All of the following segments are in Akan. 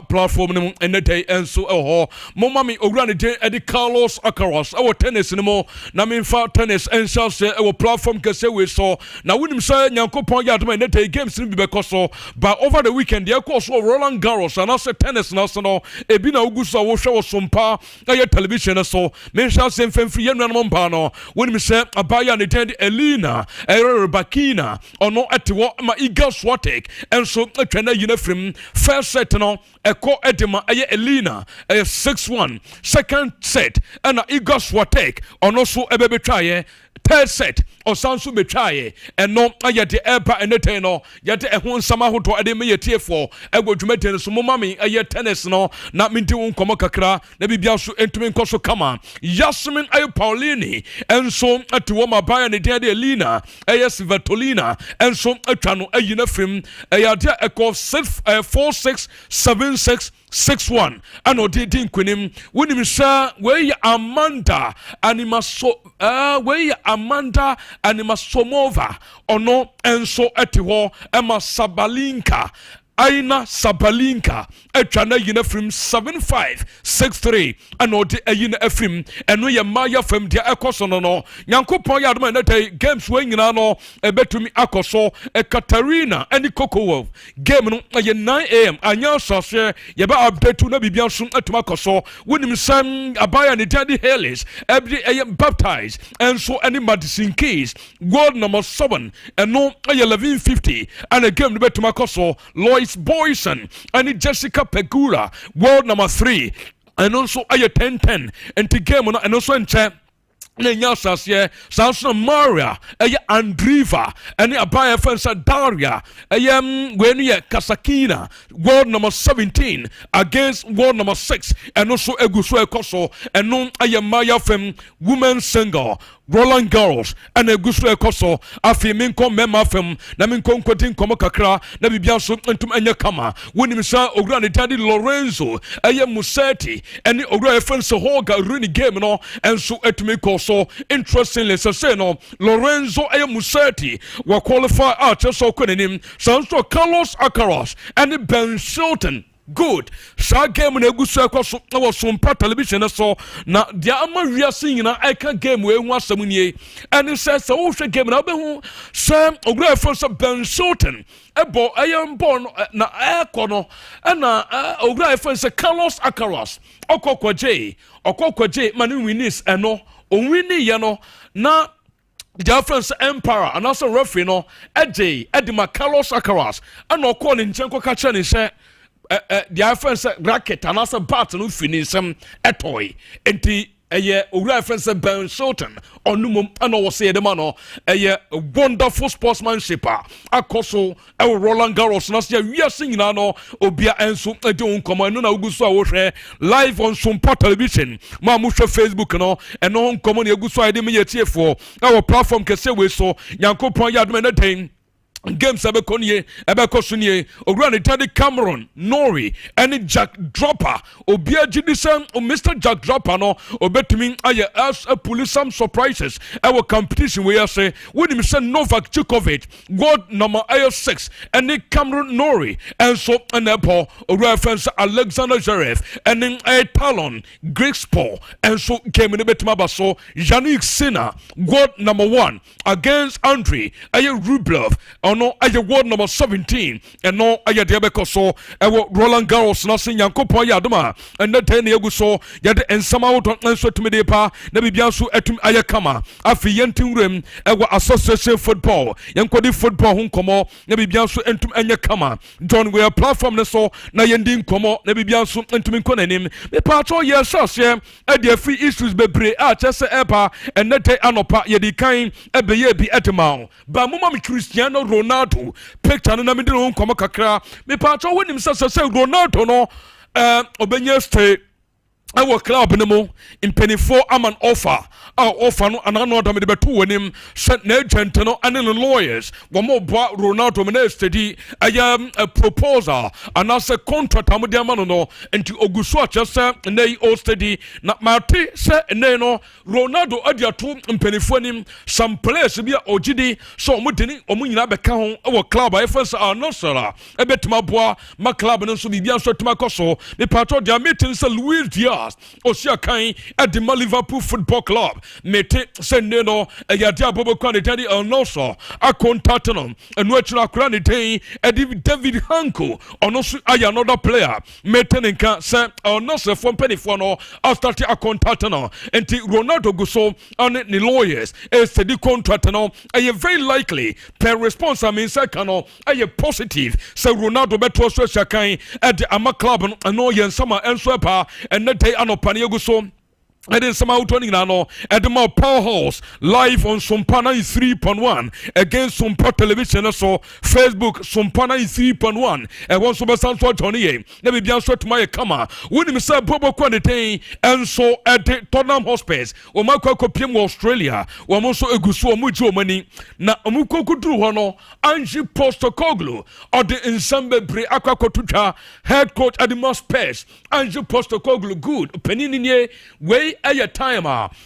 platform no enete enso eho moma me owura ne den edi Carlos Alcaraz ewo tennis no mo na me fa tennis enso se ewo platform kese we so na wonim say Nyankopon yadoma enete games no bi bekoso but over the weekend dey course Roland Garros and also tennis na so no ebi na uguso wo hwe wo sompa na television so me sha se mfamfiri yenu no mpa no wonim say abaya ne den Elina Bakina ono etewo ma Iga Swiatek enso atwana yinafrim first set no Eko edema Elina 6-1 second set and Iga Swiatek ono so ebetwaye third set osanso betwaye eno ayede eba enete no yede ehun nsama hoto ade me yetiefo egwodwumeten so momami tennis no na minti wonkomo kakra na bibia so entumi nkoso kama Yasmin Paulini enso atiwo mabaya ne de Elina Svitolina enso atwa no ayina frim ayade eko 4-6 7-6 6-1 and odin kwenim wonim sha we Amanda Animasomova ono enso etiho ema Sabalinka Aina Sabalinka etwana yina from 7-5 6-3 and odi ayina efim eno ye maya fam dia ekoso no Nyankopon ya adoma na games we nyina no ebetumi akoso Katarina and Coco game no ye 9 am anya sose ye ba update na bibia so atuma akoso wonim sam abaya ne daddy Hellis every baptized and so any Madison Keys gold number 7 and no 1150 and a game no betuma akoso Lois Boyson and Jessica Pegula world number 3 and also 10-10 and the game and also in chat Nenya sasye sanso Maria Andriva and abaya fensa Daria when ye Kasakina world number 17 against world number 6 and also eguso ekoso and non Maya fem women single Roland Garros and eguso ekoso afi minko mema fem na minko nkodin komo kakra na bibia so entum enya kama wonim sa ogura ne tadi Lorenzo Museti and ogura fensa hoga runi game no and so etumi so interestingly say no Lorenzo Museti were qualified out so kwenim so Carlos Alcaraz and Ben Shelton good sa game na egusu ekoso na wo Sompa television so na dia amawia sin na eka game we hu asam nie and says wo hwe game na obehu sam ogura efo Ben Shelton ebo ayembo na ekono na ogura efo Carlos Alcaraz okokwaje manu winis eno onwini ye no na the friends Emperor and also referee no edima Carlos Alcaraz and no call in chenko kacha ni se the friends racket and also bat no finisem etoy enti owura friends Ben Shelton onumum and no say the man wonderful sportsmanship akoso Roland Garros na se wi asin na no obia enso ede onkomo no na uguso a wo hwe live on Sompa television ma mu hwe Facebook no eno onkomo na eguso a de me yetiefo our platform kese we so Nyankopon ya adom na den games abekonye abekosunye ogura ne tadi Cameron Nori and Jack Dropper obia jidisem Mr. Jack Dropper no obetumi aye as a police some surprises our competition we say when him say Novak Djokovic gold number 6 and Cameron Nori and so and Apple reference Alexander Zverev and then Talon Grigspor and so came in betuma baso Yannick Sinner gold number 1 against Andre aye Rublev ono aye world number 17 and no aye de bekoso Roland Garros na sin Yankopon ya adoma and na ten egu so ya de ensama woto nso tumide pa na bibia so atum aye kama afi yentin rem association football yankodi football hu komo na bibia so entum anya kama John we platform ne so na yendin komo na bibia so entum nkonanim me pa to ye sase e de free issues bebre a chese epa and na te anopa ye di kan ebeye bi etema ba mama me Cristiano Ronaldo picture no na me de no komo kakra me pa to wonim sase Ronaldo no obenya stay our club no mo mpanifo aman offer offer no anano da me de beto wonim sent na agent no ane no lawyers wo mo boa Ronaldo me na study a proposal and as a contract amode amano no enti oguso achese na o study na mate se ne no Ronaldo adiato mpanifo nim some players bia ogidi so mo deni omo nyina beka ho wo club a first no sara ebetima boa ma club no so bibia so tuma koso me patro dia meeting se Luis Diaz Osia Kain at the Liverpool Football Club. Mete Sendeno, a Yadia Bobo Quantity or Noso, a contatinum, and which are Cranity, and David Hanko, or no, I another player. Metenenka, Sam, or Noso from Pennyfono, or started a contatinum, and Ronaldo Gusso on the lawyers, as the contratano, a very likely per response. I mean, second, a positive, so Ronaldo Betros Shakai at the Ama Club and no Yen Summer and Swepa, and that day Anopania Gusso. And then some out running now at the more powerhouse live on Sompa 3.1 against Sompa television so Facebook Sompa 3.1 and once over San Tony let me be answered to my camera when me say Bobo Quantity and so at the Tottenham Hotspurs o mako kopiem Australia o mo so eguso mo ji omani na omuko kudru hono Ange Postecoglou or the ensemble bre akakotutwa head coach at the Hotspurs Ange Postecoglou good penini we a time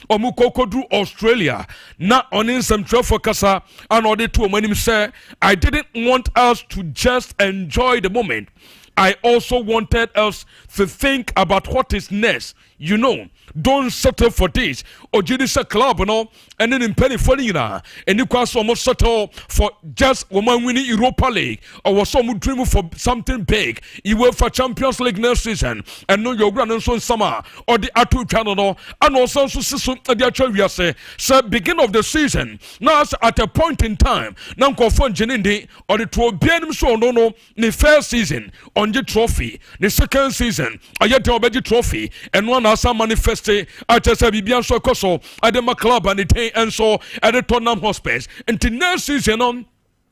omukokodru Australia na onin some for kasa and all the two when him say I didn't want us to just enjoy the moment. I also wanted us to think about what is next. You know, don't settle for this. Ojidisa club, no, and then in penny for Nina, and you can almost settle for just woman winning Europa League, or was some dream for something big. You will for Champions League next season, and know your grandson summer, or the Atu channel, and also season at the actual say, so beginning of the season, now at a point in time, now confront Jenindi, or the Trobian so no, the first season on the trophy, the second season, I yet the trophy, and one as a manifeste at a Bibian Sokoso at the club and the and so at the Tottenham Hotspurs. And the next season on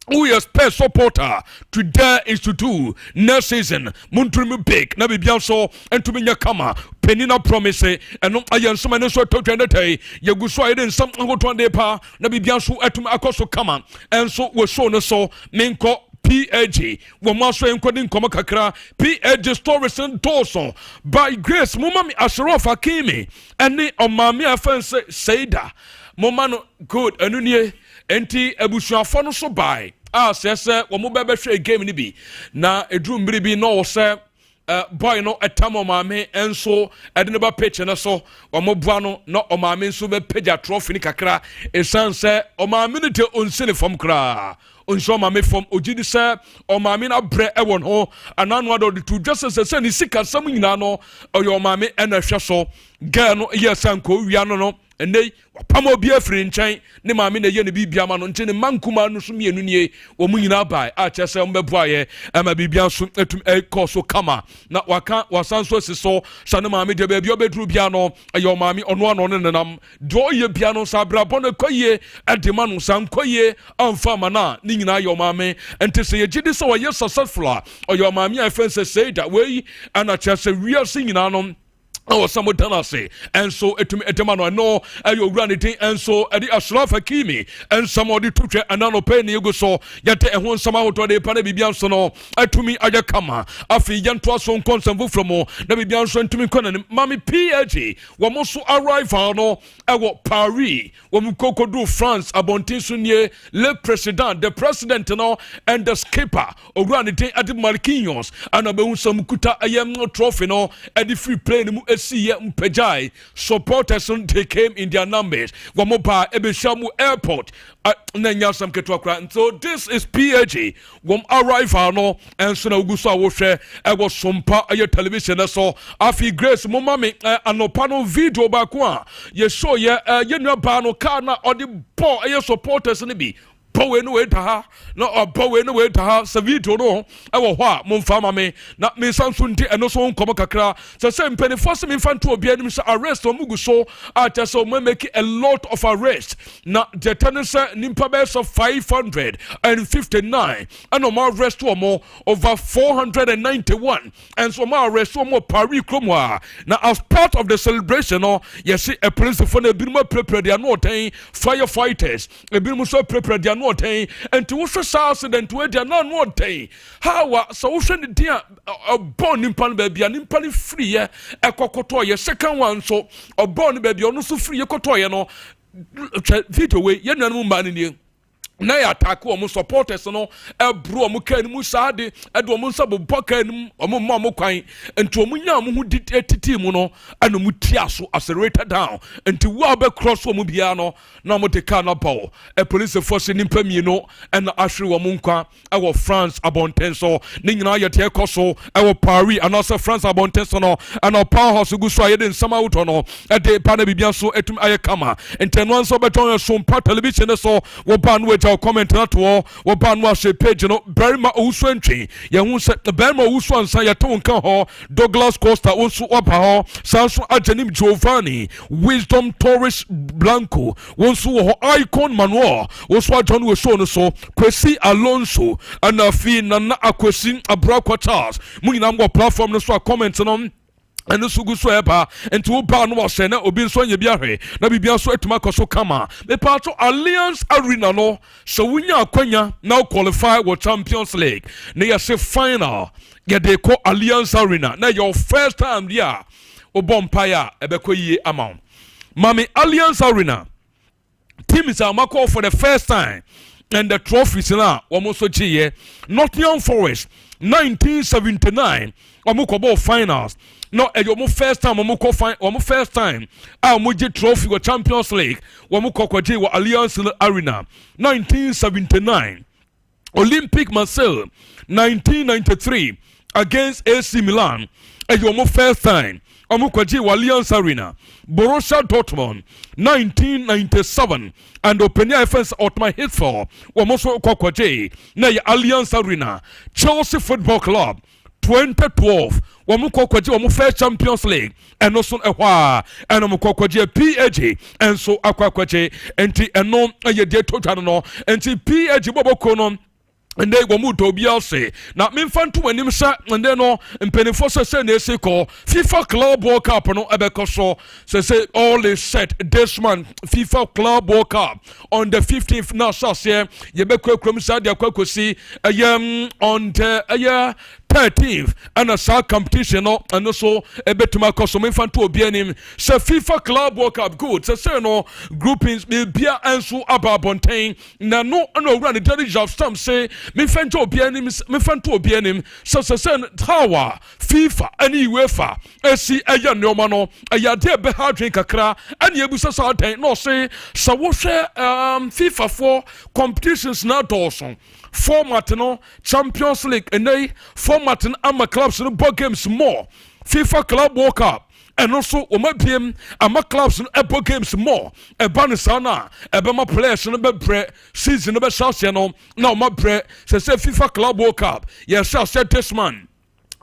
we are Spurs supporter to dare is to do next season. Muntrimu big, na bibian so and to minya kama penina promise and no ayan so many so to twende tay yaguso I didn't some go to pa na bibian so atum akoso kama and so we so no so menko PSG womaso enkodi nkoma kakra PSG stories and Dawson by grace mumami Ashraf Hakimi ene omami afense Seida momano good anunie enti abusuafo no so by sese wo mo bebe hwe game ni bi na eduru mbiri bi no se boy no etamo mame enso ede ne ba pitch na so wo mo bua no na o mame enso be page trophy ni kakra esanse o mame ne te onsene fam kra onso mame fam ogidi se o mame na bre e won ho ananu ado de to just say ni sika sam nyina no o yo mame e na hwe so girl no yesanko wia no ene wapamo bi afiri nchen ne maame na ye ne bibia ma no nchen ne mankuma no so mienu nie wo mu nyina bai a chese mbeboaye ama bibia so etum ekoso kama na waka wasanso siso sane maame de bia obedru bia no ayo maame ono ano ne nenam do ye bia no sabra bono koye edema no san koye amfa mana ne nyina ayo maame ente se ye gidi so ye successful ayo maame afense say that we ana chese we sin nyina no oh, someone done us say, and so etemano no, you run it, and so at the Ashraf Hakimi, and somebody took it, and no penny you go so, yet and one somehow to the Panabian sono, to me, Ayakama, Afi Yan Twason consent from more, Nabian son to me, Conan, Mammy PSG, one most arrive no, our Paris, when we coco do France, Abontisunye, le President, the President, and the skipper, or run it at the Marquinhos, and about some kuta, I am no trophy, no, at the free play. See Mpejai supporters they came in their numbers. Wamopa Ebeshamu Airport Nanyasam Ketwakra. So this is PSG. Wom arrive no and so Ugusa Woshe I was Sompa a television so Afi Grace Momami anopano video bakwa. Ye show ye bano kana or the ball supporters nibi. Powe no wait ha no powe no wait ha savito no ewo ho a momfa ma me na me sanso nti eno so nkomo kakra se mpenifo se me fanto obi anim se arrest o mugu so ata so mo make a lot of arrest na the tennis nimpa base of 559 and no more arrest mo over 491 and so more arrest mo Paris kromwa na as part of the celebration no yes a police for na binuma prepare their no ten firefighters e binuma so prepare their no ten and to also accident we their no ten how so wo hwe ne dia born nimpa baby nimpa ni free e kokoto ye second one so born baby ono so free e koto ye no video we ye nuanu ma ne na ya attack o mo supporters no ebro o mo kan mu saade edo mo nsa bobɔ kan o mo ma mo kwan enti o mo nya mo hu titi mu no ana mo tia so accelerator down enti wo be cross o mo bia no na mo de car na ball a police force ni mpami no na ahwe wo mo nkwa e wo France abonten so ni nyina ye te ekoso e wo Paris and also France abonten so no ana powerhouse gu so ayede nsama wuto no e de pa na bibia so etum aye kama enti no nso beton Sompa television so wo ba no comment na to wo ba no ahwe page no berima owusu antwi ye hu se berima owusu ansa ye to nka ho Douglas Costa onsu oba ho sanso ajanim Giovanni Wisdom Torres Blanco onsu ho Icon Manuel onsu ajon we show no so Kwesi Alonso anafi na Akwesi Abrakwa Charles mu nyina mo platform no so comment no and so good so eba and to ba no was na obi so nya biahwe na bibia so atuma koso kama me part Alliance Arena no so wunya akwanya now qualify for Champions League na ya se final ya de ko Alliance Arena na your first time there obompaya ebekọ yie amount mami Alliance Arena team is amako for the first time and the trophies na almost so chiye Nottingham Forest 1979 omuko finals no your first time omuko first time omuji trophy for Champions League omuko kwaje wa Alliance Arena 1979 Olympic Marseille 1993 against AC Milan your first time omukwaji wa Alliance Arena Borussia Dortmund 1997 and Openia FS Ottoman Hitfall omoso kwakwaje na ya Alliance Arena Chelsea Football Club 2012 wamukwaje wamu first Champions League and also ehwa and omukwaje PSG and so akwakwaje enti eno ye de total no enti PSG boboko no and they go to be say now me fan to when sa and then no mpenifo say na say call FIFA Club World Cup no ebeko so say all is set this month FIFA Club World Cup on the 15th now so say ye be kwakrom sa de akwakosi on the 13th and a sa competition no and also ebetuma koso me fan to obi anim say FIFA Club World Cup good so say no groupings be bia enso ababonten na no run the judge of some say me fan to obi anim so tower FIFA any UEFA esi eya nneoma no eya de be hard drink kakra and ye busa sa den no say so wo hwe FIFA for competitions na dawson format no Champions League and they format no ama clubs no ball games more FIFA Club World Cup and also omabiem ama clubs no ball games more e ban sana e be ma players no be pre season no be chance no na omabre say FIFA Club World Cup yes say this man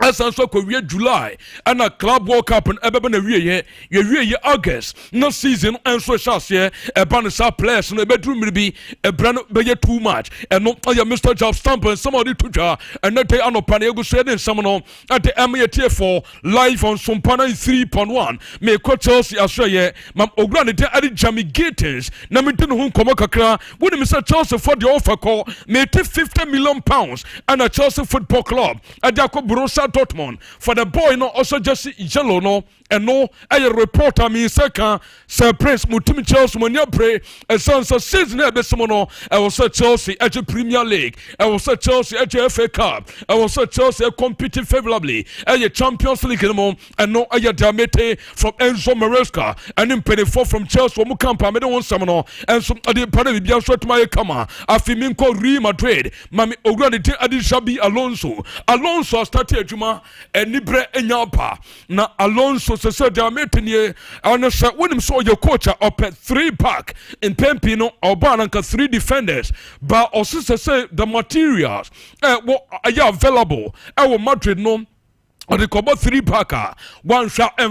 as also Korea July and a Club World Cup and ebe na wie ye August no season and so chance e ban sa players no bedroom bi e brand be too much and no Mr. Job Stamp and somebody to ja and not dey anopa na egu so den some no at the MAT for live on Sompa 3.1 me ko Chelsea ashoye mam ogura ne dey adi Jamie Gators na me tin ho komo kakra woni Mr. Chelsea for the offer call me take 50 million pounds and a Chelsea Football Club adi akọ Borussia Dortmund for the boy no also just yellow no and no a reporter me second Sir Prince Mutimi Chelsea when you pray and so season e be no I was Chelsea at the Premier League I was Chelsea at the FA Cup I was Chelsea competing favorably at the Champions League no and no a Damete from Enzo Maresca and in 24 from Chelsea mu campa me don some no and so the part of the short my kama afiminko Real Madrid mami ogura de adi Xabi Alonso started adwuma enibre enya pa na Alonso se dia metenie ono se wonim so ye coach up 3 pack in Pempino oba nanka 3 defenders but also say the materials what are available Madrid no or the Cobo 3 packer, one shot and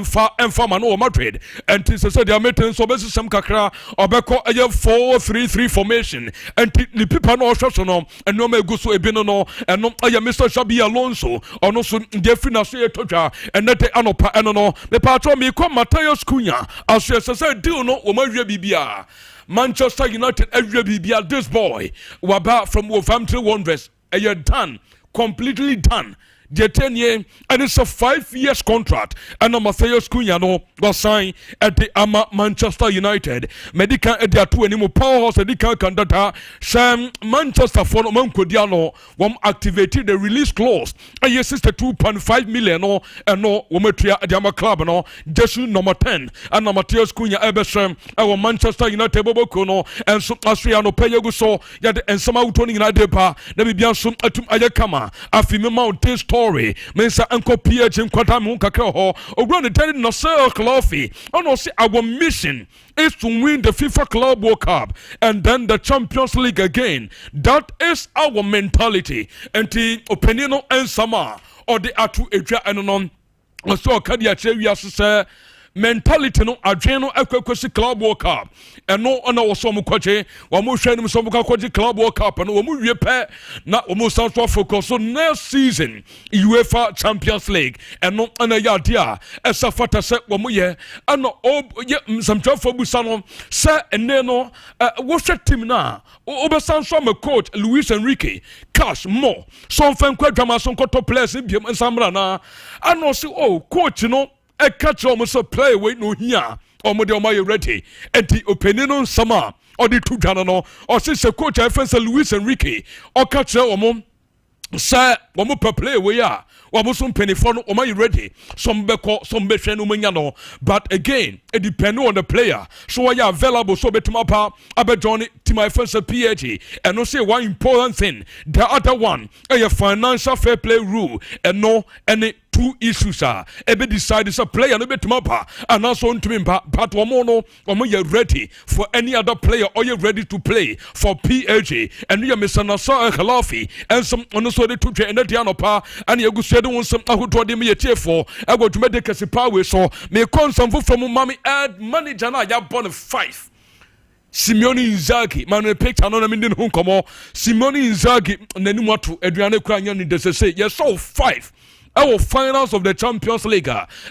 man Madrid, and this is the American so best some kakra or beko a 4-3-3 formation, and the people no shono and no me gusu ebinono and no aya Mr. Shabi Alonso or no so defina say toja and that anopa enono the patron me come Matthias Cunha as you say do no o ma bibia Manchester United every bibia this boy waba from Wolverhampton Wanderers a done completely done. The 10 year and it's a 5 years contract and Matthias Cunha no was signed at the Manchester United medical at the 2 anymore powerhouse at the candidate Sam Manchester for Mancodiano activated the release clause and yes it's 2.5 million no and no wometria at the club no just number 10 and Matthias Cunha Ebershem our Manchester United Bobokono and so Austriano Payago so yet and some out on United pa there be so atum ayakama afime mount this story mensa anko PSG and Kwatamu kakra ho ogro ne tell no sir Cloffy ono say our mission is to win the FIFA Club World Cup and then the Champions League again. That is our mentality and the opinion and sama or the atu edra and so kadia chewi asese mentality no adwen no akwakwasi Club World Cup eno ona wo so mukwache wo mo hwanu so mukwache Club World Cup no wo mo wie pe na wo mo san so focus so next season UEFA Champions League eno ana ya dia esa fata se wo mo ye ana o ye msamtafo busa no se ene no wo hwe team na o be san so me coach Luis Enrique cash more so fan kwadwama so nkoto players biem nsamra na ana se oh coach no a catch almost a play wait no here or my ready and the opinion sama or the two janano or since a coach I fancy Luis Enrique or catch a mom say one more play we are some penny for no my ready some beko some beshen umanyano but again it depends on the player so I available so betumapa abe Johnny to my first PSG and no say one important thing the other one a financial fair play rule and no any two issues are ebe decide is a player no betumapa and also to me but one more no you ready for any other player or you ready to play for PSG and you Mr. Nasser Khalafi and some on so the two and the Dianopa and you go say don't some ahodo de me tie for I go to make the power so me come some from mommy add manager na ya born 5 Simeone Inzaghi man picture no na me hu komo Simeone Inzaghi nanimu ato aduane kura nya ni de say yes so 5 our finals of the Champions League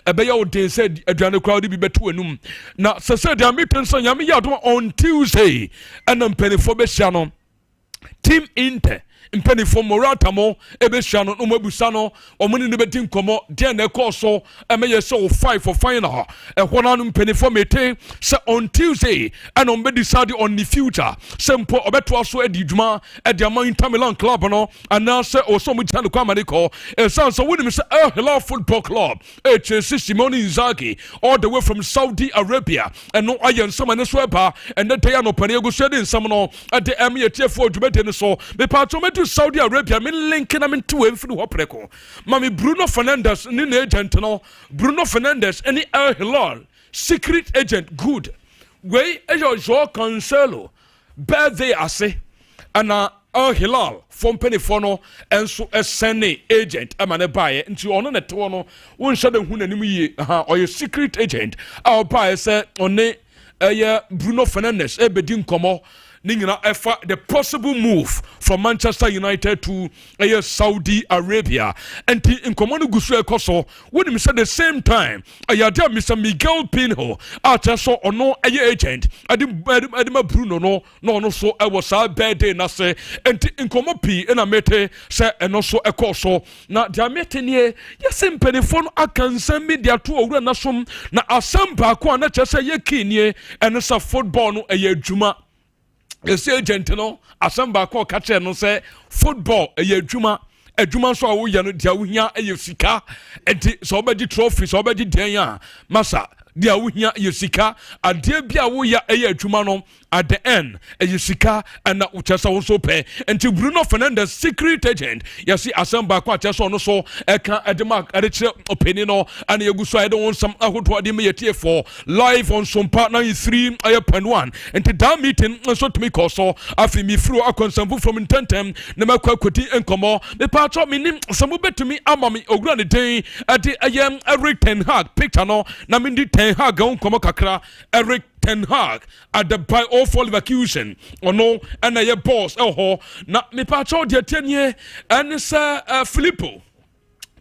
ebeya odin said aduane crowd bi beto anum na se dia meeting so nyame ya do on Tuesday and penifo be hia no team Inter mpenifo Morata mo ebe hia no no mabusa no omuni ne beti nkomo dia na ekoso emeye so 5 for final ehona no mpenifo mete se on Tuesday and on be decide on the future sempo obeto aso adidwuma e dia man Inter Milan club no ana se oso mu jana kwa maniko so woni se El Hilal Football Club Chelsea Simone Inzaghi all the way from Saudi Arabia and no ayen some ne so eba and the day no pane go shade nsam no at the emiete for dwumede ne so me patro to Saudi Arabia me linking am into emfiri ho preko mami Bruno Fernandes ni na agent no Bruno Fernandes any El Hilal secret agent good way ejo Joao Cancelo birthday ase ana El Hilal from penifo no enso esene agent amane bae nti ono ne to no won shade hu nanim yi or your secret agent our bae say one Bruno Fernandes ebedi nkomo the possible move from Manchester United to Saudi Arabia and in common gusu ekoso when him said the same time ayade Mr. Miguel Pinho achaso ono agent adim Bruno no so I was a bad day na say and in common p na mete say eno so ekoso na dia mete nie yesem penifon akansan media to owura na som na asem ba ko na chese ye kinie eno sa football no adwuma ese agent no asamba ko kache no say football adwuma so awo ya no dia wohia sika enti so obedi trophy so obedi den ya masa dia wohia sika ade bia wo ya adwuma no at the end sika and na uchasa also pay until Bruno Fernandes secret agent yasi asamba kwa chaso no so eka edema ediche opinion no and yeguso I don't want some ahoto ade me yetie for live on Sompa II3 1 and that meeting so to me so afi mi fru akonsambu from intentem na makwa kwoti enkomo me pa cho me nim samu betumi ama me ogura ne den ade ayem Eric Ten Hag picture no na me di Ten Hag enkomo kakra Eric Ten Hag at the by all for evacuation or no and a boss na me pa cho de tenye and sir Filippo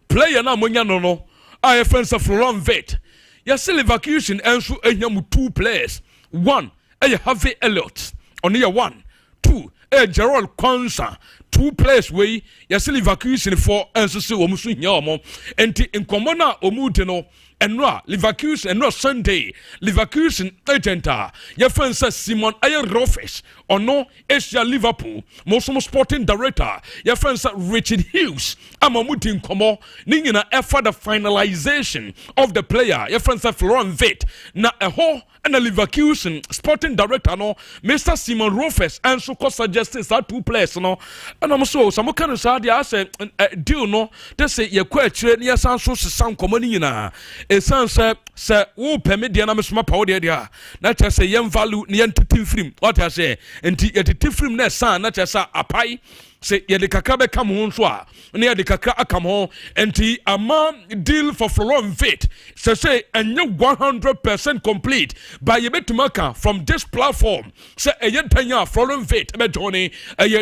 player na monya no I friends of Florent Vet yes evacuation and so enyam 2 players one Harvey Elliott on year 1 2 Gerald Konsa 2 players way yes evacuation for and so omusu nya omo enti nkomo na omude no enra Leverkusen enra Sunday Leverkusen agenta your friend says Simon Rofes or no Asia Liverpool most sporting director your friend said Richard Hughes amamuti nkomo ningina effort the finalization of the player your friend said Florent Vet na eho and the Leverkusen sporting director no Mr. Simon Rofes and so suggested that 2 players no and I'm so some kind of sad I say deal no they say you kwetire ne yasan so sesam komo ni nyina esan se wo permit dia na mesoma pawo dia na cha say yem value ne yentiti film what I say enti yetiti film na san na cha sa apai se yede kakra be kam ho nso a ne yede kakra akam ho enti ama deal for Florent Vet say enye 100% complete by yebetumaka from this platform say eyentanya Florent Vet be johnny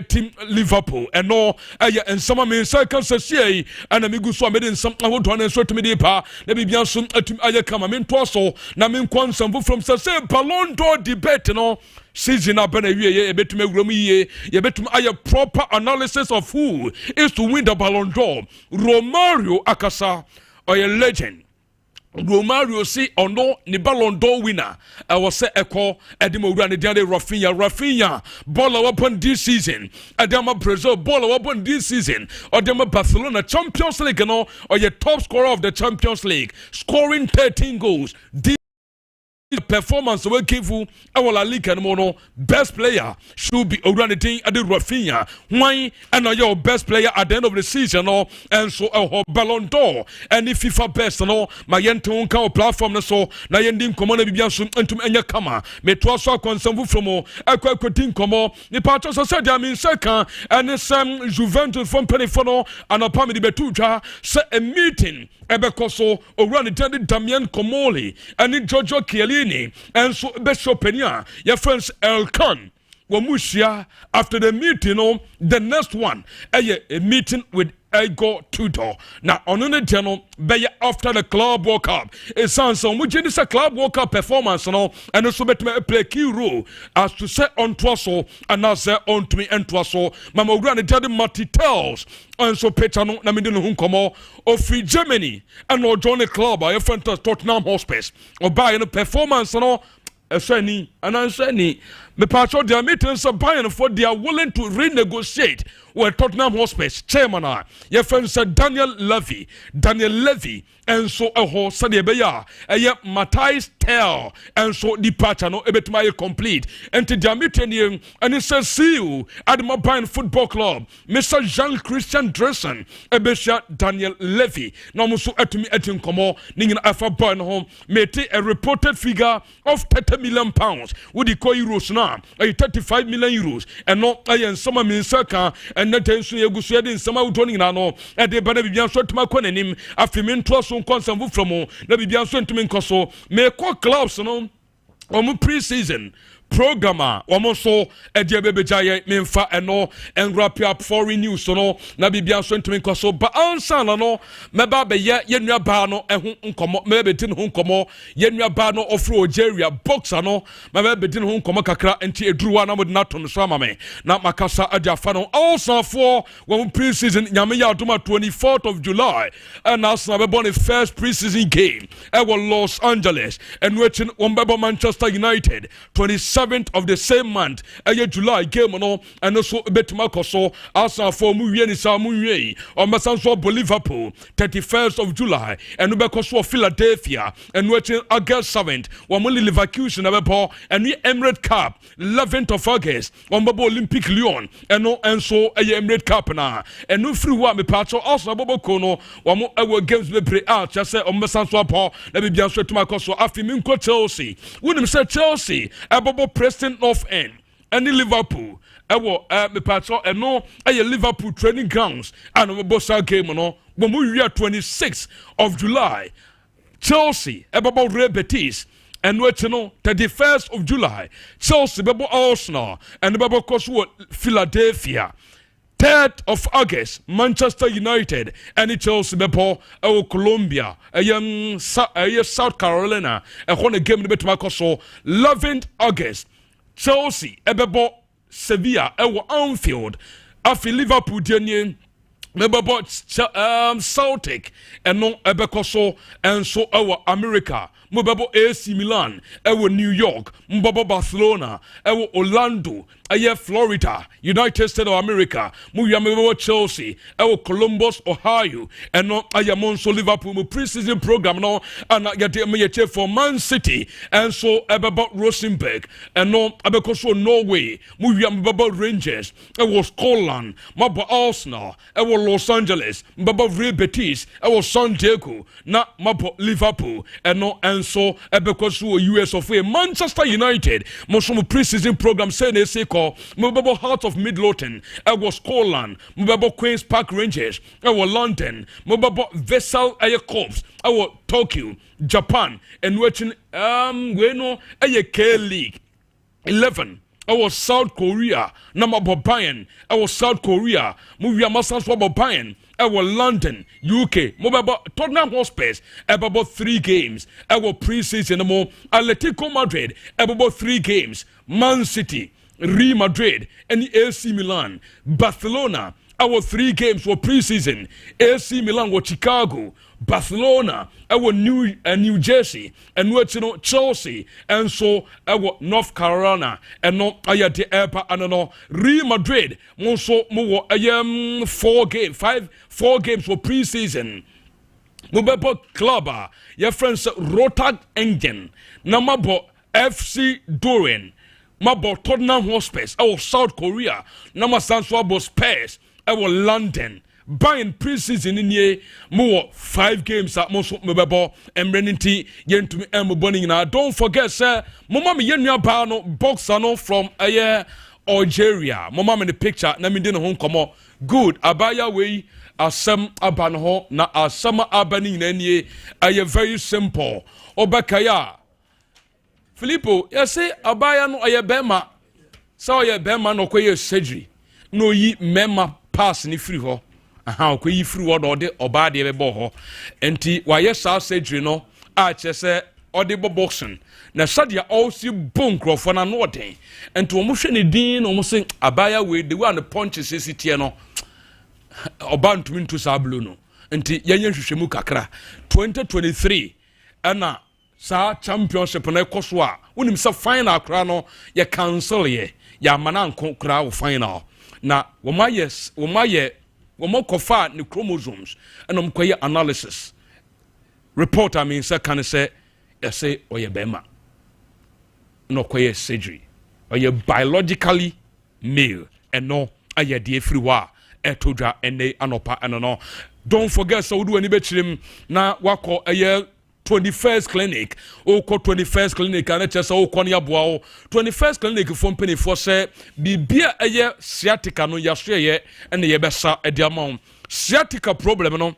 team Liverpool and no and some me say kan say and amigu so amede nsam ahodo na so tumi dey pa na bibia so atum ayekama me nto so na me nkwansam from say Ballon d'Or debate no season abena wie ebetum awuram yie yebetum aye proper analysis of who is to win the Ballon d'Or. Romario akasa or a legend Romario see or no ni Ballon d'Or winner I was say echo edimo ura ne dia Rafinha ball upon this season adama Brazil ball upon this season or dem Barcelona Champions League no or your top scorer of the Champions League scoring 13 goals. Performance will give you our league and mono best player should be around the at the Rafinha. Why and your best player at the end of the season or and so a Ballon d'Or and if FIFA best no my yenton ka platform so na yendin komo na bibia so entum enya kama me to so konsambu from akwakotin komo ni part so said I mean second and some Juventus from Perifono and upon the betutwa say a meeting ebekoso around the Damian Comoli and Giorgio Chiellini and so Bishopenia your friends Elkan Wamushia after the meeting the next one a meeting with Ego Tudor. Now on the channel be after the Club World Cup it sounds so which is a Club World Cup performance and also bet me play key role as to say on Twaso and now say on to me and Twaso mama grand the Marty tells and so Petano na me no hunkomo of free Germany and no join the club I friend Tottenham Hotspur or buy a performance and all Sani and Ansani. The part of their meetings are buying for they are willing to renegotiate with Tottenham Hotspur chairman. Your friend said Daniel Levy, and so a horse Sadia a Matthias Tell, and so departure no ebet my complete. And to their meeting and it says see you at the Mobile Football Club, Mr. Jean-Christian Dressen, Ebesha Daniel Levy. Now muso etumi etin komo ningin afa boy no home mete a reported figure of 30 million pounds. Would the call euros now? 35 million euros and not I some mean circa and not tension yegusu in some outdoing no and they better be so to my conem afimin to so consum from na bibia so ntumi nkoso me call clubs no preseason programmer so bebejaye memfa eno engrapia foreign news no na bibia so ntumi nkoso ba ansa no meba be ye yenua ba no eho nkomo mebe tin ho nkomo yenua ba no ofro Algeria boxer no mebe tin ho nkomo kakra enti eduruwa na modina to no so amame na makasa adiafa no also for preseason nyame ya adoma 24th of July and Arsenal be born the first preseason game at Los Angeles and which Manchester United 27 7th of the same month July game no and also betima koso Arsenal for mu wie ni sa mu wie on mesanso Liverpool 31st of July and we koso Philadelphia and watching August 7th one Leverkusen abebo and we Emirates Cup 11th of August one babo Olympic Lyon and no and so Emirates Cup na and no free wa me patcho Arsenal babo kono one our games be play out just say on mesanso apo na be bia so tuma koso afimi nko Chelsea wonim say Chelsea ababo Preston North End and Liverpool ewo me patcho eno Liverpool training grounds and we bossa game no when we are 26th of July Chelsea ababo Real Betis and what you know 31st of July Chelsea ababo Arsenal and ababo koso Philadelphia 3rd of August Manchester United and Chelsea bebo Colombia South Carolina a game between koso 11th August Chelsea ebebo Sevilla Anfield afi Liverpool denye mebebo Celtic eno ebekoso enso America mobebo AC Milan New York mbobo Barcelona Orlando Florida United States of America mebebo Chelsea Columbus Ohio eno monso Liverpool preseason program no and yete for Man City and so ebebo Rosenborg eno ebekoso Norway mebebo Rangers Scotland mabo Arsenal Los Angeles mabo Real Betis San Diego na mabo Liverpool eno so ebekoso US of A Manchester United moso preseason program say na say call mobile Heart of Midlothian Scotland mobile Queen's Park Rangers London mobile Vessel Corps Tokyo Japan and watching we know K League 11 South Korea number Bayern South Korea movie Masas Bayern London UK mobile Tottenham Hotspur about 3 games preseason mo Atletico Madrid about 3 games Man City Real Madrid and AC Milan Barcelona 3 games for preseason AC Milan Chicago Barcelona New Jersey and what you know Chelsea and so North Carolina and no ayate epa and no Real Madrid also mo 4 games for preseason mobile club your friends Rotag Engen namabo FC Doren mabo Tottenham Hotspur South Korea namasanso Spurs London buying preseason in ye more 5 games at most mebebo emrenity yentumi emuboni na don't forget sir mama me yenua ba no boxer no from Algeria mama me the picture na me dey no ho komo good abaya we asem aban ho na asama abani na nie very simple obakaya Filippo you say abaya no bema so bema no koye surgery no yi mema pass ni free ho aha ko yi free word ode oba de be bo ho enti waye sa surgery no a chese ode bo boxing na sadia also bon crofo na no den enti o mo hwe ne din no mo se abaya we the one punches sitie no oba ntumi ntu sa blue no enti yenye hwehwemu kakra 2023 ana sa championship na ekoso a wonim sa final kra no ye cancel ye ya mananko kra wo final na womakofa ni chromosomes and omkoye analysis report I mean say can say say oye bema no koye surgery oye biologically male and no aye de friwa etodwa ene anopa and no don't forget so do any bechirim na wako aye 21st clinic o ko 21st clinic and chese o ko ne aboa o 21st clinic for penny for say bibia eye sciatica no yaso ye ene ye besa ediamon sciatica problem no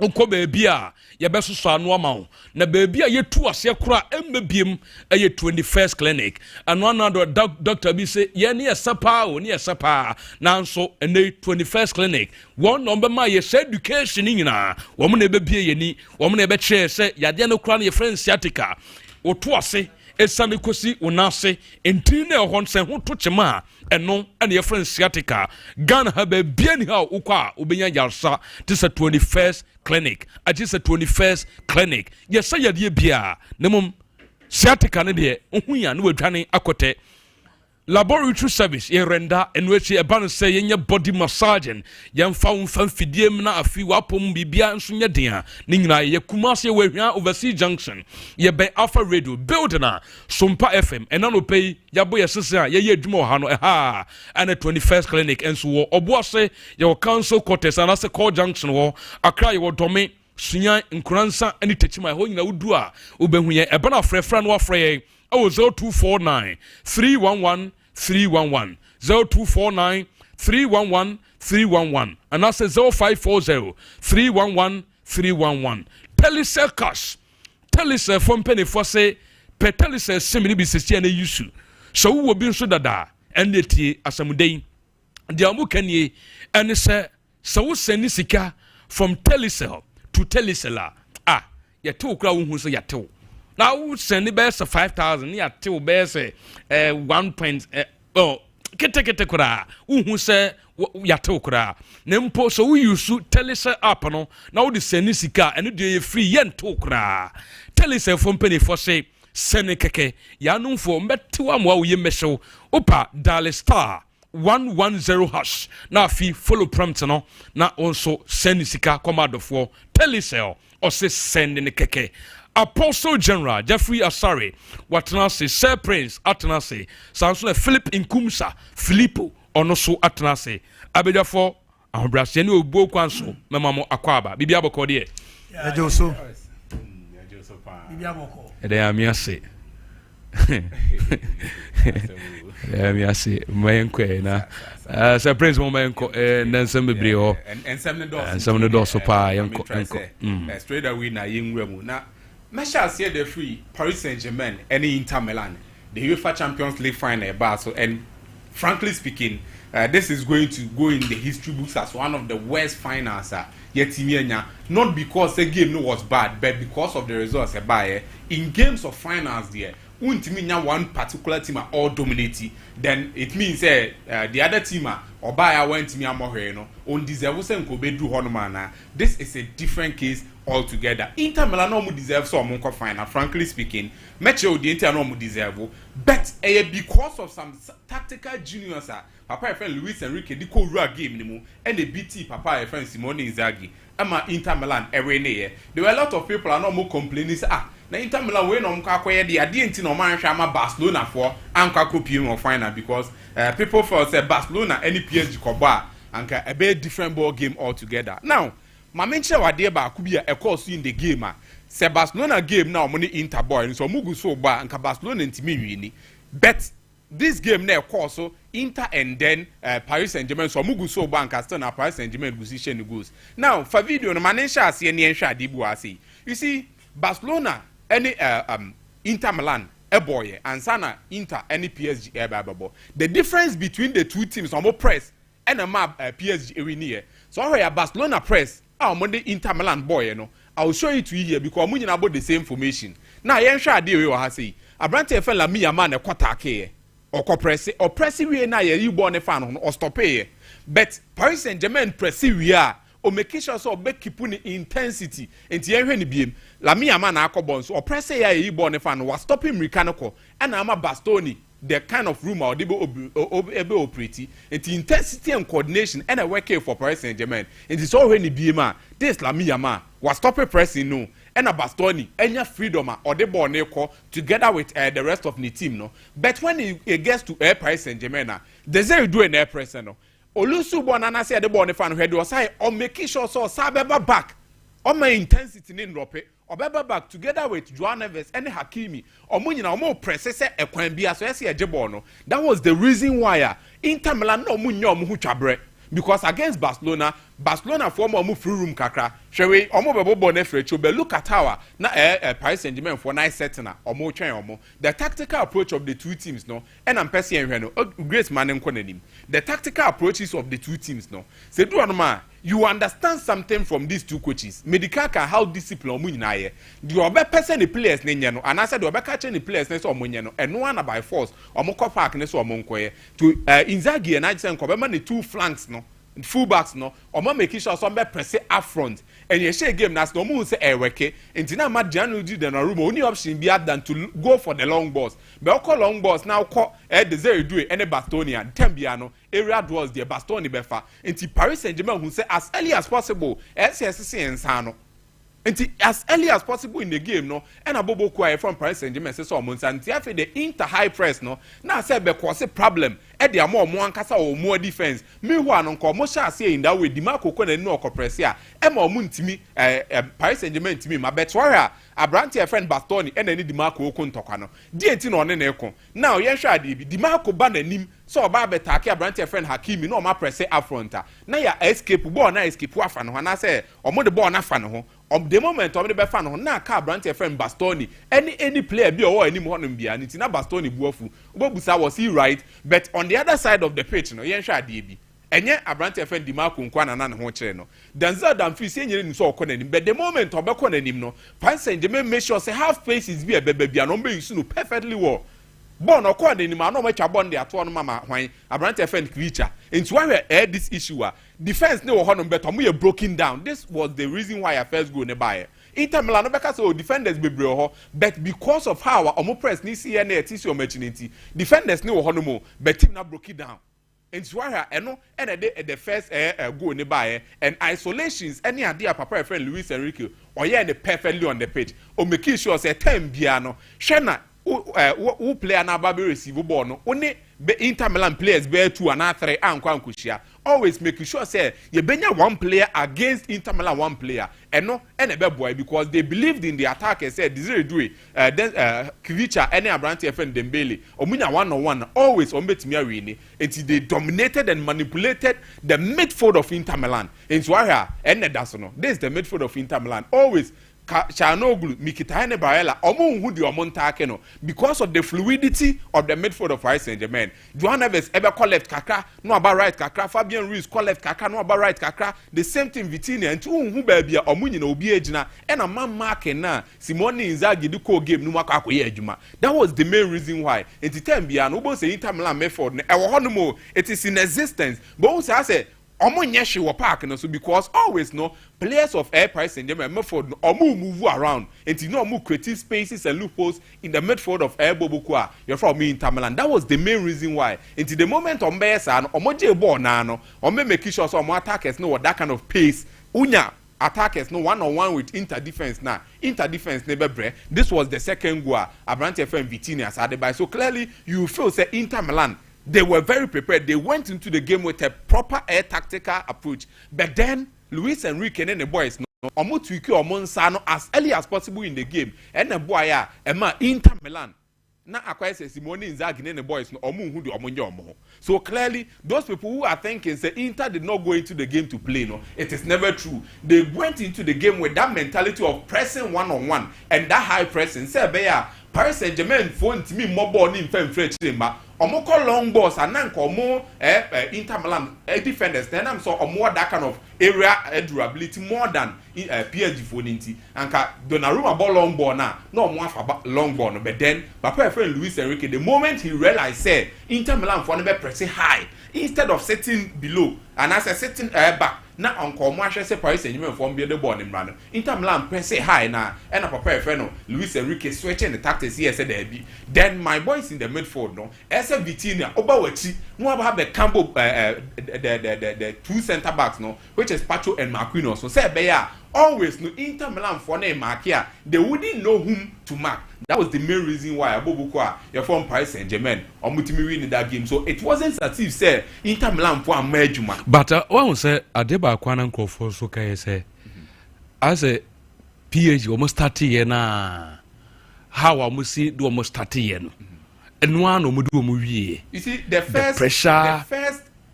onko bebia ye beso so anu ama na bebia ye tu ase kura embebiem eye 21st clinic anu anado doctor bi say ye ne esapa o ne esapa nanso ene 21st clinic one number ma ye education nyina wo mo na bebie ye ni wo mo na be che say yade no kura na ye friend sciatica o tu ase esane kosi onase enti na ho nse ho to chema eno ene ye friend sciatica Ghana ha be bia ni ha ukwa obenya yarsa this a 21st clinic I just a 21st clinic yes say yade bia nemum sciatica ne de ohuya ne wadwane akote laboratory service ye renda enwechi eba no say yenye body massaging yemfa won fidiem na afi wapom bibia nso nye den a ne nyina ye kumase we hwa overseas junction ye be alpha radio building na Sompa FM ena no pay yabo ye sese a ye adwuma ha no ha ana 21st clinic enso wo oboase ye council quarters ana se call junction wo akra ye wo dome sunya nkuransa ani techima ho nyina wudu a obehu ye eba na frefra no afre ye 0249 311 311 0249 311 311 and that's 0540 311 311 Telecel cash Telecel from penny for say per Telecel semi be 60 and use so we will be so dada and the asamuday the amu kenye and say so send sika from Telecel to Telecel ya to kra wo hu so ya to now send the best 5,000 ya till best 1 point kete kura uhu se ya till kura nempo so we use Telecel app no now the send sika and the free yen to kura Telecel from penny for say send keke ya no for mbeto amwa wo yemehyew opa dial star 110 hash na fi follow prompt no na also send sika command for Telecel or say send in keke Apostle General Jeffrey Asare Watanase Sir Prince Atanase Samson Philip Inkumsa Filippo Onoso Atanase Abedafo Abrasiani Obo Kwanso Memamo Akwaba Bibi Aboko de Ejoso Bibi Aboko Amiase Amiase Mayenko na Sir Prince Momenko Nansem bebre ho ensem ne do so pa yenko straight away na yenwemu na Mesha say the free Paris Saint-Germain and Inter Milan, the UEFA Champions League final so and frankly speaking, this is going to go in the history books as one of the worst finals yet not because the game was bad, but because of the results in games of finals there. One particular team are all dominating, then it means the other team or buyer went to me on deserve this is a different case altogether. Inter Milan no deserve so monko final. Frankly speaking, match the Inter no deserve, but because of some tactical genius, Papa friend Luis Enrique di ko rua game ni mu and the BT Papa friend Simone Inzaghi. Ama Inter Milan every day. There were a lot of people are no more complaining na Inter Milan we no mka akoye de ade enti no man hwa ama Barcelona for anka kopie mo final because people felt say Barcelona any PSG koba anka a very different ball game altogether. Now, my mention wade ba ku bia e course in the game say Barcelona game now money Inter boy so mugu so ba anka Barcelona ntimi wini. But this game na course so Inter and then Paris Saint-Germain so mugu so ba anka still na Paris Saint-Germain position goes. Now, for video no manensha ase ne enhwa adibu ase. You see Barcelona any Inter Milan a boy and Sana Inter any PSG the difference between the two teams are more press and a map PSG near so where Barcelona press our Monday Inter Milan boy I'll show it to you here because we about the same formation now yen sha dey we has say abrante fella me man a quarter k or press we na ye born fan or stop but Paris Saint-Germain press we are o make sure so be keep the intensity enti ehwe ni biem la me ama na akobon so press ya yi born fan was stopping mechanical and ama Bastoni the kind of room or ebe operate enti intensity and coordination and a work for Paris Saint-Germain enti so ehwe ni biem a this la me ama was stopping pressing no and a Bastoni enya freedom or the ball together with the rest of the team no but when it gets to Paris Saint-Germain they say do an air press no Olusu Bonana said the bonne fan head was I or making sure so Sabeba back on my intensity in Rope or Beba back together with Joan Neves and Hakimi or Munina more presses a Quambia so a Jebono. That was the reason why Inter Milan no Munyom Huchabre because against Barcelona form of free room kakra. Shall we omo bonne frecho but look at how na Paris Saint-Germain for nice setting or more train or more. The tactical approach of the two teams no and I'm Percy and great man and Konenim. The tactical approaches of the two teams no. Say do anoma you understand something from these two coaches. Medicaka how discipline omunyina ye. The obe person the players nenya no and I said the obe catching the players neso omunya no and no one by force omoko park neso omonkoye to Inzaghi and I say nkobema the two flanks no fullbacks no omo make sure some be press up front and you share game nas no mu say e weke enti na ma Gianluigi Donnarumma only option be than to go for the long balls but call long balls now call the zero do any Bastonian tembiano area draws the Bastoni befa enti Paris Saint-Germain who say as early as possible SSC and Sano enti as early as possible in the game no and abobo kwai from Paris Saint-Germain say so monsa enti afi the inter high press no na say be cause problem e dey am omo ankasa o mo defense me hu anon ko mo sha say in that way di marco ko na no press ya e ma omo ntimi Paris Saint-Germain ntimi ma betwara Abrante friend Bastoni and any di marco ko ntokwa no di enti no ne ko now yen hwa de bi di marco ba nanim so oba betake Abrante friend Hakimi no ma press affronta na ya escape ball na escape afa no na say omo de ball na afa no ho the moment omo de be fa no na ka Abrante friend Bastoni any player bi o anim ho no bia nti na Bastoni buafu obobusa was he right but on the other side of the pitch no yen hwa de bi enye Abrante friend di marco nkwa na ho kire no Denzel Dumfries enyere ni so okonanim but the moment obekonanim no Paris Saint-Germain make sure say half spaces bi ebebe bia no be use no perfectly well born okonanim ma no matcha born dey ato no mama hwan Abrante friend creature into why we this issue defense ne wo hono but omo ye broken down. This was the reason why I first go ne buy Inter Milan no beka say defenders bebre ho but because of how omo press ni see na etisi o machinity defenders ne wo hono mo but team na broke it down. And Swara eno and the first goal ne buy and isolations any idea papa friend Luis Enrique or yeah the perfectly on the pitch o make sure say time biano shena who player na ba be receive ball no only be Inter Milan players be 2 and 3 ankwa ankushia always make sure say you benya one player against Inter Milan one player and no and be boy because they believed in the attack and said Desire do it then Kvicha any Abrante FN Dembele omunya 1-on-1 always on betimi win until they dominated and manipulated the midfield of Inter Milan into where and that's no this is the midfield of Inter Milan always Chanoglu, Mkhitaryan Barella, omo hu di omo ntake no because of the fluidity of the midfield of Paris Saint-Germain. Johan Neves ever call left kakra, no about right kakra. Fabian Ruiz call left kakra, no about right kakra. The same thing Vitinha and two hu baby omo nyina obi ejina and a man marking na Simone Inzaghi do ko game no maka akoye adwuma. That was the main reason why. Enti time bia no bo say Inter Milan midfield no e wo hono mo it is in existence. But we say omo nyeshi wo park no so because always no players of Air Paris Saint-Germain midfield no omo move around and no omo create spaces and loopholes in the midfield of Air Bobukwa you're from me Inter Milan. That was the main reason why until the moment omo yesa no omo je ball na no omo make sure so omo attackers no that kind of pace unya attackers no 1-on-1 with inter defense now inter defense never break. This was the second goal Abrante FM Vitinha started by so clearly you feel say Inter Milan they were very prepared. They went into the game with a proper air tactical approach. But then Luis Enrique and the boys no omo tweak omo nsa as early as possible in the game. And the boy ema Inter Milan na akwai say Simone Inzaghi and the boys no omo hu di omo nye omo. So clearly those people who are thinking say Inter did not go into the game to play no, it is never true. They went into the game with that mentality of pressing 1-on-1 and that high pressing. Say beya Paris Saint-Germain phone to me more ball in French ma omo call long balls and then omo Inter Milan defenders then I'm so omo that kind of area durability more than PSG phone inti and Donnarumma ball long ball now no omo afa long ball no but then papa friend Luis Enrique the moment he realized say Inter Milan for no pressing high instead of sitting below and as a sitting back na onko mo ahwe say Paris Saint-Germain for be the ball in run Inter Milan press high na and papa friend no Luis Enrique switching the tactics here said there be then my boys in the midfield no ese Vitinha oba wachi no aba be cambo the two center backs no which is Pacho and Marquinhos so say be ya always no Inter Milan for na mark here they wouldn't know whom to mark. That was the main reason why Abobukwa you're from Paris Saint-Germain or Mutimi win in that game. So it wasn't as if say Inter Milan for a majuma. But what we say Adeba Kwanan Krofo so can say as a PSG almost 30 years na how almost see do almost 30 years. And one or do movie. You see the first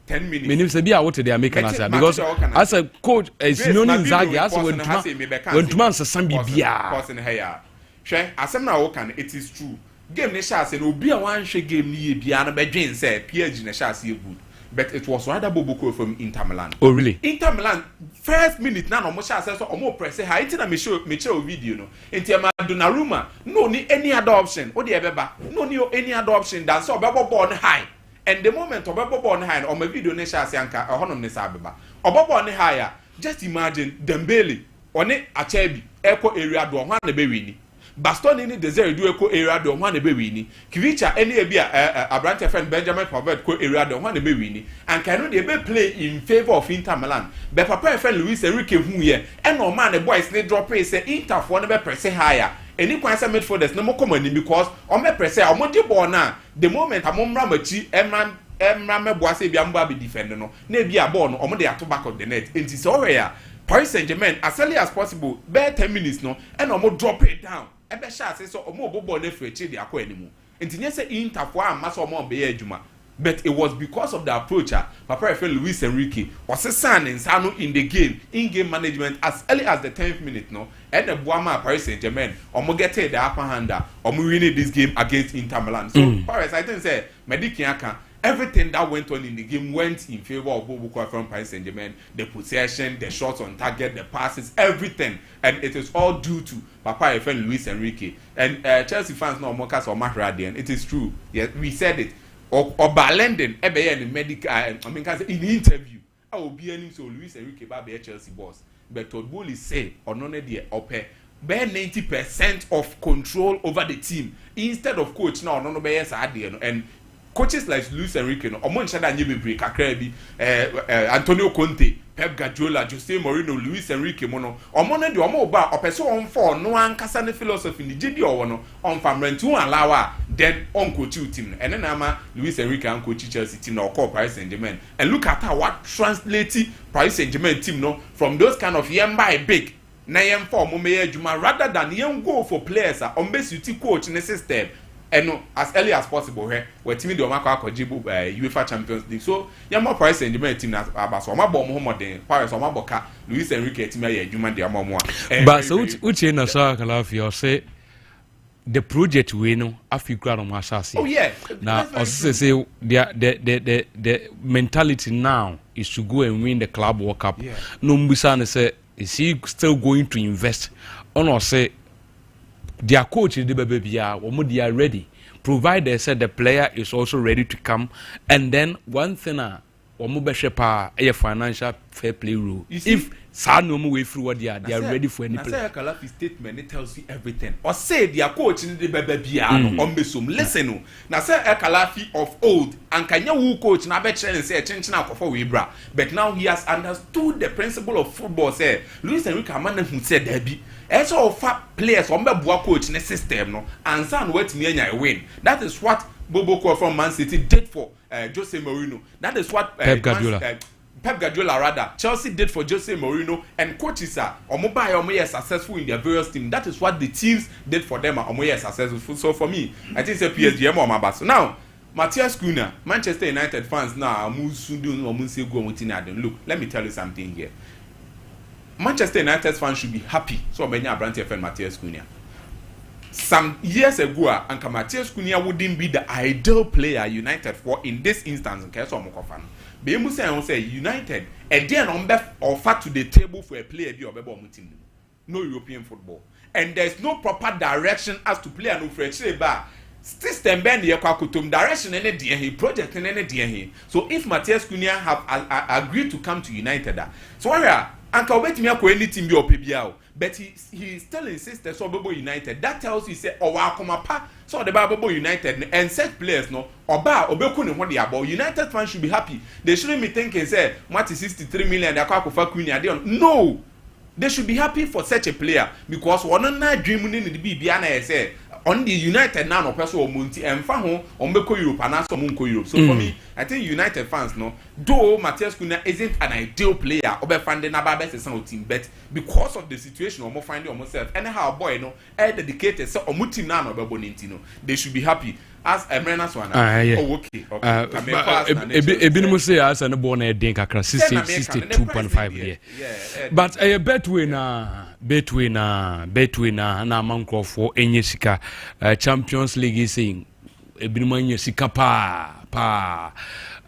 10 minutes. Many say be out they are making us because as a coach Simone Inzaghi as when two months Sambi bia. Asem na wo kan it is true game ne sha say no obi a wan hwe game ni bia na bedwen say PSG na sha say good but it was rather Boboko from Inter Milan. Oh really? Inter Milan first minute na no mo sha say so omo press high it na me show video no enti ma Donnarumma no ni any other option o de ebeba no ni any other option than so obebo ball high and the moment obebo ball high on my video ne sha say anka honom ne sa beba obebo ball high just imagine Dembele one achebi echo area do ho na be wini Bastoni ni desire do echo area do ho na be wini Kivicha any be Abrante friend Benjamin Pavard ko area do ho na be wini and can they be play in favor of Inter Milan but papa friend Luis Enrique hu ye and no man the boys they drop say Inter for na be press higher any kwan say midfielders no more come because o me press o mo di ball na the moment amomra machi Emra me boase bia mba be defend no na bia ball no o mo dey ato back of the net enti so where Paris Saint-Germain as early as possible bare 10 minutes no and o mo drop it down e be sha say so o mo ball na free chi dey akọ animu enti nye say Inter for am so o mo be adwuma but it was because of the approach Papa refer Luis Enrique was signing Sano in the game in-game management as early as the 10th minute no and the Boama Paris Saint-Germain omo get the upper hand omo winning this game against Inter Milan so Paris I think say Medikiaka everything that went on in the game went in favor of Bobo from Paris Saint-Germain the possession the shots on target the passes everything and it is all due to Papa refer Luis Enrique and Chelsea fans no more cast or Mahradian it is true yes we said it or London ebe in medical I mean in the interview I will be any so Luis Enrique ba be Chelsea boss but Todd Bowley say on no dey ope bear 90% of control over the team instead of coach now no be yes and coaches like Luis Enrique no omo nchada nye bebre kakra bi Antonio Conte Pep Guardiola Jose Mourinho Luis Enrique mo no omo na de omo ba opese on for no ankasa ne philosophy ni gidi owo no on famrent won allow then on coach team and na ama Luis Enrique and coach Chelsea team no call Paris Saint-Germain and look at how what translate Paris Saint-Germain team no from those kind of yemba big na yem form mo me adwuma rather than yem go for players on base you coach ne system and no, as early as possible here we're teaming the Omaka Kojibu UEFA Champions League so yeah more Paris Saint-Germain team as abaso ma bom ho modern Paris o ma boka Luis Enrique team ya adwuma de amamo but so uche na sa kala fi say the project we know afikura no asase oh yeah now say the mentality now is to go and win the Club World Cup yeah. No mbisa say is he still going to invest on or say their coach is the baby they are ready provided said the player is also ready to come and then one thing a financial fair play rule if no way through what they are ready for any play. Kalafi statement it tells you everything or say their coach in the baby on besum listen na say Kalafi of old and kanya who coach na be and say chenchina akofo we bra but now he has understood the principle of football say Luis Enrique amana hu say dabi it's all fat players on bua coach in system no and san wait me win that is what Bobo from Man City did for Jose Mourinho that is what Pep Guardiola rather Chelsea did for Jose Mourinho and coaches are successful in their various teams that is what the teams did for them successful so for me I think say PSG am on my back now Matthias Cunha Manchester United fans now look let me tell you something here Manchester United fans should be happy so many Abrante friend Matthias Cunha some years ago and Matthias Cunha wouldn't be the ideal player United for in this instance in case of Mokofan be able say United and then on offer to the table for a player be team no European football and there's no proper direction as to play no French bar system bend the kwakutum direction any DNH project in any DNH so if Matthias Cunha have agreed to come to United so where Anka wait me akọ anything be opebiao but he still insisted so Bobo United that tells you say owa akomapa so the Bobo United and such players no oba obeku ne ho de aba United fans should be happy they shouldn't be thinking say what is 63 million they akọ Cunha no they should be happy for such a player because one na dream ni the bibia na say on the United now no person or multi and fan on Beko Europe and also Munko Europe. So for me, I think United fans no, though Matthias Cunha isn't an ideal player, Obe finding a best team, but because of the situation, or more finding myself, anyhow, boy, no, dedicated so or team now no Bonintino, they should be happy. As Emrena's one. Oh, okay. Ebinimu say as an born a dink across 62.5 here. But a between na manko for enyesika Champions League is saying ebinimu enyesika pa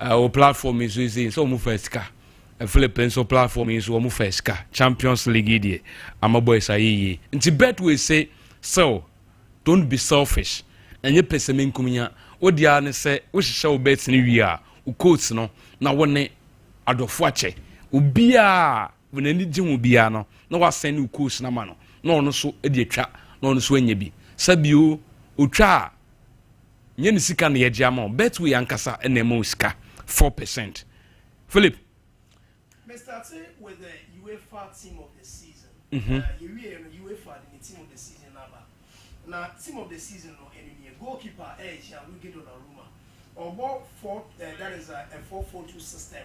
o platform is saying so mu first ka Philippines so platform is o mu first ka Champions League die amaboy say nti betway say so don't be selfish enye peseme nkumnya odia ne se wo hihye wo bet ne wi a wo coach no na wone adofo ache obia wonani gye wo bia no na wasen no coach na ma no na ono so e de atwa na ono so anya bi sabio otwa nye ni sika na ye gya ma Betway ankasa na emo sika 4%. Philip, let's start with the UEFA team of the season. UEFA the team of the season now team of the season no any goalkeeper Gianluigi Donnarumma on board that is a 4-4-2 system.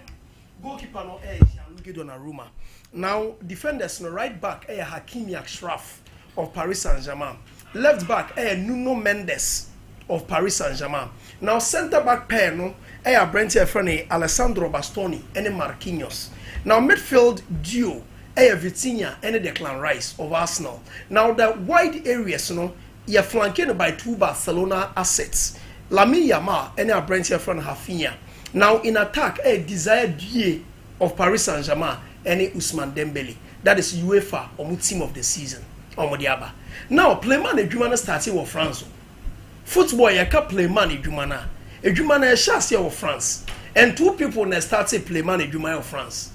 Goalkeeper no Gianluigi Donnarumma. Now defenders no right back Hakimi Achraf of Paris Saint-Germain. Left back Nuno Mendes of Paris Saint-Germain. Now center back pair no Brent Alessandro Bastoni and Marquinhos. Now midfield duo Vitinha and Declan Rice of Arsenal. Now the wide areas you're flanked by 2 Barcelona assets. Lamine Yamal and Brent Rafinha. Now in attack Desire Doué of Paris Saint-Germain and Ousmane Dembele. That is UEFA or team of the season. Now playman Ejumana starting with France. Football yaka playman Ejumana. Ejumana Eshasi of France. And 2 people na started playman Ejumana of France.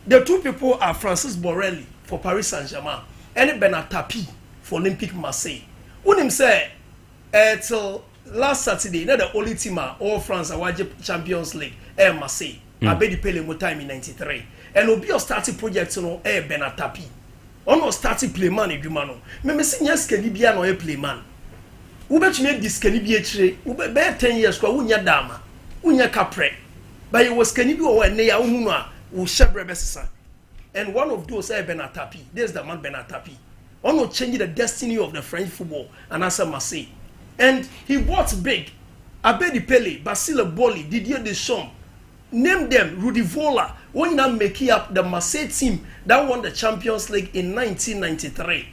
The 2 people are Francis Borrelli for Paris Saint-Germain and Bernard Tapie for Olympique Marseille. When him say till last Saturday, not the only team all France award Champions League Marseille. Abedi Pele mo time in 93. And obi o starting project no Bernard Tapie. Ono starting playman Ejumano. Me see yes can bia no playman. Wo betumi dis can bia chire. Wo be 10 years kwa wunya dama. Wunya kapre. But it was can bi o wa ne ya hu no a and one of those Bernard Tapie. There's the man Bernard Tapie. Ono changing the destiny of the French football and answer Marseille. And he bought big. Abedi Pele, Basile Boli, Didier Deschamps. Name them Rudy Vola. When you now make up the Marseille team that won the Champions League in 1993.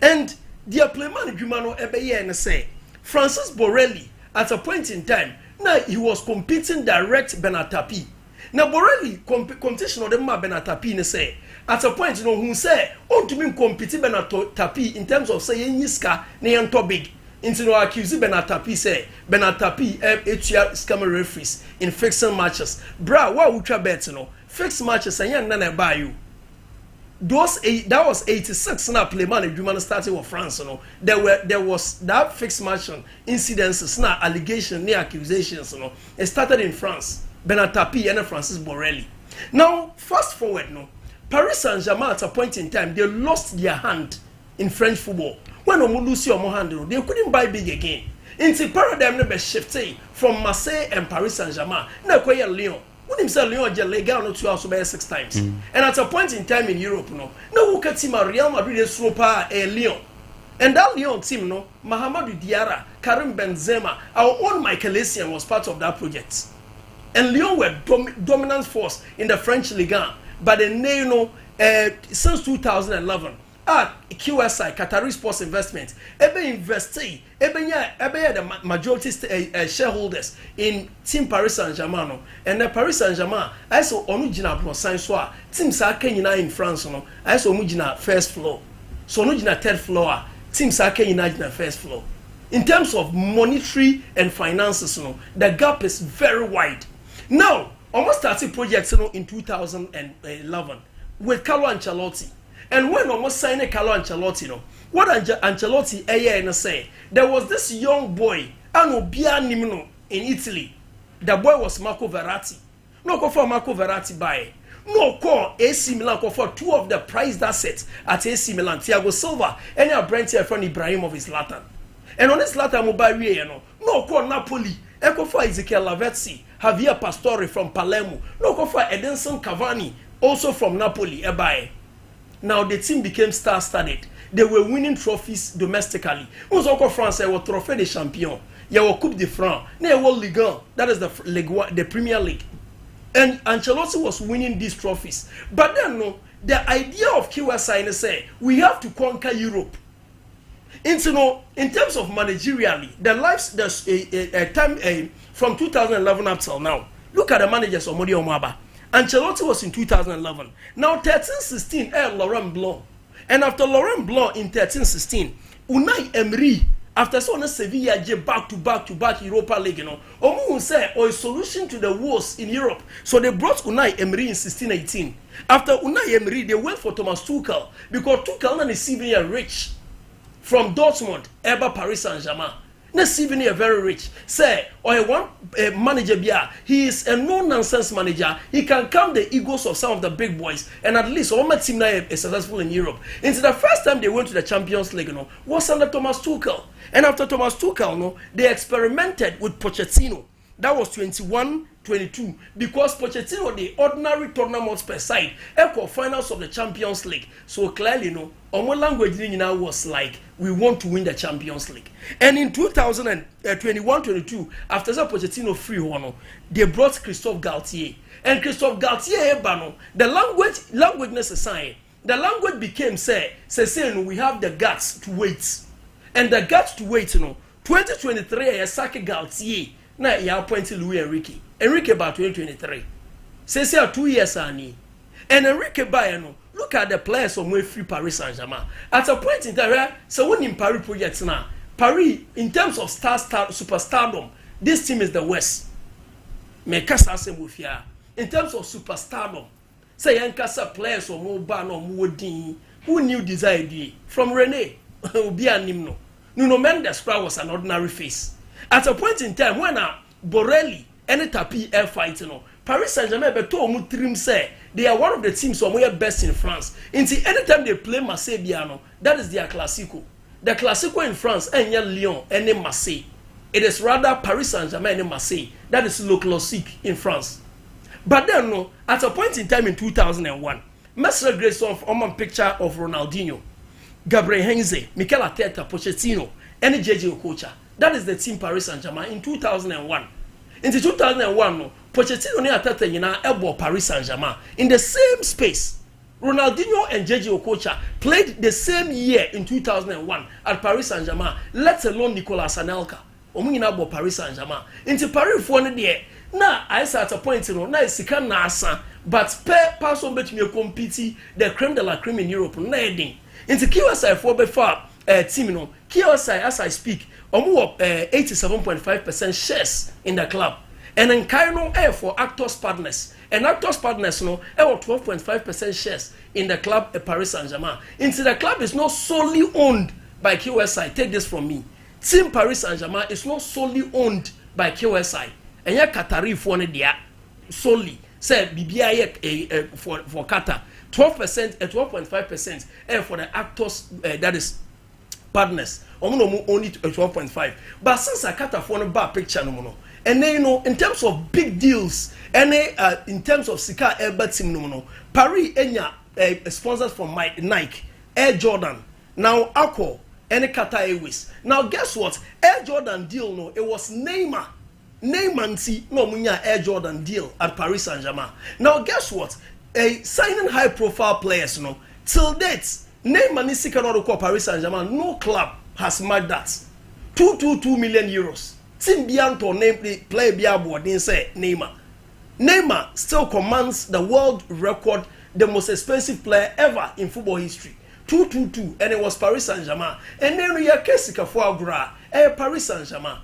And their playman Jumano Ebeye and say Francis Borrelli at a point in time now he was competing direct Bernard Tapie. Now Borrelli competition of them Bernard Tapie say at a point who say to me compete Bernard Tapie in terms of saying Niska na big into no accuse Bernard Tapie say Bernard Tapie etua scam referees in fixing matches. Bra what ultra bet no fixed matches and na buy you. That was 86 now playman Ejumana starting with France there was that fixed match incidences now allegation near accusations it started in France. Bernard Tapie and Francis Borrelli. Now, fast forward, Paris Saint-Germain at a point in time, they lost their hand in French football. When they lose your hand, they couldn't buy big again. Into paradigm never shifted from Marseille and Paris Saint-Germain. Now, Lyon. When himself Lyon just legal not 2 hours 6 times. And at a point in time in Europe, no look at team Real Madrid Sompa Lyon. And that Lyon team, Mahamadou Diarra, Karim Benzema, our own Michael Essien was part of that project. And Lyon were dominant force in the French Ligue 1. But then, since 2011, QSI, Qatari Sports Investment, invested, the majority shareholders in Team Paris Saint-Germain. And the Paris Saint-Germain, I saw Onujina Sciences, Team Sakena in France, I saw Onujina first floor. So Onujina third floor, Team Sakena in the first floor. In terms of monetary and finances, the gap is very wide. Now, almost started projects in 2011 with Carlo Ancelotti. And when almost signed Carlo Ancelotti, what Ancelotti say, there was this young boy, in Italy. The boy was Marco Verratti. No call for Marco Verratti by. No call AC Milan call for 2 of the prized assets at AC Milan, Thiago Silva, and a Brent from Ibrahim of his Latin. And on this latter mobile, no call Napoli, Echo for Ezekiel Lavezzi, Javier Pastore from Palermo, no call for Edinson Cavani, also from Napoli, Ebae. Now the team became star-studded. They were winning trophies domestically. Was Uncle France was Trophée des Champions, was Coupe de France, was Ligue 1, that is the Premier League. And Ancelotti was winning these trophies. But then, the idea of QSI say we have to conquer Europe. And so, in terms of managerially, the time from 2011 up till now, look at the managers of Modi Omaba. Ancelotti was in 2011. Now 13-16, Laurent Blanc. And after Laurent Blanc in 13-16, Unai Emery after so on Sevilla back to back Europa League, Omu say or a solution to the woes in Europe. So they brought Unai Emery in 16-18. After Unai Emery, they went for Thomas Tuchel because Tuchel and is Sevilla rich from Dortmund, ever Paris Saint-Germain. Na Sevilla very rich. Say or one manager bia, he is a no-nonsense manager. He can calm the egos of some of the big boys, and at least all my team now is successful in Europe. Into the first time they went to the Champions League, was under Thomas Tuchel. And after Thomas Tuchel, they experimented with Pochettino. That was 21-22 because Pochettino, the ordinary tournaments per side, equal finals of the Champions League. So clearly, our language now was like, we want to win the Champions League. And in 2021-22, after that Pochettino free they brought Christophe Galtier. And Christophe Galtier, the language necessary. The language became say we have the guts to wait. And the guts to wait, 2023, I sack Galtier. Now you appointed Louis Enrique about 2023. Say 2 years ani. And Enrique Bayano, look at the players from free Paris Saint-Germain. At a point in time, so when in Paris projects now, Paris in terms of superstardom, this team is the worst. In terms of superstardom, say Yankasa players or more ban or more ding, who knew desire from Rene, Obianimno. Nuno Mendes was an ordinary face. At a point in time when Borelli and Tapi air fighting, Paris Saint-Germain beto mu trim say they are one of the teams who are best in France. Until anytime they play Marseille Biano, that is their Classico. The Classico in France and Lyon and Marseille. It is rather Paris Saint-Germain and Marseille. That is Le Classique in France. But then at a point in time in 2001, Messer Grayson on my picture of Ronaldinho, Gabriel Heinze, Mikel Arteta, Pochettino, and JJ Okocha. That is the team Paris Saint-Germain in 2001. In 2001, Pochettino and Arteta elbow Paris Saint-Germain in the same space. Ronaldinho and JJ Okocha played the same year in 2001 at Paris Saint-Germain, let alone Nicolas Anelka. Omuna bo Paris Saint-Germain. Into Paris for there. Now I say at a point, now it's can nasa, but per person bet me compete the creme de la creme in Europe. Nading into QSI for before team QSI as I speak. 87.5% shares in the club. And then Kaino air for Actors Partners. And Actors Partners 12.5% shares in the club at Paris Saint-Germain. Into the club is not solely owned by QSI. Take this from me. Team Paris Saint-Germain is not solely owned by QSI. And ya Qatari for dia solely. Say BBI for Qatar. 12% and 12.5% air for the Actors that is partners. Only 12.5. But since I cut off one bar picture, and then in terms of big deals, and in terms of Sika Elbert team, Paris Enya sponsors from Nike, Air Jordan, now Accor, and Qatar Airways. Now guess what? Air Jordan deal it was Neymar. Neymar see no munya Air Jordan deal at Paris Saint-Germain. Now guess what? Signing high profile players till date. Neymar is seeking out to Paris Saint-Germain. No club has matched that. 222 million euros. Team Bianto name play Biabo didn't say Neymar. Neymar still commands the world record, the most expensive player ever in football history. 222, and it was Paris Saint-Germain. And then we are Kesika Foagra, Paris Saint-Germain.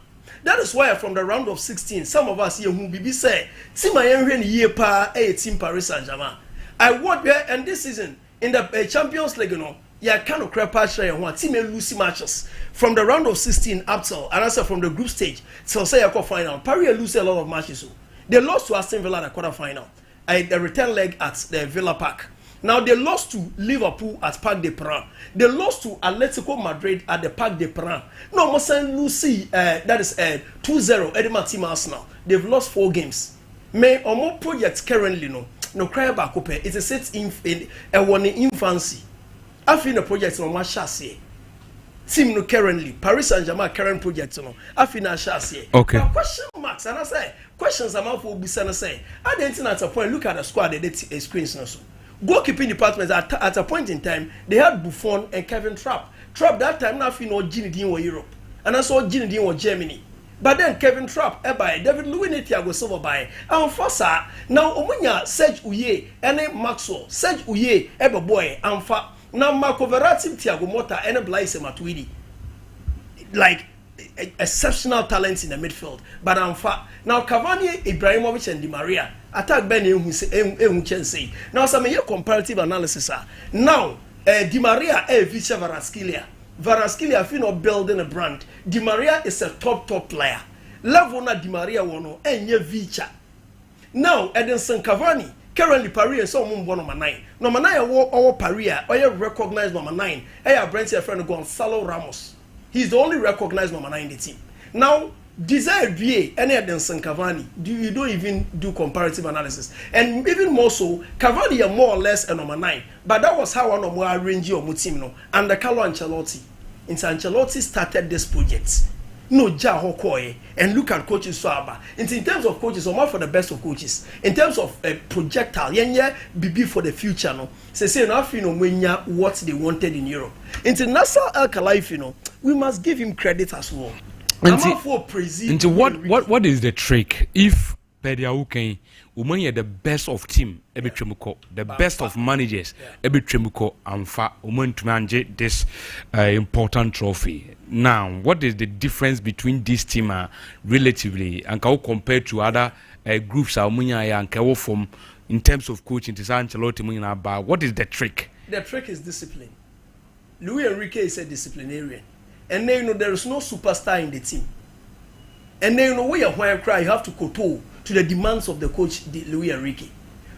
That is why from the round of 16, some of us here who be say, Team Ayen year pa team Paris Saint-Germain. I want there and this season in the Champions League, yeah, kind of crap share one team lose matches from the round of 16 up till and also from the group stage till say a quarter-final. Paris lose a lot of matches. They lost to Aston Villa at the quarter-final. The return leg at the Villa Park. Now they lost to Liverpool at Parc des Princes. They lost to Atletico Madrid at the Parc des Princes. No, Mosen Lucy, that is 2-0. Edema team Arsenal. They've lost 4 games. May or more projects currently no cry back up. It's a set in one infancy. I feel the project on my chassis. Team no currently Paris Saint-Germain current project I feel na chassis. Okay. Now, question marks and I say questions I'm out for be say. I didn't at a point look at the squad they screens no so. Goalkeeping department at a point in time they had Buffon and Kevin Trapp. Trapp that time now feel no Gini Dean was Europe and I saw Gini Dean was Germany. But then Kevin Trapp by David Louis Thiago Silva by and Fossa now Omunya Serge Uye and Maxwell Serge Uye boy and fa now Marco Verratti Thiago Motta and Blaise Matuidi. like exceptional talents in the midfield. But now Cavani, Ibrahimovic, and Di Maria attack Ben say. Now some comparative analysis. Now Di Maria feature Varaskelia feel not building a brand. Di Maria is a top player. Level na Di Maria wono enye feature. Now Edinson Cavani currently Paris so number 9. Number 9 our Paris or recognized number 9. Brent your friend Gonzalo Ramos. He's the only recognized number 9 in the team. Now, Desire VA, any Edinson Cavani, you don't even do comparative analysis. And even more so, Cavani are more or less a number 9. But that was how one of more arrange your team no. And the Carlo Ancelotti. And Ancelotti started this project. No Hokoye and look at coaches Swaba. In terms of coaches, I'm for the best of coaches. In terms of projectile, BB for the future, no. Say now what they wanted in Europe. Into Nasser Al Khelaifi, we must give him credit as well. For Preseason. What is the trick? If Pediauken, Umanya the best of team, the best of managers, Ebitremuko, and fa to manage this important trophy. Now, what is the difference between this team relatively and compared to other groups Umunya and Kawo from in terms of coaching to Ancelotti? What is the trick? The trick is discipline. Luis Enrique is a disciplinarian. And then there is no superstar in the team. And then where you cry, you have to kowtow to the demands of the coach Luis Enrique.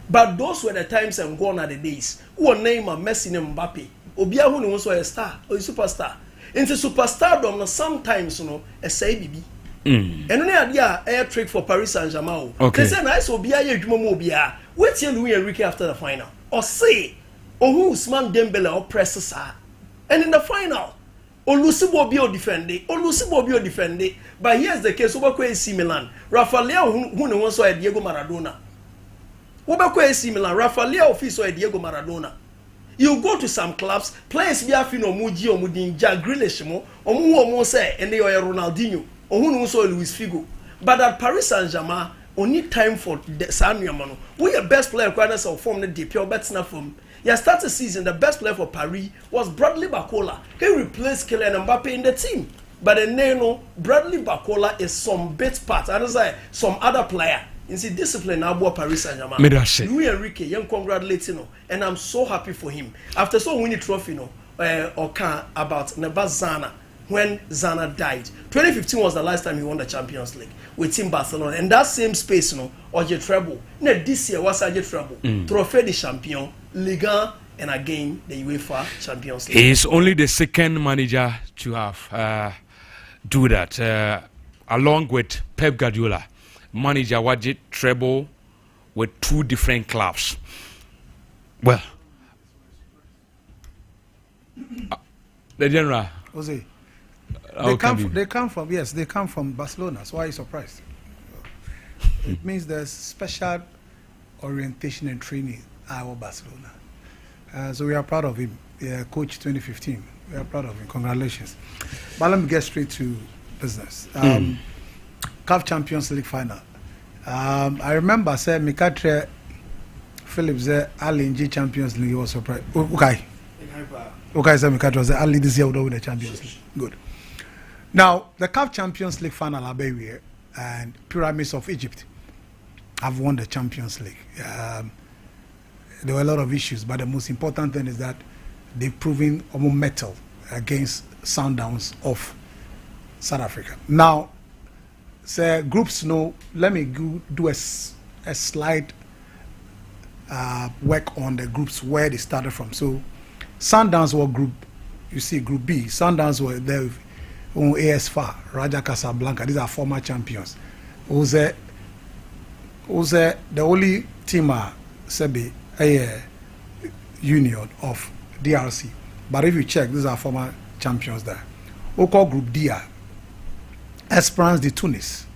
But those were the times and gone are the days. Who name a Messi and Mbappe. Obia who was a star or a superstar. Into superstardom sometimes a say BB. And only idea air trick for Paris Saint-Germain. Okay. They say nice Obia Jumobia. Wait till Luis Enrique after the final. Or say Usman Dembele or Preseason. And in the final, Olusibo defended. But here's the case over AC Milan. Rafael who wants to Diego Maradona. Over AC Milan, Rafael officer Diego Maradona. You go to some clubs, players be afino Muji or Mudinja Grealish mo, or Mu say, and they are Ronaldinho, or who knows Luis Figo. But at Paris Saint-Germain, only time for Samuel Mano. We are best player requirements of form the DPO bets na from. Yeah, started season, the best player for Paris was Bradley Barcola. He replaced Kylian Mbappe in the team. But then Bradley Barcola is some bit part. I don't say some other player. In the discipline now Paris Saint-Germain. Luis Enrique, young congratulating, and I'm so happy for him. After so winning trophy, about Neba Zana when Zana died. 2015 was the last time he won the Champions League with Team Barcelona. And that same space, or the treble. This year was a treble. Trophée de Champion, Ligue 1, and again the UEFA Champions League. He is only the second manager to have do that, along with Pep Guardiola. Manager Wajit treble with 2 different clubs. Well, the general. Jose, they come from Barcelona. So why are you surprised? It means there's special orientation and training at Barcelona. So we are proud of him. Coach 2015. We are proud of him. Congratulations. But let me get straight to business. CAF Champions League final. I remember say Mikatre Phillips Ali Champions League was surprised. Okay said Mikatre was Ali this year would win the Champions League. Good. Now the CAF Champions League final Abewe and Pyramids of Egypt have won the Champions League. There were a lot of issues, but the most important thing is that they've proven metal against Sundowns of South Africa. Now say groups let me do a slide work on the groups where they started from. So Sundowns were group, you see group B. Sundowns were there with AS FAR, Raja Casablanca. These are former champions. Was the only team Sebi a union of DRC. But if you check, these are former champions there. Oko group D. Esperance de Tunis.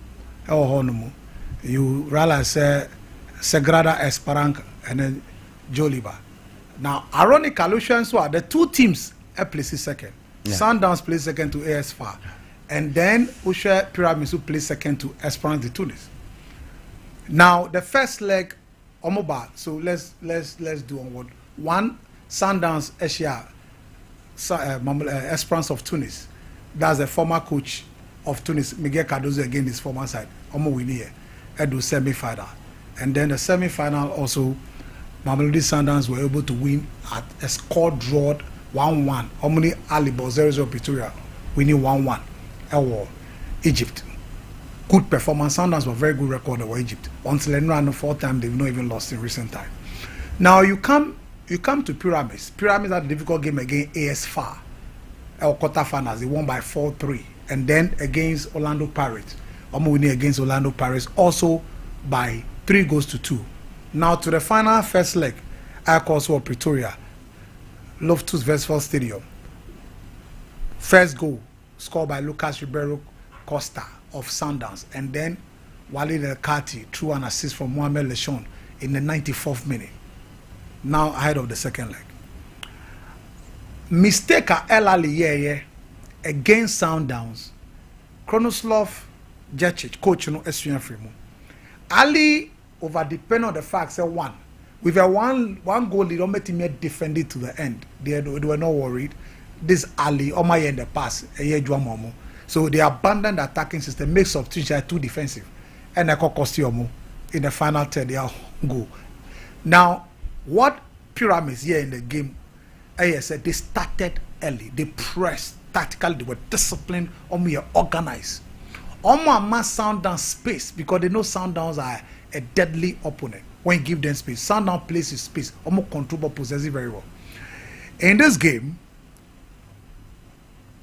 You realize Sagrada Esperança and then Joliba. Now, ironic allusions were the 2 teams placed second. Yeah. Sundowns placed second to AS FAR. And then Ushe Pyramids who placed second to Esperance de Tunis. Now, the first leg, Omoba. So let's do onward. 1 Sundowns Asia Esperance of Tunis. That's the former coach of Tunis, Miguel Cardozo, against his former side. Omo win here. Edu semi-final. And then the semi-final also, Mamelodi Sundowns were able to win at a score draw 1-1. Omni Alibo 0-0 Pretoria winning 1-1. War Egypt. Good performance. Sundowns were very good record over Egypt. Until they ran the 4th time, they've not even lost in recent time. Now you come to Pyramids. Pyramids had a difficult game against AS FAR. Our quarterfinals, they won by 4-3. And then against Orlando Pirates. Omo winning against Orlando Pirates also by 3-2. Now to the final first leg, also Pretoria, Loftus Versfeld Stadium. First goal scored by Lucas Ribeiro Costa of Sundowns, and then Walid El Kati through an assist from Mohamed Lechon in the 94th minute. Now ahead of the second leg. Mistake El Ali against Sundowns. Kronoslav Jecic, coach no SUN Fremo. Ali over depend on the fact say one. With a one goal, they don't make him defend it to the end. They were not worried. This Ali, Omaya in the pass, so they abandoned the attacking system, make substitution too defensive, and they cost you in the final third. They are goal. Now, what Pyramids here in the game? I said they started early. They pressed tactically. They were disciplined. Organized. Mass Sundowns space because they know Sundowns are a deadly opponent. When you give them space, Sundown plays his space. Control possessive very well. In this game,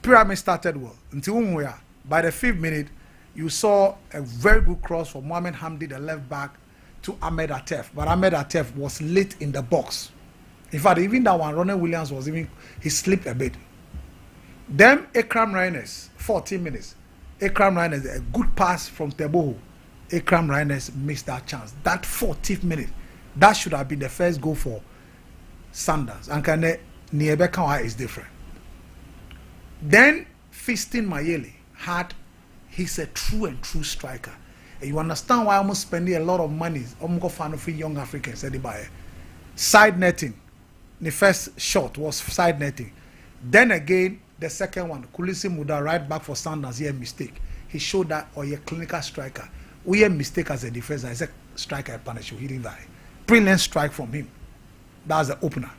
Pyramid started well until by the 5th minute, you saw a very good cross from Mohamed Hamdi, the left back, to Ahmed Atef. But Ahmed Atef was late in the box. In fact, even that one, Ronald Williams he slipped a bit. Then Ekram Reines, 14 minutes. Ekram Reines, a good pass from Teboho. Ekram Reines missed that chance. That 14th minute, that should have been the first goal for Sundowns. And Niebeka is different. Then Fiston Mayele he's a true striker. And you understand why I'm spending a lot of money. I'm going for young Africans. Side netting. The first shot was side netting. Then again, the second one, Kulisi Muda, right back for Sundowns, he had a mistake. He showed that a clinical striker. We had a mistake as a defender. As a striker, I punish you. He didn't die. Brilliant strike from him. That was the opener.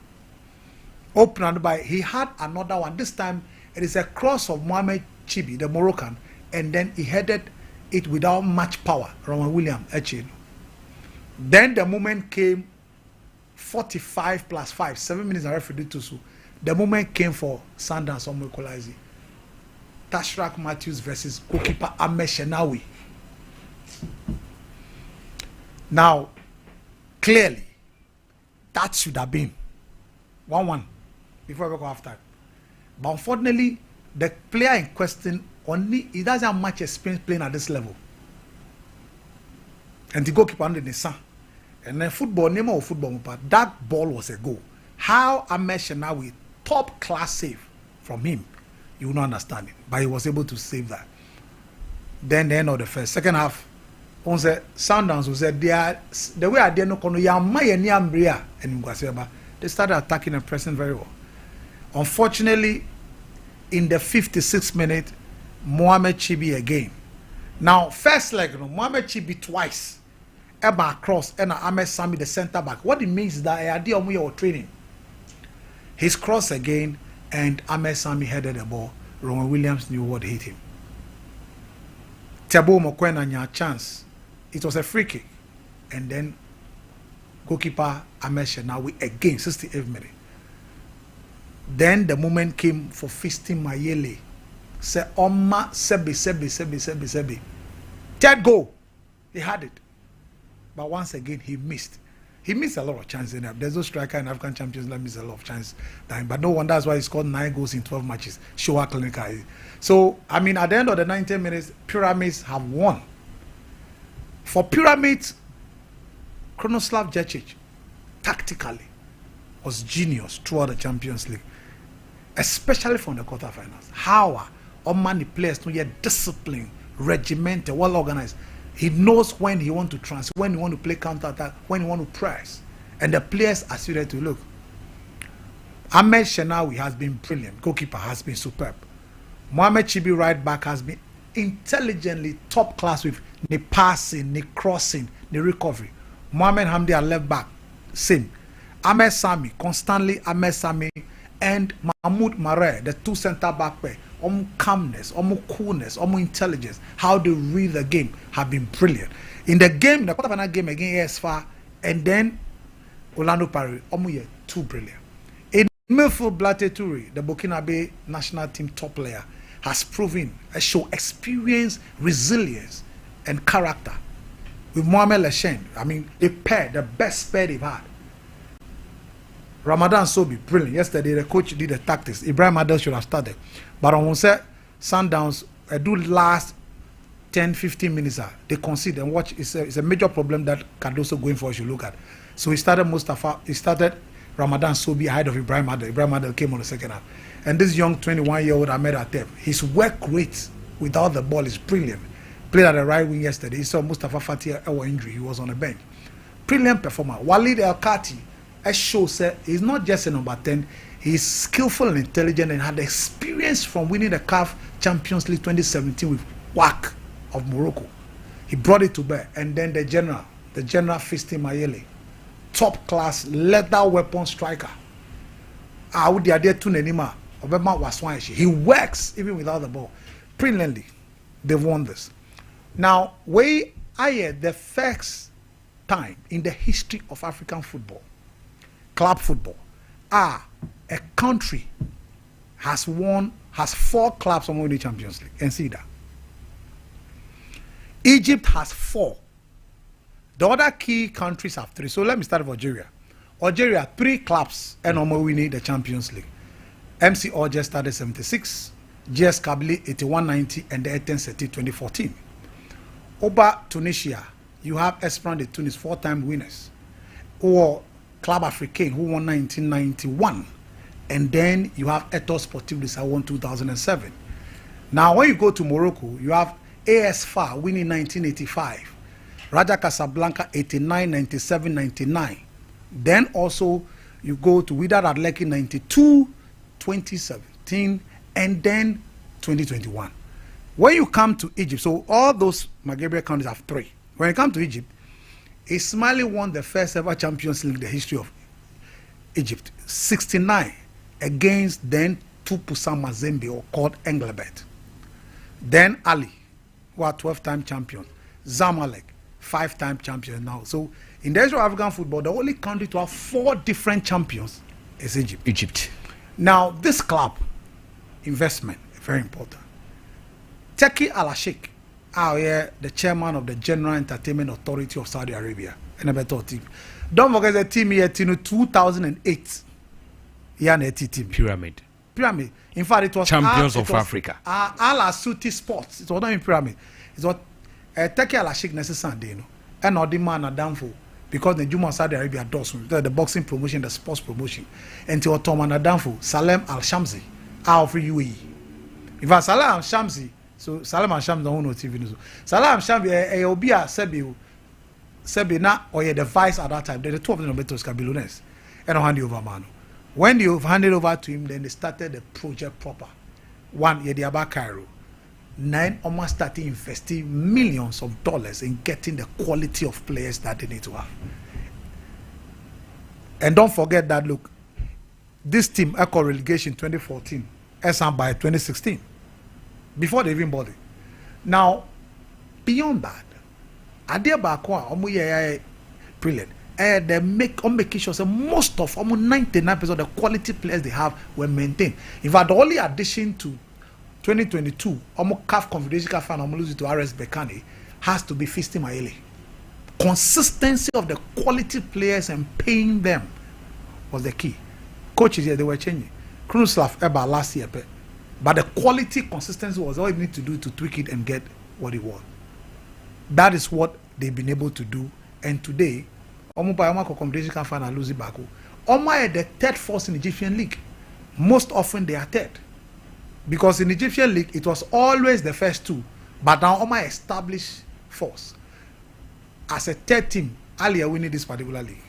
He had another one. This time, it is a cross of Mohamed Chibi, the Moroccan, and then he headed it without much power. Roman William Echin. Then the moment came 45 plus 5, 7 minutes. I referee to so. The moment came for Sundowns on equalizing. Tashrak Matthews versus goalkeeper Ahmed Shenawi. Now, clearly, that should have been 1-1 before we go half time. But unfortunately, the player in question he doesn't have much experience playing at this level. And the goalkeeper under the sun. And then name of football, that ball was a goal. How Ahmed Shenawi, top class save from him, you will not understand it. But he was able to save that. Then the end of the first, second half, on the Sundowns was said the way I did not know they started attacking and pressing very well. Unfortunately, in the 56th minute, Mohamed Chibi again. Now, first leg, Mohamed Chibi twice. Eba across and Ahmed Sami the center back. What it means is that I idea of your training. His cross again, and Ahmed Sami headed the ball. Roman Williams knew what hit him. Tabo Mokwena had a chance. It was a free kick. And then goalkeeper Ahmed Shenawi again, 68th minute. Then the moment came for Fiston Mayele. Say Oma Sebi. Third goal. He had it. But once again he missed. He missed a lot of chances. There's no striker in African Champions League miss a lot of chances. But no wonder that's why he scored 9 goals in 12 matches. Show how clinical. So, I mean, at the end of the 90 minutes, Pyramids have won. For Pyramids, Kronoslav Jecic, tactically, was genius throughout the Champions League. Especially from the quarterfinals. How many players to get disciplined, regimented, well organized. He knows when he want to transfer, when he want to play counter attack, when he want to press, and the players are suited to look. Ahmed Shenawi has been brilliant. Goalkeeper has been superb. Mohamed Chibi right back has been intelligently top class with the passing, the crossing, the recovery. Mohamed Hamdi at left back, same. Ahmed Sami, constantly Ahmed Sami and Mahmoud Mare, the two center back pair. Calmness, coolness, intelligence, how they read the game have been brilliant. In the game, the quarterfinal game against ASFA, and then Orlando Paris, too brilliant. In midfield, Blate Toure, the Burkinabe national team top player, has proven a show experience, resilience, and character. With Mohamed Leshen, I mean, they pair, the best pair they've had. Ramadan Sobi, brilliant. Yesterday, the coach did the tactics. Ibrahim Adel should have started. But on Wednesday, Sundowns do last 10-15 minutes. They concede and watch. It's a major problem that Cardoso going for. You look at. So he started Mustafa. He started Ramadan Sobi ahead of Ibrahim Adel. Ibrahim Adel came on the second half. And this young 21-year-old Ahmed Atef, his work rate without the ball is brilliant. Played at the right wing yesterday. He saw Mustafa Fatih Ewa injury. He was on the bench. Brilliant performer. Walid El Kati. Shows he's not just a number 10, he's skillful and intelligent and had experience from winning the CAF Champions League 2017 with WAC of Morocco. He brought it to bear. And then the general Fisti Mayele, top class leather weapon striker. He works even without the ball. Brilliantly, they've won this. Now, the first time in the history of African football, club football, a country has 4 clubs on the Champions League. And see that. Egypt has 4. The other key countries have 3. So let me start with Algeria. Algeria, 3 clubs and winning the Champions League. MC Alger started 76, GS Kabylie 81-90, and the Etienne Seti 2014. Over Tunisia, you have Esperance de Tunis, 4-time winners. Or Club Africain, who won 1991, and then you have Etoile Sportive de Sahel won 2007. Now, when you go to Morocco, you have ASFA winning 1985, Raja Casablanca 89, 97, 99. Then also you go to Wydad Athletic 92, 2017, and then 2021. When you come to Egypt, so all those Maghreb countries have 3. When you come to Egypt, Ismaili won the first ever Champions League in the history of Egypt, 69, against then Tupusa Mazembe, or called Engelbert. Then Ali, who are 12-time champion. Zamalek, 5-time champion now. So in the history of African football, the only country to have 4 different champions is Egypt. Now, this club, investment, very important. Turki Al-Sheikh, the chairman of the General Entertainment Authority of Saudi Arabia, and a better team. Don't forget the team here in 2008. Team. Pyramid. In fact, it was Champions of Africa. Al Asuti Sports. It was not in Pyramid. It was Turki Al-Sheikh necessarily, and all the man are down for because the Juma Saudi Arabia does the boxing promotion, the sports promotion, and to Ottoman Adamfo, Salem Al Shamsi, out for UAE. In fact, Salem Al Shamsi. So Salam and Sham don't know TV news. Salam Sham Obia Sebina or the vice at that time. The 2 of them better Cabilones and hand over man. When you handed over to him, then they started the project proper. 1 Yediaba Cairo. 9 almost started investing millions of dollars in getting the quality of players that they need to have. And don't forget that look, this team echo relegation 2014, SM by 2016. Before they even bought it. Now, beyond that, Adia Bakwa, brilliant. They making sure most of almost 99% of the quality players they have were maintained. In fact, the only addition to 2022, almost CAF Confederation Cup final, lose it to RS Bekane, has to be Fisti Mayele. Consistency of the quality players and paying them was the key. Coaches here, they were changing. Kruslav Eba last year, but the quality consistency was all you need to do to tweak it and get what you want. That is what they've been able to do. And today, Omo Competition can find a losing back. Omo are the 3rd force in the Egyptian league. Most often they are 3rd. Because in the Egyptian league, it was always the first 2. But now Omo established force. As a 3rd team, Ali are winning this particular league.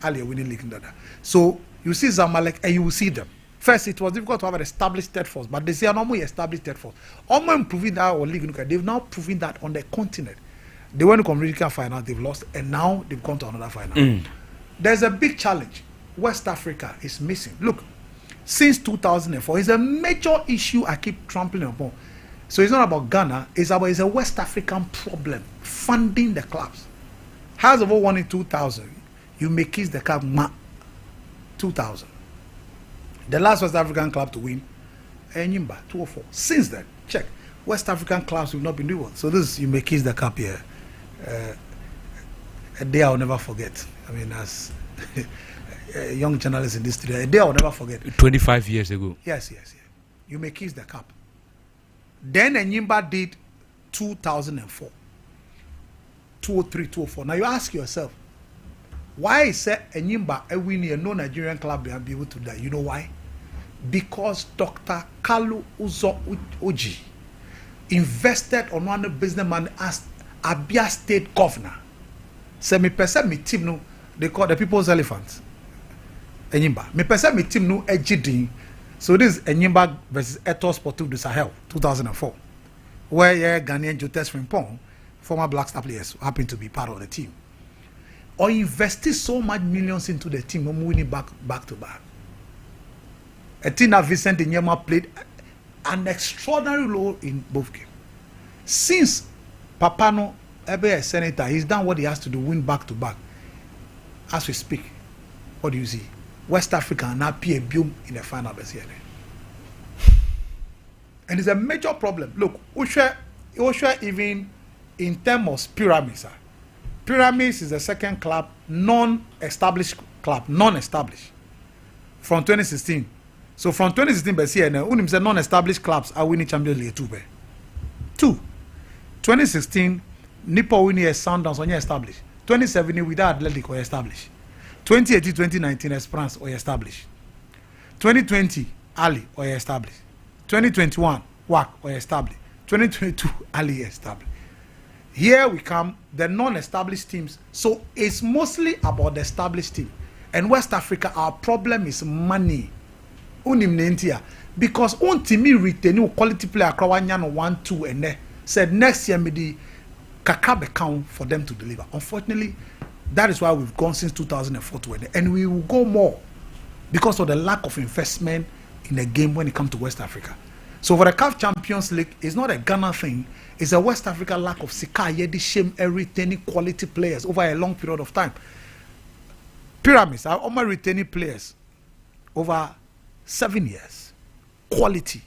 Ali are winning league in that. So you see Zamalek and you will see them. First, it was difficult to have an established third force, but they say normally established third force. Almost improving that or league, they've now proven that on the continent. They went to Community final, they've lost, and now they've gone to another final. There's a big challenge. West Africa is missing. Look, since 2004, it's a major issue I keep trampling upon. So it's not about Ghana, it's a West African problem, funding the clubs. House of won in 2000, you may kiss the cup 2000. The last West African club to win, Enyimba, 2004. Since then, check, West African clubs will not be doing well. So this, you may kiss the cup here. A day I'll never forget. I mean, as a young journalist in this studio, a day I'll never forget. 25 years ago. Yes. You may kiss the cup. Then Enyimba did 2004. 2003, 2004. Now you ask yourself, why is Enyimba a winner, no Nigerian club will be able to do that? You know why? Because Dr. Kalu Uzo Oji invested on one businessman as Abia State Governor. So me person me team no, they call the People's Elephant. Enyimba. Me person me team no edging. So this is Enyimba versus Ethos Sportif du Sahel 2004, where Ghanaian Jotes Frimpong, former Black Star players, happened to be part of the team. Or invested so much millions into the team, winning back to back. A team that Vincent Enyema played an extraordinary role in both games. Since Papano ever a senator, he's done what he has to do, win back to back. As we speak, what do you see? West Africa and now PABU in the final this year. And it's a major problem. Look, Osha even in terms of pyramids. Pyramids is the second club, non-established from 2016. So from 2016, but here now, non-established clubs are winning Champions League 2. 2016, Nipo winning a Sundowns on established. 2017, without Athletic or established. 2018, 2019, Esperance or established. 2020, Ali or established. 2021, WAC or established. 2022, Ali established. Here we come, the non-established teams. So it's mostly about the established team. And West Africa, our problem is money. Because on team retain quality player Krawanyano 1-2 and there said next year maybe Kakabe count for them to deliver. Unfortunately, that is why we've gone since 2004 to end, and we will go more because of the lack of investment in the game when it comes to West Africa. So for the CAF Champions League, it's not a Ghana thing. It's a West Africa lack of sika yedi shame retaining quality players over a long period of time. Pyramids are only retaining players over 7 years. Quality.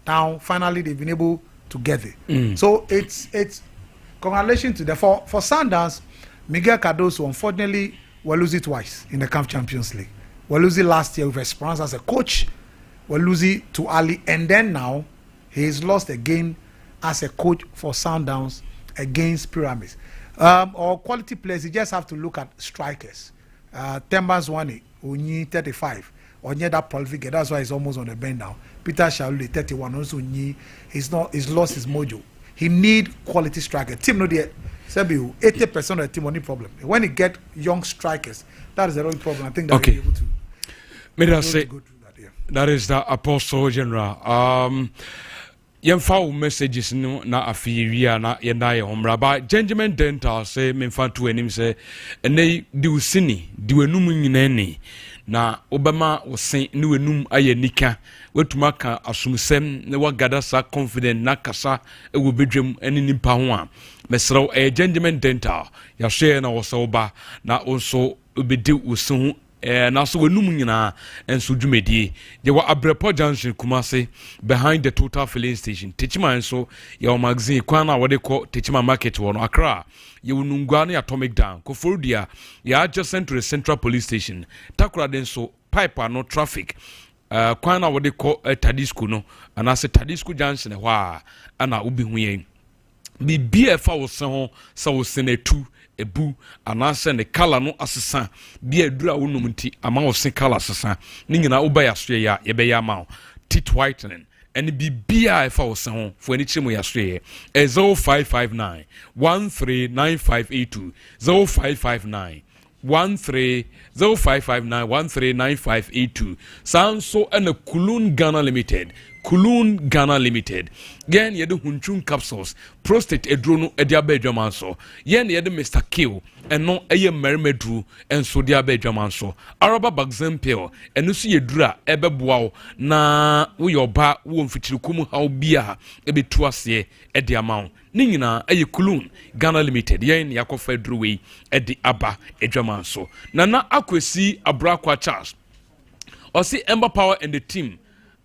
Now finally they've been able to get it. So it's congratulations to them. For Sundowns, Miguel Cardoso unfortunately will lose it twice in the CAF Champions League. We'll lose it last year with Esperance as a coach. We'll lose it to Ali, and then now he's lost again as a coach for Sundowns against Pyramids. Or quality players, you just have to look at strikers. Tembans Wane, Unyi 35. Onye that prolific, that's why he's almost on the bench now. Peter Shauli 31, also Unyi, he's lost his mojo. He need quality striker. Team no there. 80% of the team only problem. When he get young strikers, that is the only problem. I think that okay. We'll be able to. May I say go through that, yeah. That is the Apostle General. Yemfa messages no na afiria na yenda ye homra ba Gentleman Dental say memfa to anim say ene di usini di wenum nyina ni na obama wosen ne wenum aye nika wetuma ka asumsem ne wagada sa confident na kasa e wo bedwam ene nipa ho a mesrew Gentleman Dental ya share na wosoba na onso obedi wosen na so wenum nyina enso dwumedie ye wa Abrepo Junction Kumase behind the Total filling station Techima enso ye magazine kwan na wode ko Techima market wo no Accra ye wonungwa na Atomic Down ko Forudia ye adjacent to the Central Police Station Takura denso pipe no traffic kwan na wode ko Tadisco no anase Tadisco Junction ho a ana obi hu yen bibia fa wo se ho sa wo senetu ebu anase ne color no asesa bia adura wonum nti ama wo se color asesa ni nyina wo ba ya so ya ye be ya ma tit whitening and bibia fa wo se ho fo ani chimo ya so ye 0559 139582 0559 130559139582 Sanso and a Kulun Ghana Limited. Kulun Ghana Limited. Yen yede hunchun capsules, prostate edrono ediabe dwamanso. Yen yede Mr. Kill, and no eye mermedru, and so diabe dwamanso. Araba bagzem pill, and nusi yedra ebe buao, na uyoba wumfitirukumu haubia, ebe tuasye ediamount. Ningina eye Kulun Ghana Limited. Yen yakofe druwe edi aba edwamanso. Nana akwesi abrakwa Charles. Osi Ember Power and the team.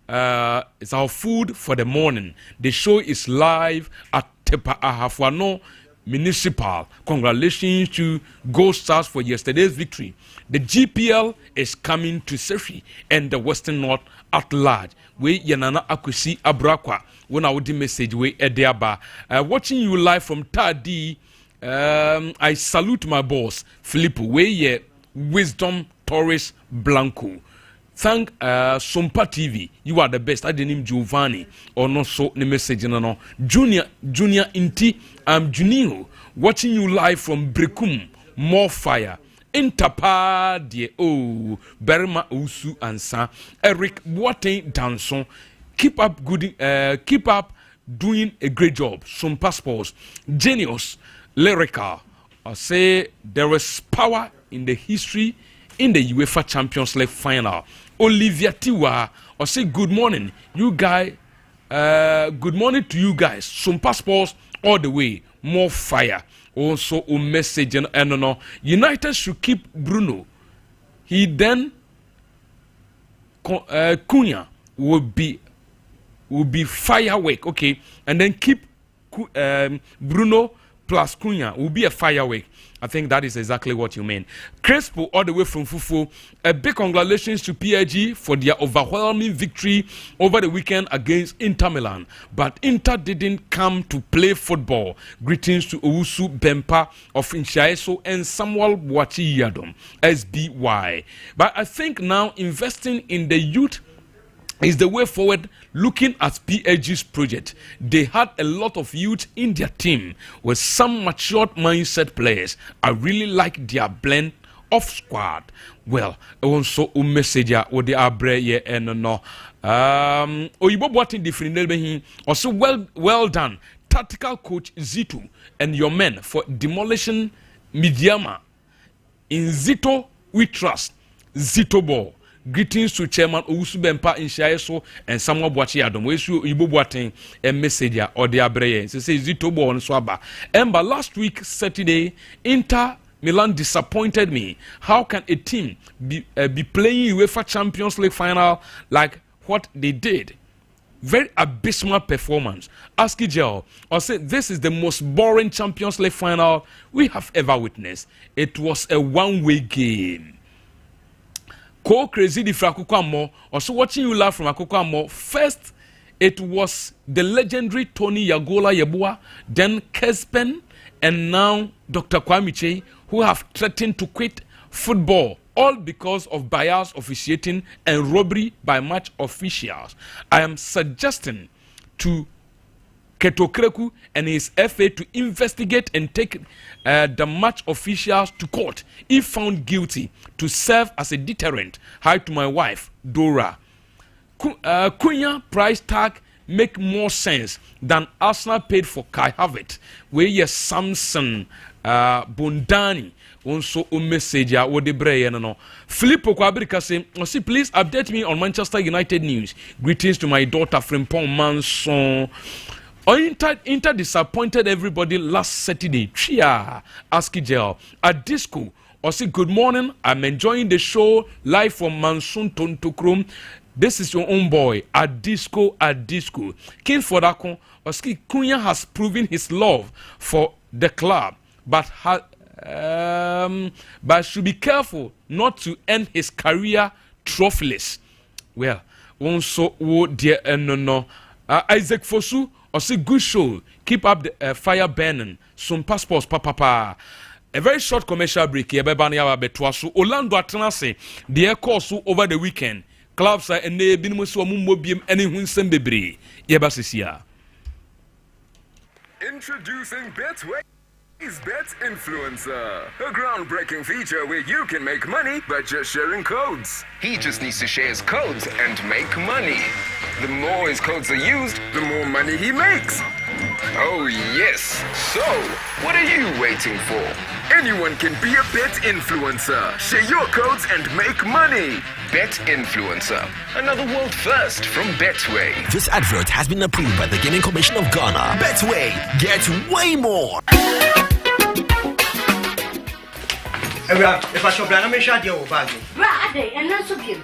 It's our food for the morning. The show is live at Tepa Ahafwano Municipal. Congratulations to Gold Stars for yesterday's victory. The GPL is coming to Sefi and the Western North at large. We Yanana Akwesi Abrakwa. When I would message we Ediaba. Watching you live from Tadi. I salute my boss, Filippo. We ye Wisdom Torres Blanco. Thank Sompa TV. You are the best. I didn't name Giovanni or no so the message no. Junior Inti. I'm Junio. Watching you live from Brekum. More fire. Intapa die oh Berma Usu Ansa. Eric Boateng Danson. Keep up doing a great job. Some passports. Genius. Lyrical. I say there is power in the history in the UEFA Champions League final. Olivia Tiwa, or say good morning, you guys. Good morning to you guys. Some passports all the way. More fire. Also a message and no. United should keep Bruno. He then Cunha will be firework. Okay, and then keep Bruno plus Cunha will be a firework. I think that is exactly what you mean. Crespo all the way from Fufu. A big congratulations to PSG for their overwhelming victory over the weekend against Inter Milan. But Inter didn't come to play football. Greetings to Owusu Bempa of Inshaeso and Samuel Boachi Yadom, SBY. But I think now investing in the youth is the way forward. Looking at PSG's project, they had a lot of youth in their team with some matured mindset players. I really like their blend of squad. Well, also a message or the abre and no. Oyibo Boateng different. Also well done, tactical coach Zito and your men for demolishing Midiama. In Zito we trust. Zito ball. Greetings to Chairman Owusu Bempa in Shaeso and Samuel Boachi Adam. We should Ibo Boateng a message or the Abreye. So say Zito Bo on Swaba. Ember last week Saturday, Inter Milan disappointed me. How can a team be playing UEFA Champions League final like what they did? Very abysmal performance. Ask Ijel or say this is the most boring Champions League final we have ever witnessed. It was a one-way game. Crazy the Frakukwamo, also watching you live from Akukwamo. First, it was the legendary Tony Yagola Yebua, then Kespen, and now Dr. Kwamiche, who have threatened to quit football, all because of bias officiating and robbery by match officials. I am suggesting to Ketokreku and his FA to investigate and take the match officials to court if found guilty to serve as a deterrent. Hi to my wife, Dora. Cunha price tag make more sense than Arsenal paid for Kai Havertz. Where yes, Samson, Bondani. Also a message what the brain no. Filippo Kwabrika say, please update me on Manchester United news. Greetings to my daughter Frimpong Manson. Inter disappointed everybody last Saturday. Chia, ask Ijel. At disco, say good morning. I'm enjoying the show live from Mansun Tontokrum. This is your own boy. At disco. King Fodako, Oski Cunha has proven his love for the club, but should be careful not to end his career trophyless. Well, also, dear no. Isaac Fosu. Or say good show. Keep up the fire burning. Some passports, papa. A very short commercial break here. Orlando Atlanta the course over the weekend. Clubs are and they been so mumbobium any winsome debris. Yebasisia. Introducing Betway. Is Bet Influencer, a groundbreaking feature where you can make money by just sharing codes. He just needs to share his codes and make money. The more his codes are used, the more money he makes. Oh yes, so what are you waiting for? Anyone can be a Bet Influencer. Share your codes and make money. Bet Influencer, another world first from Betway. This advert has been approved by the Gaming Commission of Ghana. Betway, get way more. If I shop, I'm sure you'll buy it. Brad, and not so good.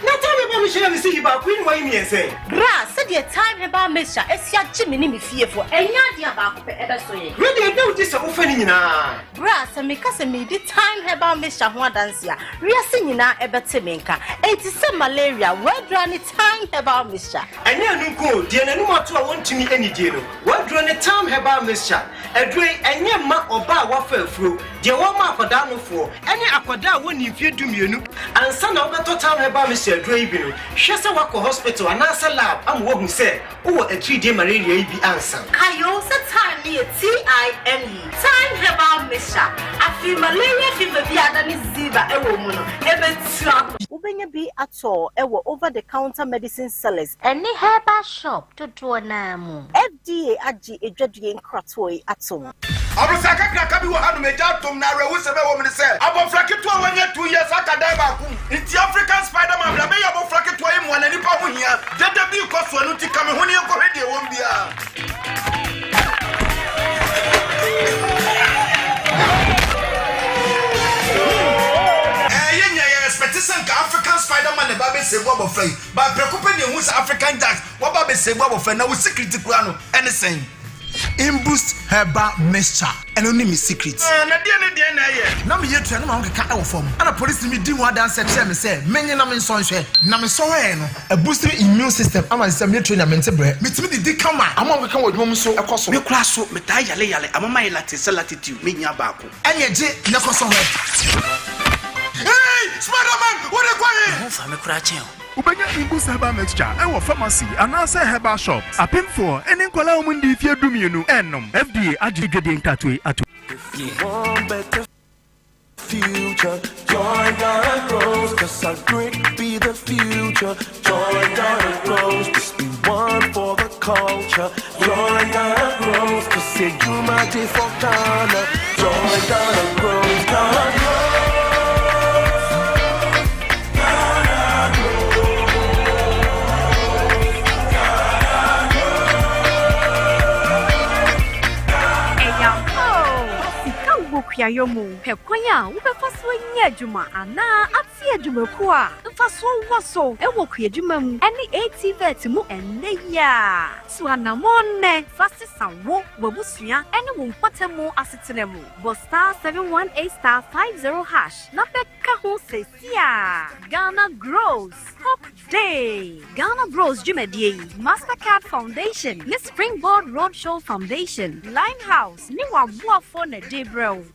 Now tell me about Michelle and see about Queen Wayne and say, Brad, said your time about Mr. Esia Jimmy fearful, and not about ever so. really know this offending now. Brad, and because me the time about Mr. Huadansia, we are singing now about Timinka. It is some malaria, where run it time about Mr. And then go, dear, no more to I want to meet any deal. What run the time about Mr. A drink and your mark or bar waffle through. Dear one mark for down for any aquada when you fear to me, and son of the time about Mr. Draven. Shasa Wako Hospital and answer lab. I'm what who said, oh, a 3-day malaria be answer. Kayo, time near TIME. Time about Mr. I feel malaria fever be at Ziba, a woman, ever Ubenya be at all, over the counter medicine sellers, any herbal shop to do a name. FDA Aji a judging Cratway at home. Abusaka Krakabi will have made out to Nara, who said, woman said, about Fraketua when you're 2 years, Akadaba. It's the African Spider-Man, the mayor of Fraketua, one and Nippon here. Let the be cost one to come when you're already won't be. Preseason African Spider-Man, the baby say what of fame, but preoccuping who's African dance, what baby say what of fame, now secret to Grano, anything. Imboost herbal mixture and only me secrets. Now me here to know cut out from. And a police me do one dance and say, many namin sonshare, namin a boosting immune system. I'm a semi trainer mental bread. Meet me the come on. I'm on come with home so across your class so metaya yale. I'm on my latitude, me yabaku. And yet, never saw her. Hey, Spider-Man, what are you going? I'm a cratching. Ubenya Imboost herbal mixture our pharmacy and answer herbal shops. A pin for any kola umundi if you do me no enum. FDA adjugade tatwe atu. If you want better future, join Ghana Grows, cause our grit be the future. Join Ghana Grows, just be one for the culture. Join Ghana Grows, cause say you might be for Ghana. Join Ghana Grows, Ghana Grows. Yomu, Pequaya, who prefers when Yajuma, and now at Yajuma Kua, and for so was so, and walk Yajumum, any 80 vetimu and ya. Swanamone, fastest and walk, Wabusia, and a woman patamo assetemu, but star 718 star 50 hash, not that Kaho says, yeah. Ghana Grows, Hop Day, Ghana Grows Jumedie, Mastercard Foundation, Miss Springboard Roadshow Foundation, Limehouse, Niwa Buafone Debro.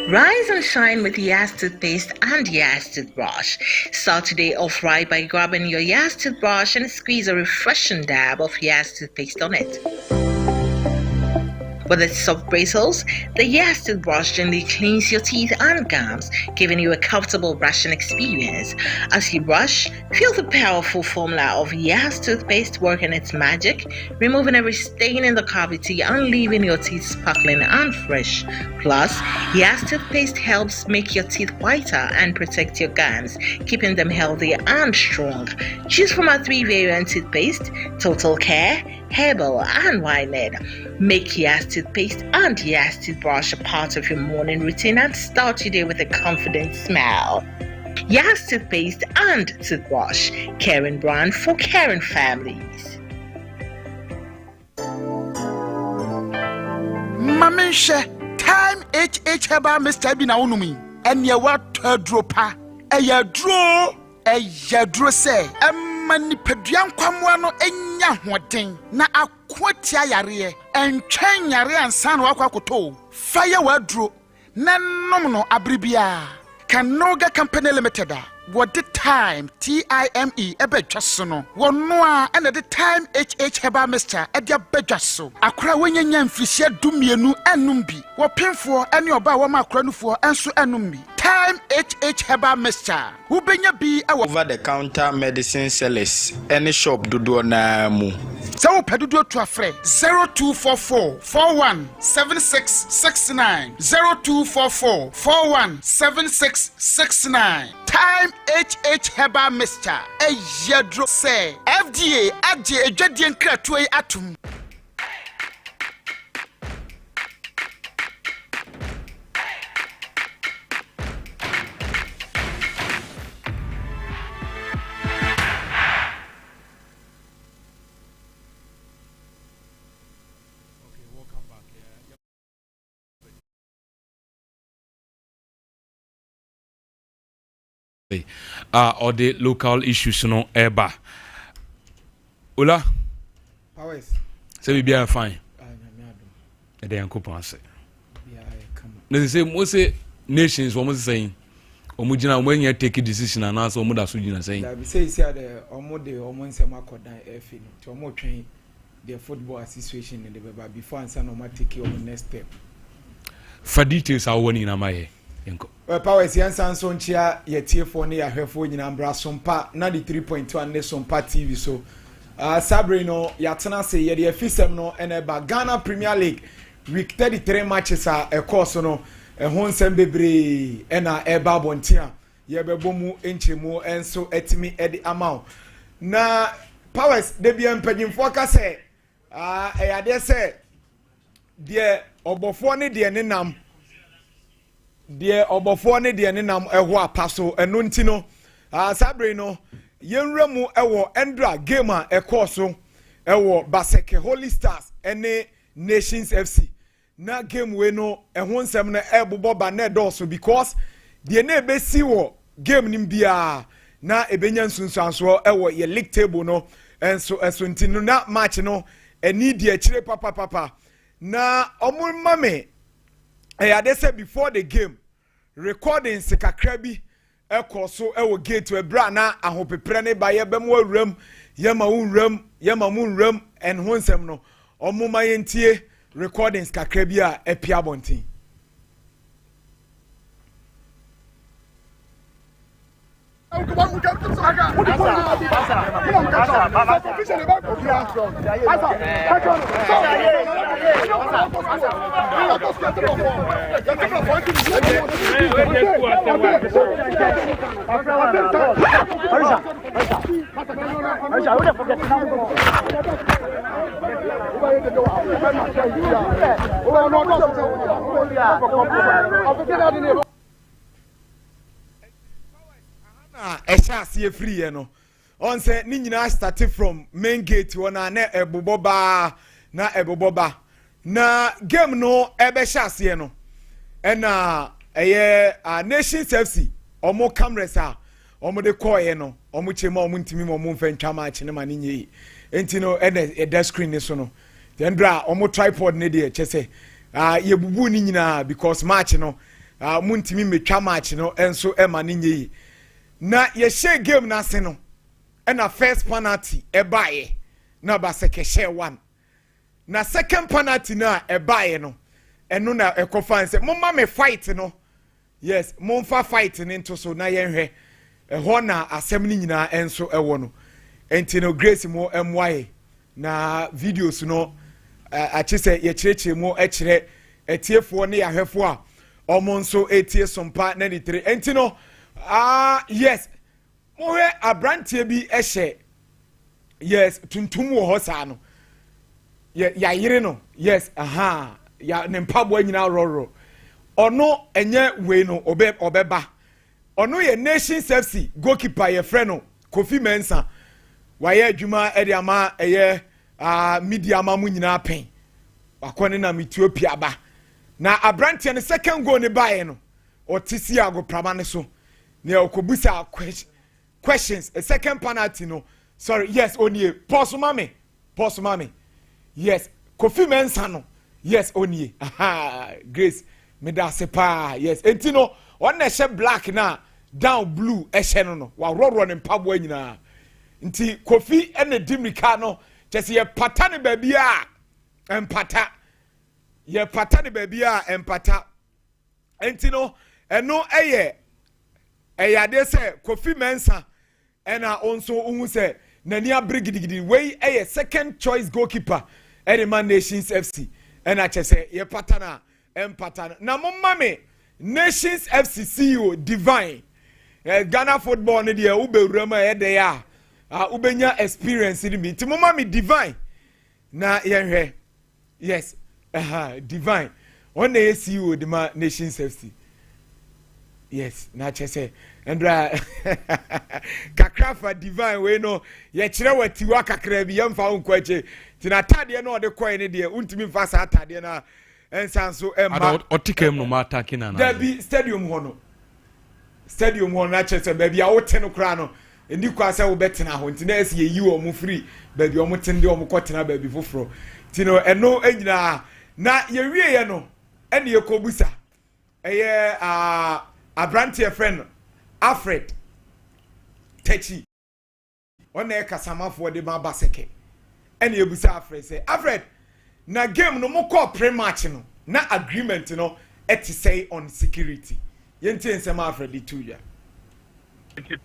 Rise and shine with Yas toothpaste and Yas toothbrush. Start today off right by grabbing your Yas toothbrush and squeeze a refreshing dab of Yas toothpaste on it. With its soft bristles, the Yas toothbrush gently cleans your teeth and gums, giving you a comfortable brushing experience. As you brush, feel the powerful formula of Yas toothpaste working its magic, removing every stain in the cavity and leaving your teeth sparkling and fresh. Plus, Yas toothpaste helps make your teeth whiter and protect your gums, keeping them healthy and strong. Choose from our 3 variant toothpaste: Total Care, Herbal, and Winehead. Make Yas toothpaste and Yas toothbrush a part of your morning routine and start your day with a confident smile. Yas toothpaste and toothbrush, caring brand for caring families. Mamisha, time HH herbal Mr. Bina Unumi, and your what dropa, a ya draw, say, mani pedian kwamwano enya hoden na akwatia yare entwen yare ansan wakwakoto fire wadro na nom no abribia Kanoga Company Limited what the time time ebetwa so no wono a na the time heba mr edia bedwa so akora wonyanya mfirihia dumienu enum bi wo pemfo ene oba wo makora nufo enso enum bi time heba mr wo benya bi over the counter medicine sellers any shop dodo na mu so wo pedodo to afre 0244 417669 0244 417669 time heba mr eyedro say FDA agye edwadie nkratoe atum or the local issues no eba ola powers say we be fine e dey ankopon say no say mo say nations what mo saying omo gina omo nya take decision and answer omo da so gina saying that be say the omo de omo nsem akodan efi no ti omo twen the football association in the baba before answer no ma take omo next step for details are one in amaye enko powers yansan so nchia yetiefo ne yahwefo nyina mbra Sompa na the 3.1 ne Sompa TV so Sabre no yatena se ye de afisem no eneba Ghana Premier League week 33 matches a course no ho nsem bebre ena eba bontia ye bebomu enchemu enso etimi edi amount na powers de bia mpanyimfo ka se eyade se de obofo ne de ne nam de obofo ne de ne nam eho apaso eno nti no Sabre no yenwra mu ewo endra game a ekoso ewo Baseke Holy Stars ene Nations FC na game we no eho nsem na ebobo ba na doso because de na ebesi wo game nim bia na ebenya nsunsuanso ewo ye league table no enso nti no na match no eni de kire papa na omumame eyade say before the game recording sikakra bi ekoso ewo gate we bra na ahopepre ne ba ye bem awuram yema unram en honsem no omuma yentie recordings kakra bi a epia bontin Eshasi free no on say ni nyina start from main gate wona na eboboba na game no ebe shase no na Nations FC omo cameras a omo de koye no omo chema omo ntimi omo mfentwa match ne mane nyi enti no the screen ni so no then bra omo tripod ne de chese ye bubu ni nyina because match no omo ntimi metwa match no enso e mane nyi na ye share game na se no na first penalty ebaye na Baseke share one na second penalty na ebaye no eno na ekofa nse momma me fight no yes momfa fight ni nto so na yenhwe ho na asem ni nyina enso ewo no enti no Grace mo emwaye na videos no achise ye chirechire mo ekire etiefo ne yahwefo a omo nso etie Sompa 93 enti no yes mohe abrantie bi ehye yes tuntum wo ho sa no ya yire no yes ya ne mpabo anyina roro ono enye we no obeba ono ye Nations FC goalkeeper ye frɛ no Kofi Mensah waye adwuma ede ama eye media ma mu nyina pen akone na Ethiopia ba na abrantie ne second goal ne bae no otisi ago prama ne so ne okobusa questions a second penalty no sorry yes onie pause mame yes Kofi Mensah no yes onie Grace me da sepa yes enti no on na she black na down blue ɛhyɛ no wa rɔrɔ ne mpaboa nyinaa nti Kofi ɛna Dimrika no kyɛsɛ yɛ pata ne baabi a empata yɛ pata ne baabi a empata nti no ɛno ɛyɛ ade sɛ Kofi Mensah ɛna onso uhu sɛ nani abere gidigidi wei ɛyɛ second choice goalkeeper ɛde man Nations FC ɛna kyɛsɛ yɛ pata na empata na mo mame Nations FC CEO Divine Ghana football ne deɛ ubewura ma yɛ de ya ubenya experience ni bi nti mo mame Divine na yɛhwɛ yes Divine on the CEO de ma Nations FC yes na kyɛsɛ Andra kakrafa Divine we no ye kire watiwa kakra bi yemfa unkwache tina tade no de koy ne de untimi mfa sa tade na ensanso emma otikem no ma attack na na Derby stadium ho no na kyerɛ baabi a wote no kra no ndi kwa sɛ wo betena ho ntina esi yi wo mu free baabi o mu tende o mu kɔtena baabi foforo tino eno enyina na ye wie ye no ene ye kobusa eye abrantie friend Alfred Techi on e kasamafo de ma baseke ene ebusa Alfred say Alfred na game no mo call pre-match no na agreement no et say on security yenti ensem Alfred itu ya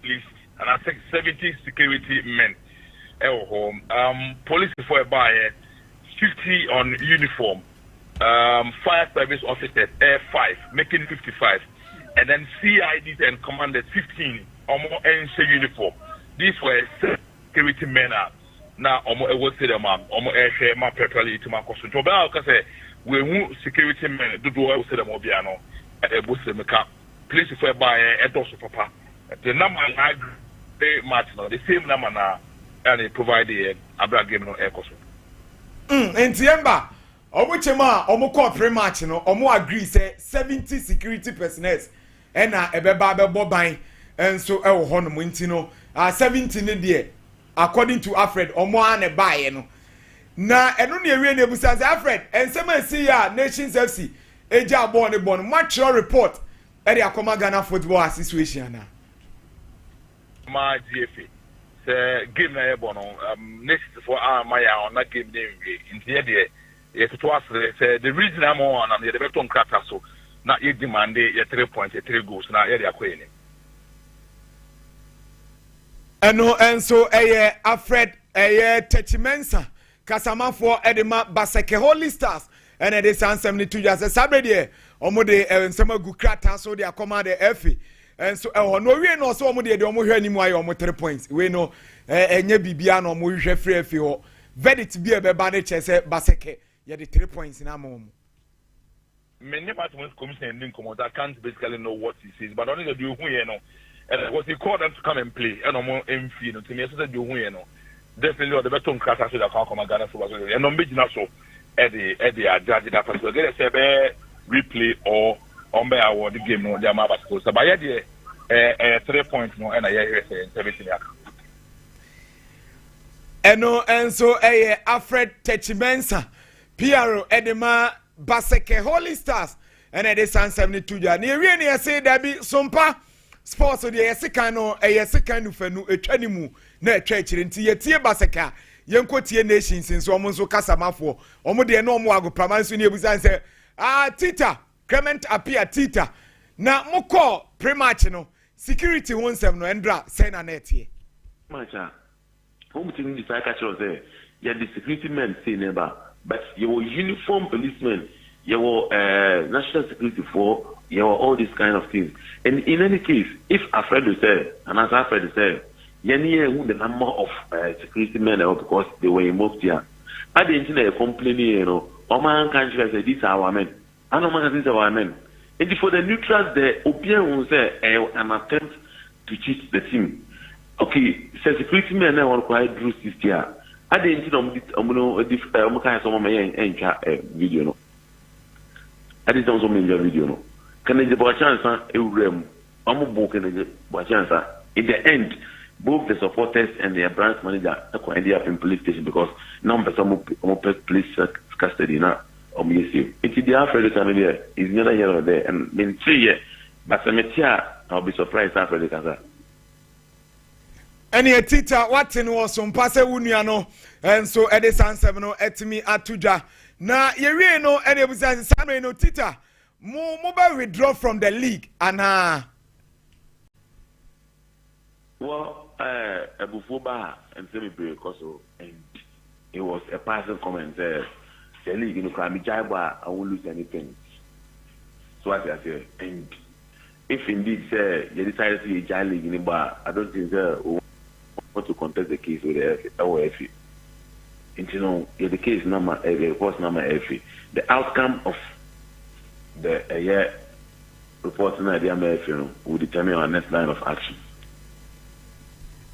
please and I think 70 security men home police for buy 50 on uniform fire service officers 5 making 55 and then CIDs and commanders 15 or more NC uniform. These were security men now or more will say them or more air share my properly to my costume. So because we won't security men do I will say them obiano at a boost them cap. Please if I buy a dose of papa. The number I very much now the same number now and they provide the Abra game no air costume. And Ember Omuchema omukọ pre-match no omu agree say 70 security personnel ena ebeba bebo ban enso ewo ho no nti no 70 ne de according to Alfred omu ane bae no na eno ne ewie na ebusa say Alfred ensem asi ya Nations FC eja abo ne bon match report e de akoma Ghana Football Association na ma GFA say game na e bon next for my on na game dey nti de yes, it was the reason I'm on and the beton cracker so not you demand your 3 points, 3 goals now area queen. And so Alfred Techimensa Kasama for Edema Baseke Holy Stars and it is 72 years a Saturday Omode and some good crata so they are commanded Effie and so no we no so Omode the Omo anymore or 3 points we know and ye bibiano mo free Effie or verdict be a bebane chese Baseke. Yeah, the 3 points in our mom. Many departments commission didn't come out. I can't basically know what he says, but only the do who you know. And what he called them to come and play, and no more MP, to me, so do who you know. Definitely, the better class I should have come and Ghana for and no big so Eddie, judge that person. So get a replay or on by our the game, no, their mother's school. So by idea, 3 points, no, and I hear saying 17. And so Alfred Techimensa. Piero Edema Baseke Holy Stars and it is 72 years. Ni really say that be Sompa sports of the Yesikano, a Yesikanu Fenu, a Chanimu, ne church in Tia Baseka, Yanko Nations since almost Casamafo, Omode no more Pramansu Nebuzan say, Tita, Clement appear Tita. Now, Moko, Premachino, security 17 Endra, Sena Netie. Macha, home team is like I say, yeah, the security men say never. But your uniform policemen, your national security for your all these kind of things. And in any case, if Alfred said, and as Alfred said, who the number of security men because they were involved here. I didn't know complaining, man can't say these are our men. I know man these are our men. And for the neutrals, the opinion will say an attempt to cheat the team. Okay, so security men are quite Bruce this year. I didn't know some video no. I didn't also make video no. Can I get a chance? I'm booking a chance. In the end, both the supporters and their branch manager ended up in police station because number some police custody now. It's the African is neither here or there, and in 3 years, but some I'll be surprised after the Kaza. Any a teacher, what in was some passe uniano, and so Edison 7 etimi atuja. Na ye no any of the no teacher. Mobile withdraw from the league and well, Abufuba and Semi Koso, and it was a passing comment there. The league in Jaiba, I won't lose anything. So I say, and if indeed you decided to be a Jai League in the bar, I don't think they want to contest the case with the OFE. And you know, the case number, the course number FE. The outcome of the reporting idea will determine our next line of action.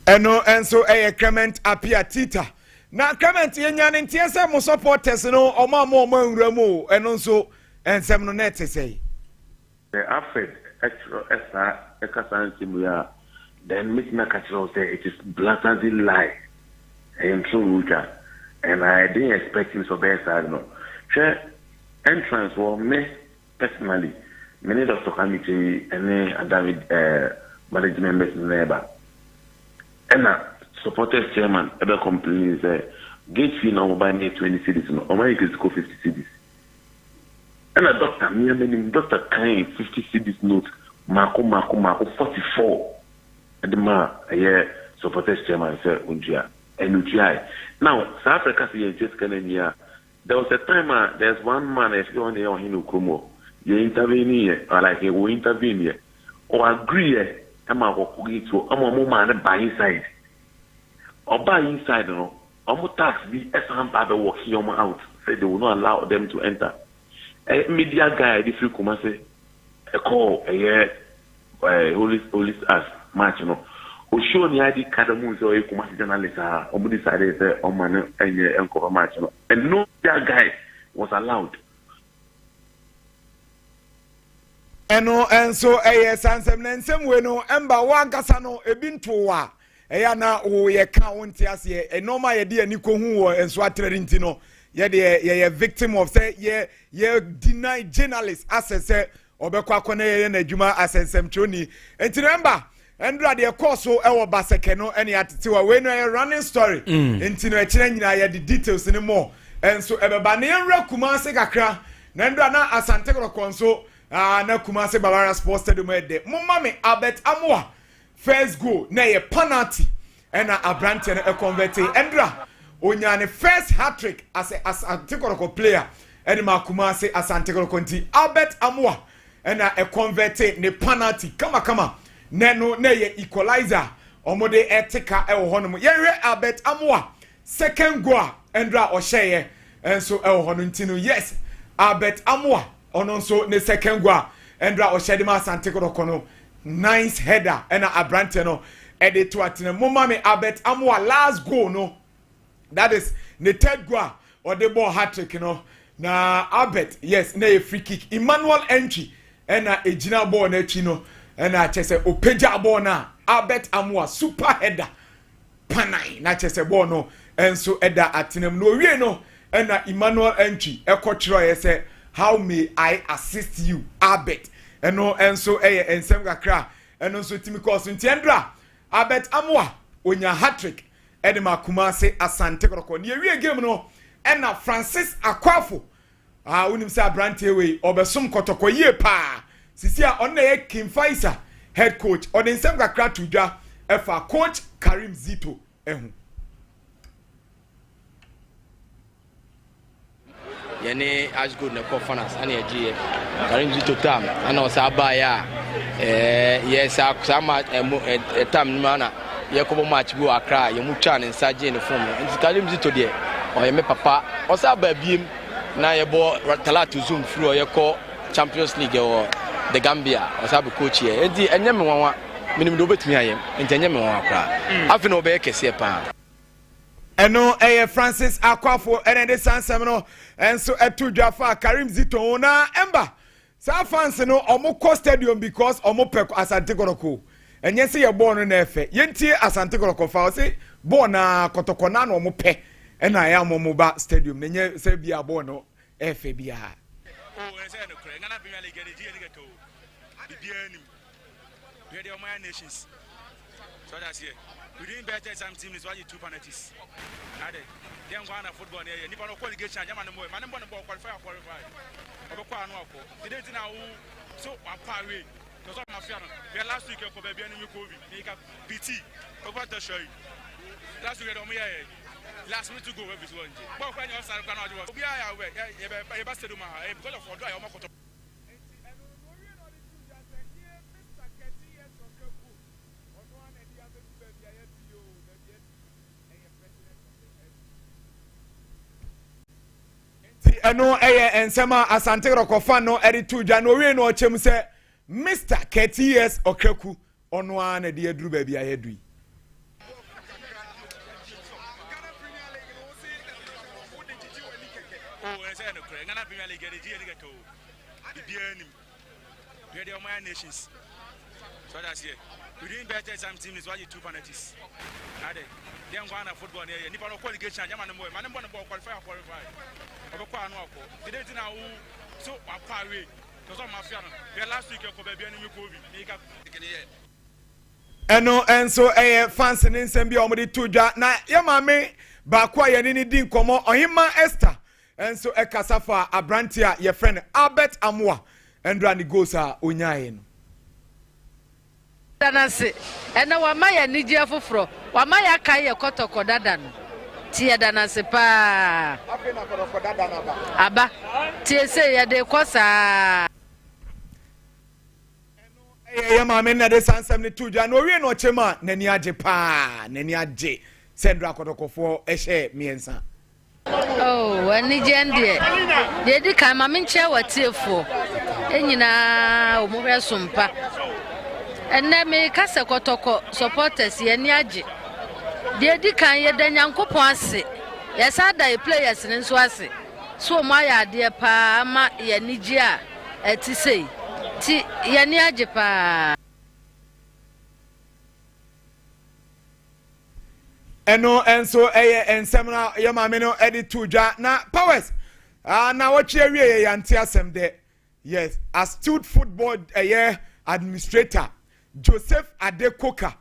And so a Clement appear Tita. Now Clement Yan and TSM mo supporters no or more remo and also and some no net to say. The affect extra Ekasan then Miss Nakachiro say it is blatantly lie. I am so rude and I didn't expect him so bad side no. Share entrance for me personally. Many Dr. Committee and David management members neighbor. And supporters chairman ever complains gate fee now by 20 cities no or you can go 50 cities. And a doctor me Dr. Kain 50 cities note Marco 44 and the ma supporters chairman say unjia and UTI. Now South Africa say just Kenya. There was a time there's one man if you on him Kumo. You intervene here, or like you will intervene here, or agree. I'm a woman by inside, or by inside, no. Tax be as some other working out. Say they will not allow them to enter. A media guy, this week, come say, a call a year, police as match, no. Who show the ID cadamus or a commercial journalist, or decided on man and cover match, no. And no that guy was allowed. And so a sansem nensem we no Ember one kasano ebintowa na o ye count as ye a normal ye de ani ko hu and so atredintino ye victim of say ye deny journalists access obekwa akona ye na adwuma asensem choni enti remember Endra de course so e wo baseke no ene atetewa we no a running story enti no e kire nyina ye the details ni more and so ebeba ne enra Kumase kakra na endra na Asante Konso na Kumase Barbara Sports Stadium de Mumami Albert Amoa first goal na ye penalty and Abrante na convert Endra onyane first hat-trick as Asante Kotoko player and ma Kumase Asante Kotoko Albert Amoa and a convert ne penalty kama neno na ye equalizer omode etika e wo hono ye Albert Amoa second goal Endra Osheye and so e wo hono ntino yes Albert Amoa ono so ne second goal Endra Oshedima Asante Kotoko nice header and Abrante no edit to atene Mumami Albert Amoa last goal no that is the third goal or the ball hat-trick no na Albert yes na a free kick Emmanuel entry and a ejina ball na chino and I chese opeja ball na Albert Amoa super header panai na chese ball no and so eda atene no wie no and Emmanuel entry e kwotro ye say how may I assist you Albert and so and sem kakra and so timi course Endra Albert Amoa onya hat-trick edema Kumase Asante Kotoko ne wie game no and Francis Akwafo unim say Abrante we obesom Kotoko ye pa sisia on na Kim Faisa head coach or den sem kakra tudwa efa coach Karim Zito ehu yene as good na conference ani egie Karim Zito tam ana o sa ba ya yes sama tam mana ye ko match go Accra ye mu twa ne nsaje ne form nti Karim Zito de o ye me papa o sa ba biem na ye bo talatu zoom through ye ko Champions League or the Gambia o sa be coach ye nti enye me wanwa minim do betumi ayem nti enye me wanwa kra afi no be kese pa eno Francis Akwafo ene de sansem no enso etu dwafa Karim Zito na Ember sa fans no omo stadium because omo pek Asante Kotoko enye se ye ball no na efe yentie Asante Kotoko fa o se ball na Kotoko na no omo pe ena ya omo ba stadium nenye se bia ball no efe bia We are the Omaya nations. So that's here. We didn't better some team is why you 2 penalties. Then one of football here. Nippon qualification, Yaman boy, man, one ball qualified. They didn't know so apparently. Because I'm a fan. We are last week of baby and you COVID. Make up PT. About to show you. Last week, last week to go with this one. But when you're outside, we are aware. You must do my because of what I am. Eno ensema asante rokofa no editu January no chem se Mr. KTS Okreku ono na de aduru ba bia yedui Ghana Premier League the GA to bianim we the Omaya nations so that's here we didn't better some team is why you 2 penalties then one of football here Nippon qualification Yaman boy man ball qualify they didn't know so apparently because I'm a fan we last week of baby and you COVID make up eno enso fans ni nsem bia omudi tuja na yamame ba kwa ye ni din komo ohima Esther enso kasafa abrantia ye friend Albert Amwa endra ni gosa onyae no danase ena wa maya ni je foforo wa maya kai ye kotoko dada no tie danase pa afena kotoko dada na ba aba tie se ye de kosa yamame na de sansam ni tuja no wie no chema nani age pa nani age sendra kotokofo ehye miensa. Oh, ani jende. De di kan ma menche watiefo. Enyina omuhwe Sompa. Enne me kase kotoko supporters ye ni age. De di kan ye da Nyankopon ase. Ye sada e players ni nso ase. So ma ya de pa ma ye ni ji a eti sei. Ti ye ni age pa. Eno enso ensemna yamame no editu dwa na powers na wachi awie yanti asem de yes astute football administrator Joseph Adekoka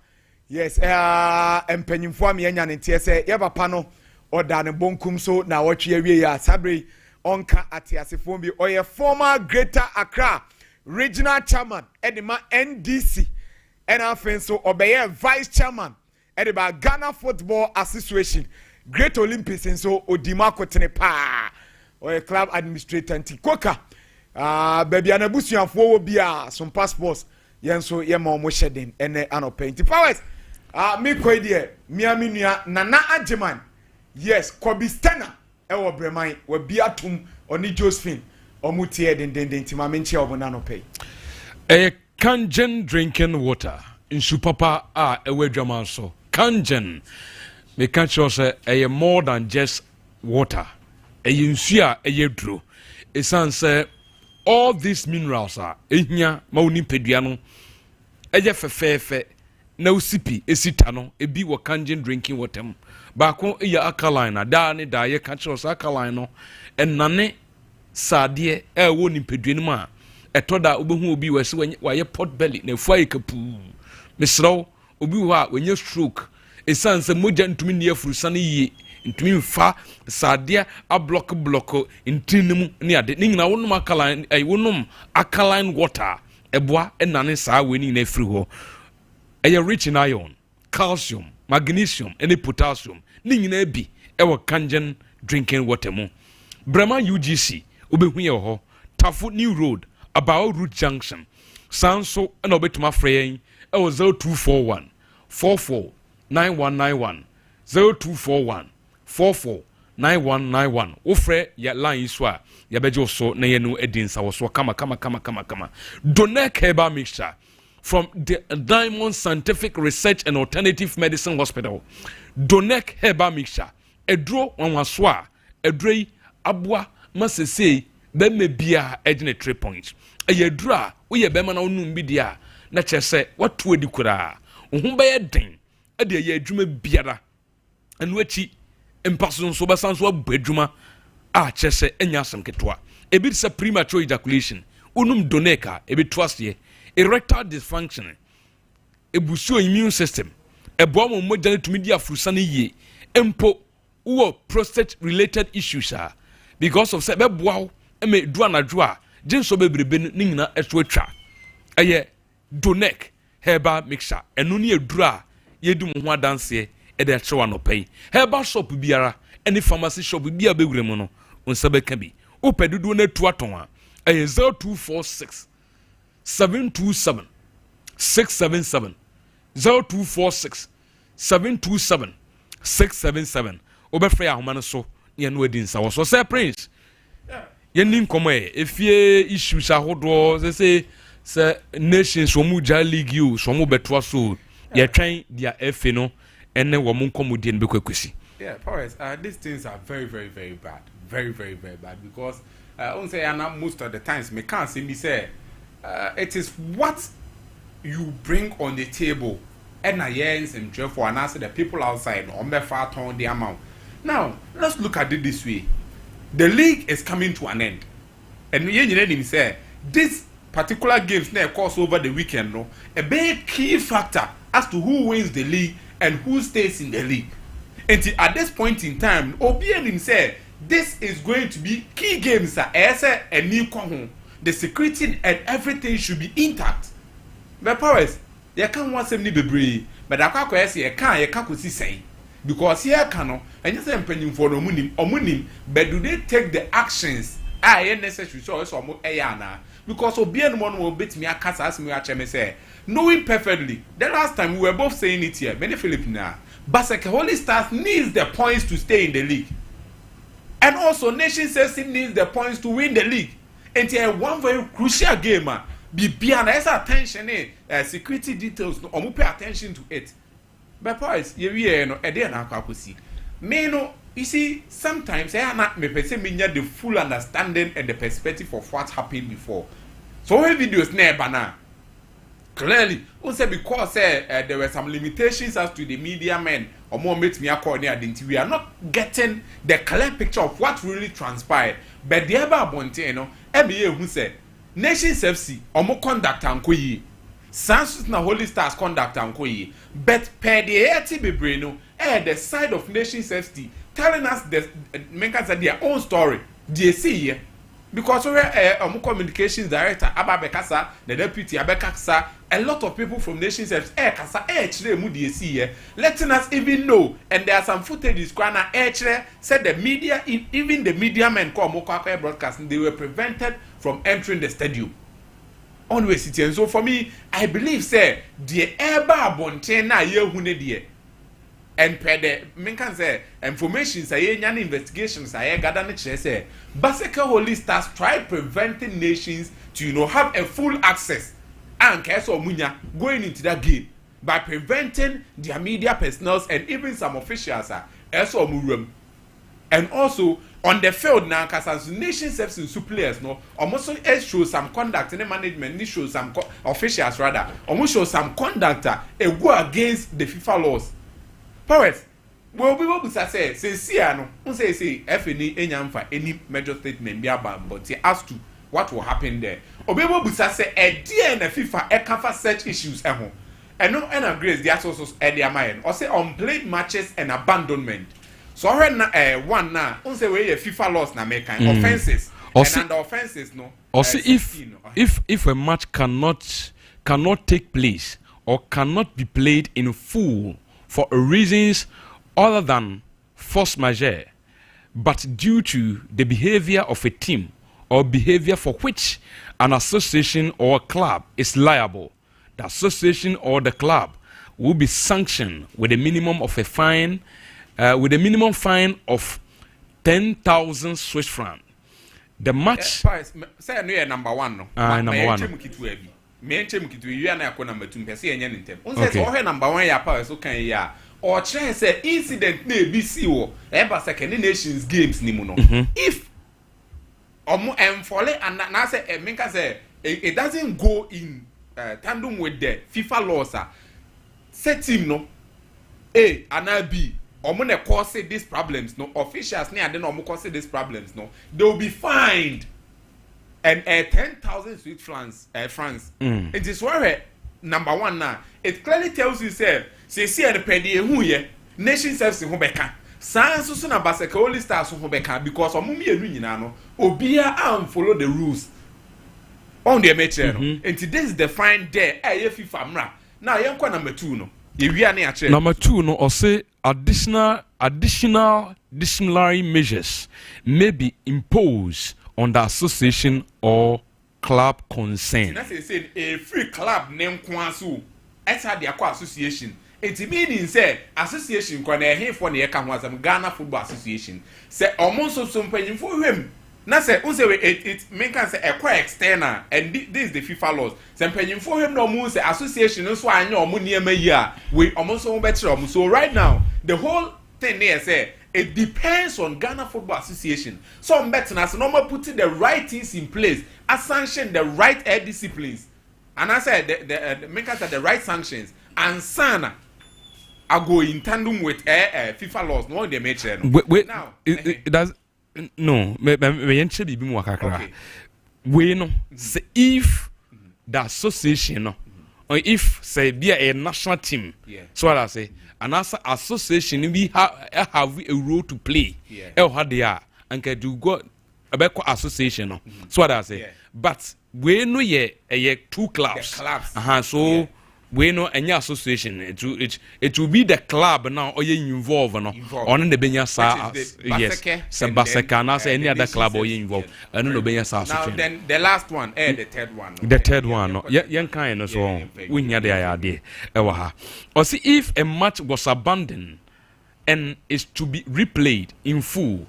yes empanyimfo am yenya ne tie se ye papa no oda ne bonkum so na wachi awie ya sabre onka atiasefo bi oye former Greater Accra regional chairman edema NDC and afenso obeye vice chairman Ediba Ghana Football Association Great Olympics and so Odima Kotene pa or a club administrator Tikoka baby anabusian for bia some passports yenso yema mo shedding ene anopaint powers me koidie miami nua nana ajeman yes Kobi Stena ewo breman we bia tum oni Josephine omutie den tima menche obona no pay a Kangen drinking water in supapa ewe dwaman so Kangen, me catch you say a more than just water. A yunsia a yedru. A son say all these minerals are enya mauni pediano. A fefe no sipi a sitano a be wa Kangen drinking water. Bako e ya alkaline da ye catch us alkaline and nane sadie e woni pedianuma. A toda ubu be was when why pot belly ne fire kapu. Miss Row. Obi wa when you stroke esanse moja ntumi ne afurusane yi ntumi mfa saade a block ntinemu ne ade ne nyina wonum alkaline wonum alkaline water eboa enane saa weni na afiri ho eye rich in iron calcium magnesium and potassium ne nyina bi ewo Kangen drinking water mu Brahma UGC obehu ye ho Tafu New Road about Root Junction sanso na obetuma frey ewo 0241 44 9191 0241 44 9191 ofre ya line so a ya bejo so na ye no edinsa wo so kama Donek herbal mixture from the Diamond Scientific Research and Alternative Medicine Hospital. Donek herbal mixture edro wanwaso a edrei aboa masese be mebia edine 3 points eyedro a wo ye be ma na onum bi dia na chese watu edi kura ohun be den ade ye adwuma biara enu achi empaso so besanso abadwuma a chese enya asem ketwa ebi se premature ejaculation unum doneka ebi twase erectile dysfunction ebusu immune system eboa mo mogya tumi di afrusa ne yie empo wo prostate related issues because of say beboa wo me du anadwo a jinso bebrebe ni nyina eso atwa eye donek herbal mixture eno ne eduru a yedu mo ho adanse e de chewa no pai herbal shop biara any pharmacy shop bia bewure mu no onsa beka bi wo pedudu na tu aton a eye 0246 727 677 0246 727 677 obefre ahoma no so ye no adi nsa wo so say prince ye nin komo efie issues ahodo say nations wo mu ja league you so mu beto so ye twen dia FA no ene wo mu nkomodie no bekwakwesi. Yeah, Forrest, these things are very, very, very bad. Very, very, very bad. Because most of the times, me can't see me say, it is what you bring on the table. And therefore, and answer the people outside on the far turn the amount. Now, let's look at it this way. The league is coming to an end. And you say, this particular games now course over the weekend, no, a big key factor as to who wins the league and who stays in the league. And at this point in time, Obianim said this is going to be key games. And new the security and everything should be intact. But Paris, you can't want some be but I can't say you can't say because here cannot and you say pending for the money, but do they take the actions? Necessary so more because Obianim one will beat me a cast as me say knowing perfectly. The last time we were both saying it here, many Filipina. But Holy Stars needs the points to stay in the league. And also, Nation Chelsea needs the points to win the league. And here, one very crucial game, be beyond attention, security details, or pay attention to it. But, boys, you see, sometimes I am not the full understanding and the perspective of what happened before. So, videos never now. Clearly, also because there were some limitations as to the media men or more meet me according we are not getting the clear picture of what really transpired. But the other Bonteno, MBA who said Nations FC or more conduct and koyi, Sansus na Holy Stars conduct and koyi, but per the ATB Breno, the side of Nations FC telling us the makers their own story. They see here. Because we communications director Ababekasa, the deputy Abekasa, a lot of people from Nations FC letting us even know, and there are some footage said the media, even the media men called Mokaka broadcasting, they were prevented from entering the stadium. Always, and so for me, I believe say the Eba Bontena ye and per the men say information say any investigations I gather say Baseka Holy Stars try preventing nations to have a full access and Keso Munya going into that game by preventing their media personnel and even some officials also murum. And also on the field now, because nations have some players no almost show some conduct in the management, show some officials rather, almost show some conduct a go against the FIFA laws. Paris, well, we will say, Siano, who say, FNE, any major statement be about, but as to what will happen there. Obebo Busa say, a dear and a FIFA, a cover such issues at home. And no, and agrees the associates at their mind, or say unplayed matches and abandonment. So, one now, who say, we a FIFA laws na make offenses, and under offenses, no. Or see if a match cannot take place or cannot be played in full for reasons other than force majeure, but due to the behavior of a team or behavior for which an association or club is liable, the association or the club will be sanctioned with a minimum of a fine, of 10,000 Swiss francs. The match. Say no number one no. Number one. You are not number two. Person enya ntem. Unse number one ya power so kan ya. Or try say incident na BC wo. Eba second nations games ni mu no. If omo enfole and na say menka say it doesn't go in tandem with the FIFA laws set team no A and B omo na cause these problems no officials na ade na omo cause these problems no they will be fined and 10,000 Swiss francs. It is where number one now. It clearly tells you say see and pedi who ye nation service ho beka. Sans so na baseke only stars ho beka because omumi enu nyina no obia am follow the rules. On the metre no. And this is the fine there FIFA mra. Now yenko number 2 no. Number 2 no or say additional disciplinary measures may be imposed on the association or club concerned. That's saying a free club name kwansu esa the association. It meaning say association kwa na here for na ka ho asem Ghana Football Association. Say omonso so mpanyin for him. Na say unse it men can say a quite external and this is the FIFA laws. Say mpanyin for him no mo say association so anya omo niam yi a we omonso better omo. So right now the whole thing there say it depends on Ghana Football Association. Some better as normal putting the right things in place, as sanction the right disciplines. And I said the make us the right sanctions and sana I go in tandem with FIFA laws. No, they make sure. Wait, now it does no. Me yenche bibi mu akakra. We no say if the association no, or if say be a national team. So what I say, and as association we have a role to play. How they are and can do go about association no. So what I say, but we know ye 2 clubs. So. We know any association it will be the club now or you involved no on the Benya sa yes Sebaseka na say any other club or you involved and no Benya sa now then the last one the third one the third one no yan kind no so we nya the idea ewa ha or see if a match was abandoned and is to be replayed in full,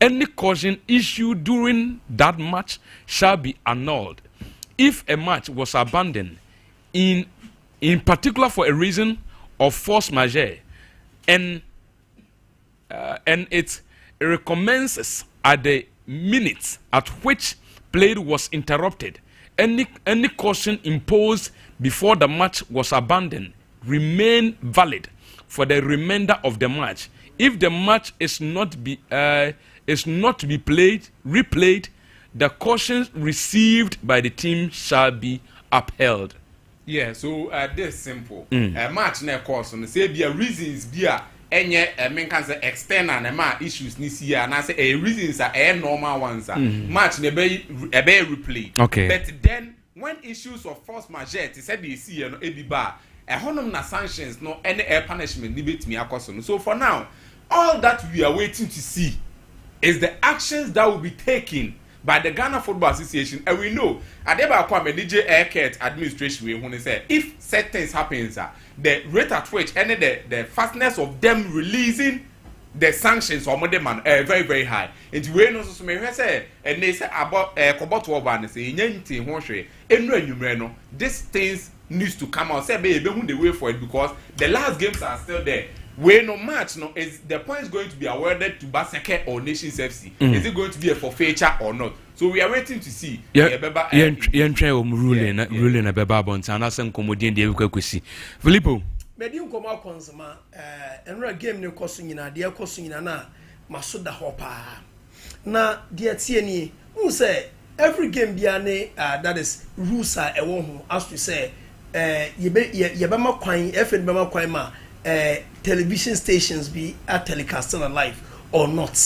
any caution issued during that match shall be annulled. If a match was abandoned in particular for a reason of force majeure, and it recommences at the minute at which play was interrupted, any caution imposed before the match was abandoned remain valid for the remainder of the match. If the match is not to be replayed, the cautions received by the team shall be upheld. Yeah, so this simple. A match na course on say be a reasons be a enye men can say external and ma issues this year and I say a reasons are normal ones match na be replay. Okay. But then when issues of force majeure to say the see no e be bar honum na sanctions no any punishment ni betimi akoso no. So for now all that we are waiting to see is the actions that will be taken by the Ghana Football Association, and we know at the back of the DJ Aircat administration, we want to say if certain things happen, the rate at which and the fastness of them releasing the sanctions or more demand very very high. And we know so many say and they say about Koboto Oban say nyenti hwehwe enura these things needs to come out. Say be the way for it because the last games are still there. When no match no is the point is going to be awarded to Baseke or Nations FC. Is it going to be a forfeiture or not? So we are waiting to see. Ruling a beba bonta and asen komodien de kwesi. Filippo. Medium koma konsama enra game ne koso nyina de koso nyina na masoda hopa. Na de tie ni who say every game bia ne that is rules are ewo ho as to say ye be ma kwan FN be ma kwan ma television stations be at telecasting live or not.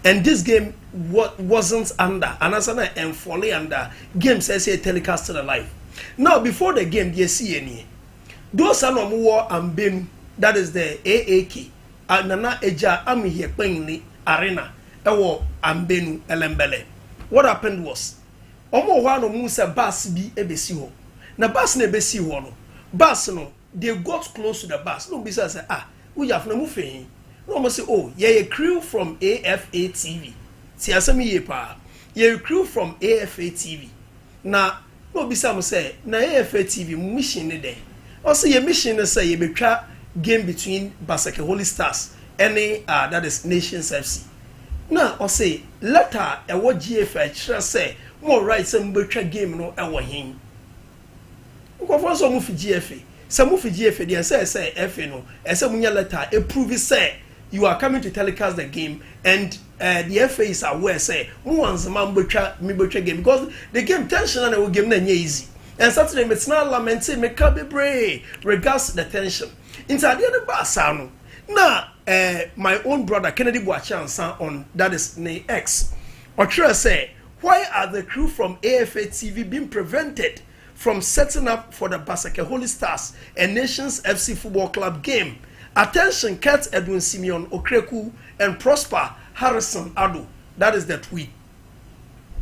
And this game wasn't under anasana and fully under game says here telecasting live. Now before the game you see any those are no more ambenu that is the AAK anana eja am here playing arena ewo ambenu elembele. What happened was omo wa no mu se bus bi ebesi ho na bus na ebesi ho no bus no they got close to the bus. No, besides, we have no moving. No, must say, oh, yeah, a crew from AFA TV. See, I say, yeah, a crew from AFA TV. Now, no, besides, say, na AFA TV mission there. Also, your mission is say, you be try game between Baseke Holy Stars and that is Nations FC. Now, I say, later, a what GFA say, more right, some better game, no, our him. Go for some of GFA. Some of the GFA they say FA no some munya letter approve say you are coming to telecast the game and the FA is aware say who wants man betwa me betwa game because the game tension and the game na easy and Saturday it's not lamenting me bebre regards the tension into the basano na my own brother Kennedy Boachansa on that is na X or say why are the crew from AFA TV being prevented from setting up for the Basake Holy Stars and Nations FC Football Club game? Attention, Kat Edwin Simeon Okreku and Prosper Harrison Ado. That is the tweet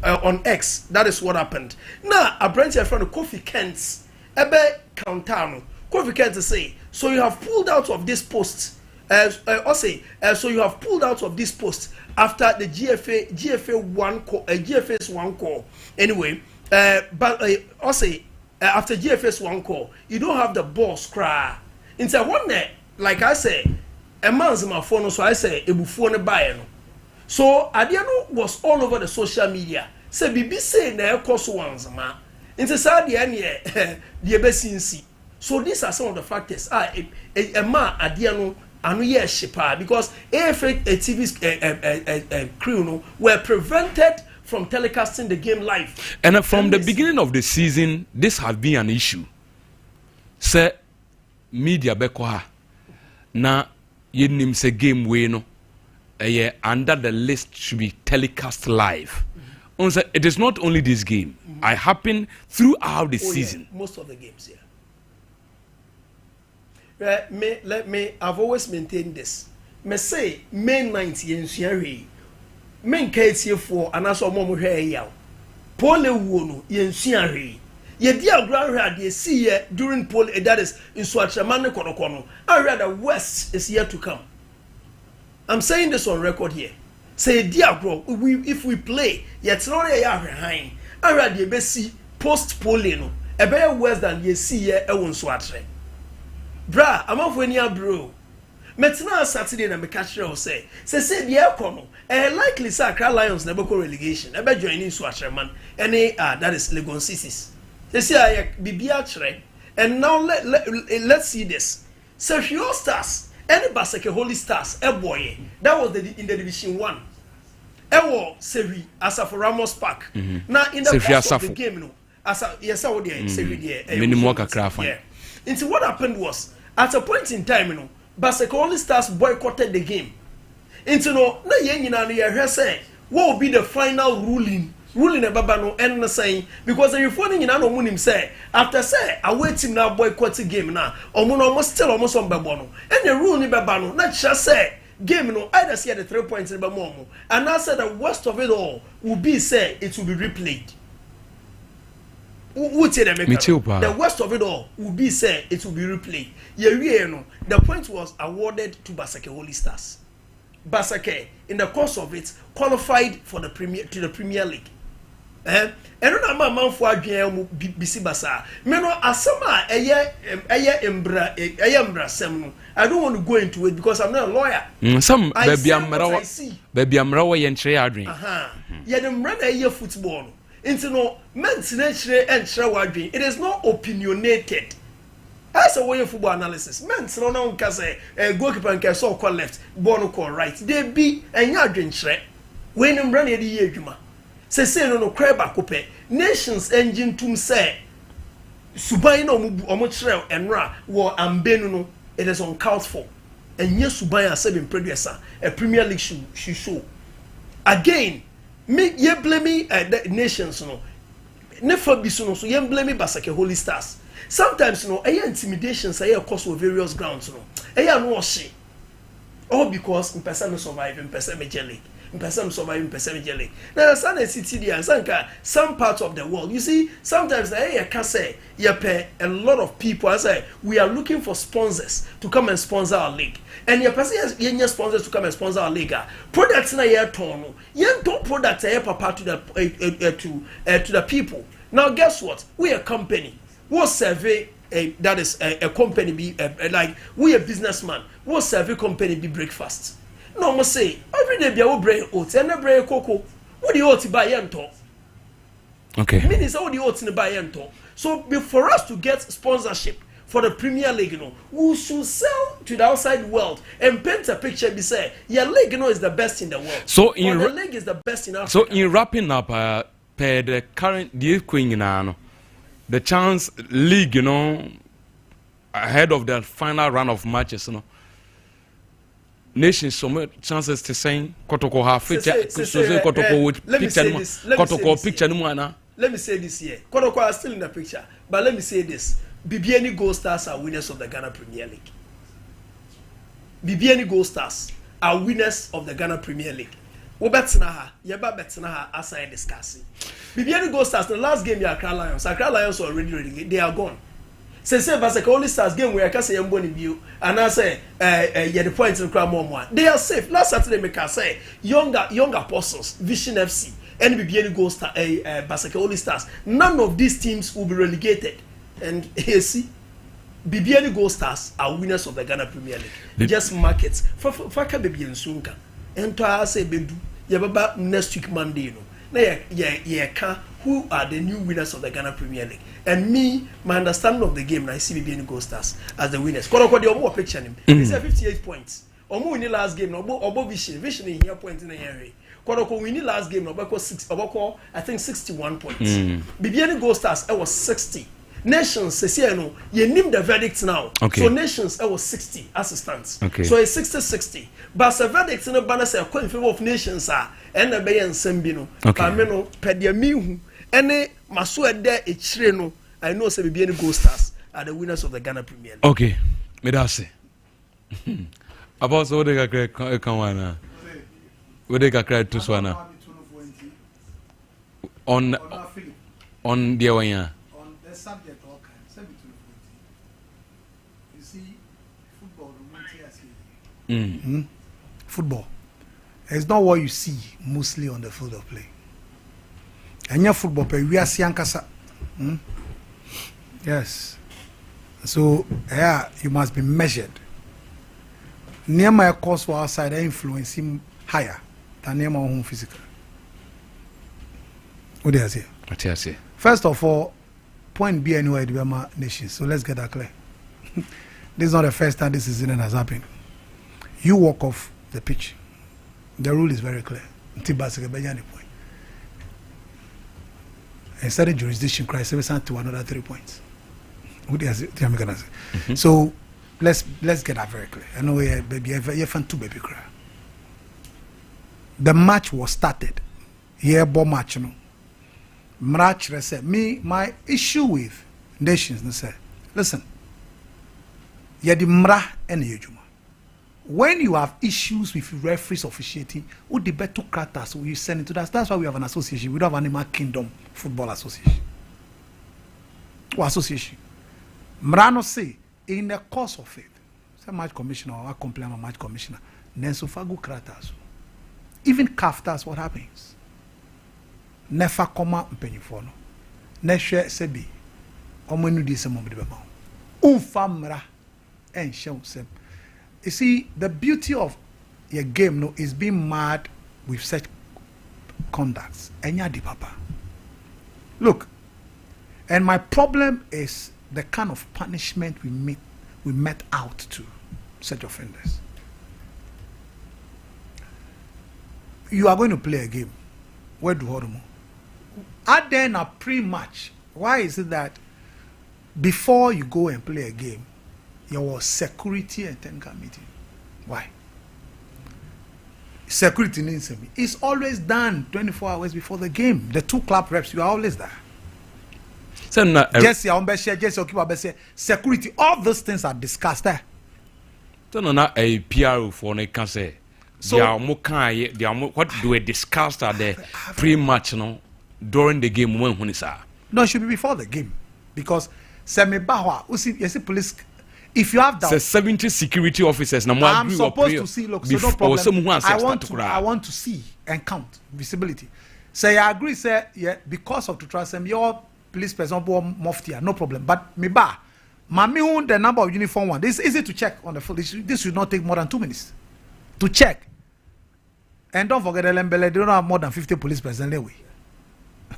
on X. That is what happened. Now, a branch friend of Kofi Kent's Ebe Countano. Kofi Kent say, so you have pulled out of this post. So you have pulled out of this post after the GFA's one call. Anyway, but after GFA's one call, you don't have the boss cry. Into one day, like I say, a man's my phone, so I say a buffon buy. So Adiano was all over the social media. Say BBC na cost ones ma. Into Saudi the besinsi. So these are some of the factors. A man Adiano anu ye shipa because AFA TV's crew were prevented from telecasting the game live. And from the beginning of the season, this has been an issue. Say media bekoha na yenim se game we no under the list should be telecast live. It is not only this game. I happen throughout the season. Yeah. Most of the games, yeah. I've always maintained this. Me say May 9th yensuari. Men KTF for and also momo here yaw. Pole wono yensuari. Ye dia ground here see during poll that is in Swatraman kono. I read the West is yet to come. I'm saying this on record here. Say dear bro, if we play, yet not a year behind. I read the best post polling. A better worse than ye see here a one swatre. Bra, I'm off when you bro. Metina Saturday na me catch you say the kono. Likely Sacra Lions never go relegation. I bet joining swatre man. That is Legon Sissis. They say I be actually. And now let's see this. So your stars. Any Basake Holy Stars, boy, that was in the Division 1. Ewo Sevi Asafo Ramos Park. Now in the course of the game, no, yes, I would Sevi there. Minimum craft. Yeah. Into what happened was at a point in time, Basake Holy Stars boycotted the game. Into no, na yenina say what will be the final ruling about no end saying because the reporting in no munim say after say awaiting now boycott game now almost still almost on babono and the rule ni babano not just say game no either see the 3 points in bamomo and I said the worst of it all will be say it will be replayed. The worst of it all will be say it will be replayed. The point was awarded to Basake Holy Stars. Basake in the course of it qualified for the Premier League. And no man for adwen bisi basa me no asama Ember sem. I don't want to go into it because I'm not a lawyer. Some baby amrawo ye nchire adwen. Ye dem run football into no men nchire enchire wadwen. It is not opinionated. As a way of football analysis, men no na unka say goalkeeper nke so call left, ball call right. They be enya adwen nchire. We dem run ye di adwuma. Say no creba coupe nations engine tum say suban no omo chrel enra wo ambenu no it is uncalled for and yes suban as been producer a Premier League should show again me ye blame the nations no never be so ye blame Basake Holy Stars sometimes no intimidation say cause of various grounds no no she all because in person no survive in person major league. Person surviving person jelly. Now, some parts of the world, you see, sometimes I can say, pay a lot of people. I say, we are looking for sponsors to come and sponsor our league. And your person has sponsors to come and sponsor our league. Products na year tono. You don't products papa to the people. Now, guess what? We are a company. We'll survey that is a company be like we a businessman. We'll survey company be breakfast. No, must say every day be our brain oats and a brain cocoa. What do you ought to buy and talk? Okay. Meaning, how do you ought to buy and talk? So, for us to get sponsorship for the Premier League, we should sell to the outside world and paint a picture. Be say, your league, is the best in the world. So, the league is the best in Africa. So, in wrapping up, per the current deal, Queen, the chance league, ahead of the final round of matches, nations some chances to say Kotoko have feature Kotoko with picture let me say this here. Kotoko are still in the picture, but let me say this: BBN Gold Stars are winners of the Ghana Premier League. BBN Gold Stars are winners of the Ghana Premier League. We betnaha, yeba betnaha as I discuss. BBN Gold Stars the last game Accra Lions are already ready. They are gone. Say Basaka only Stars game where I can say I'm born in view and I say the points in crowd more. They are safe. Last Saturday make I say young apostles, Vision FC, and BBN Gold Star Basaka only Stars. None of these teams will be relegated. And you see, BBN Gold Stars are winners of the Ghana Premier League. Just markets. Faka BBN Sunka. And to I say Bendu, Yababa next week Monday, who are the new winners of the Ghana Premier League? And me, my understanding of the game, I see BBN Gold Stars as the winners. Koroko the Omo picture him. He said 58 points. Omo in the last game, Obo Vision in here points in the area. Koroko win the last game, Obako I think 61 points. BBN Gold Stars was 60. Nations say no, you name the verdict now. Okay. So Nations was 60 assistants. Okay. So it's 60-60. But the verdict in the banner say in favor of Nations and the Bay and Sembino. Okay. Pameno Pediamihu. Any Masua there a Chireno. I know say BBN Gold Stars are the winners of the Ghana Premier League. Okay. Medase. About so they can come we they can to Swana. On the way. On the subject all kinds, between 40. You see, football, football. It's not what you see mostly on the field of play. And your football play, we are Siankasa. Yes. So, yeah, you must be measured. Near my course for outside influence him higher than near my own physical. What do you say? What do you say? First of all, point B anyway, the Burma nation. So let's get that clear. This is not the first time this incident has happened. You walk off the pitch. The rule is very clear. A certain jurisdiction crisis to another 3 points. So let's get that very clear. I know you fan two baby cry. The match was started. Here, ball match, me, my issue with Nations, listen, you're the mra and yejuma. When you have issues with referees officiating, who the better characters will you send into that? That's why we have an association. We don't have Animal Kingdom Football Association. Or association. Mrano say, in the course of it, say match commissioner or complain about match commissioner, then so far go characters. Even CAF, what happens? Nefa koma mpenyifo no na hwe sebi omanu di sem omde bema umfamra enhye sem. You see, the beauty of your game no is being mad with such conducts. Enya di papa. Look, and my problem is the kind of punishment we met out to such offenders. You are going to play a game. Where do Horomo? At then a pre-match, why is it that before you go and play a game, your security and technical meeting? Why? Security needs to be. It's always done 24 hours before the game. The two club reps, you are always there. Security, all those things are discussed there. So not a PR for a cancer. So what do we discuss at the pre-match during the game when it's No, it should be before the game, because police. If you have that, 70 security officers. I'm supposed to see. Look, so no problem. I want to see and count visibility. Say I agree. Say yeah, because of the trust, your police person mufti, no problem. But me ba, mami the number of uniform one. This is easy to check on the field. This should not take more than 2 minutes to check. And don't forget Elembele, they don't have more than 50 police personnel anyway.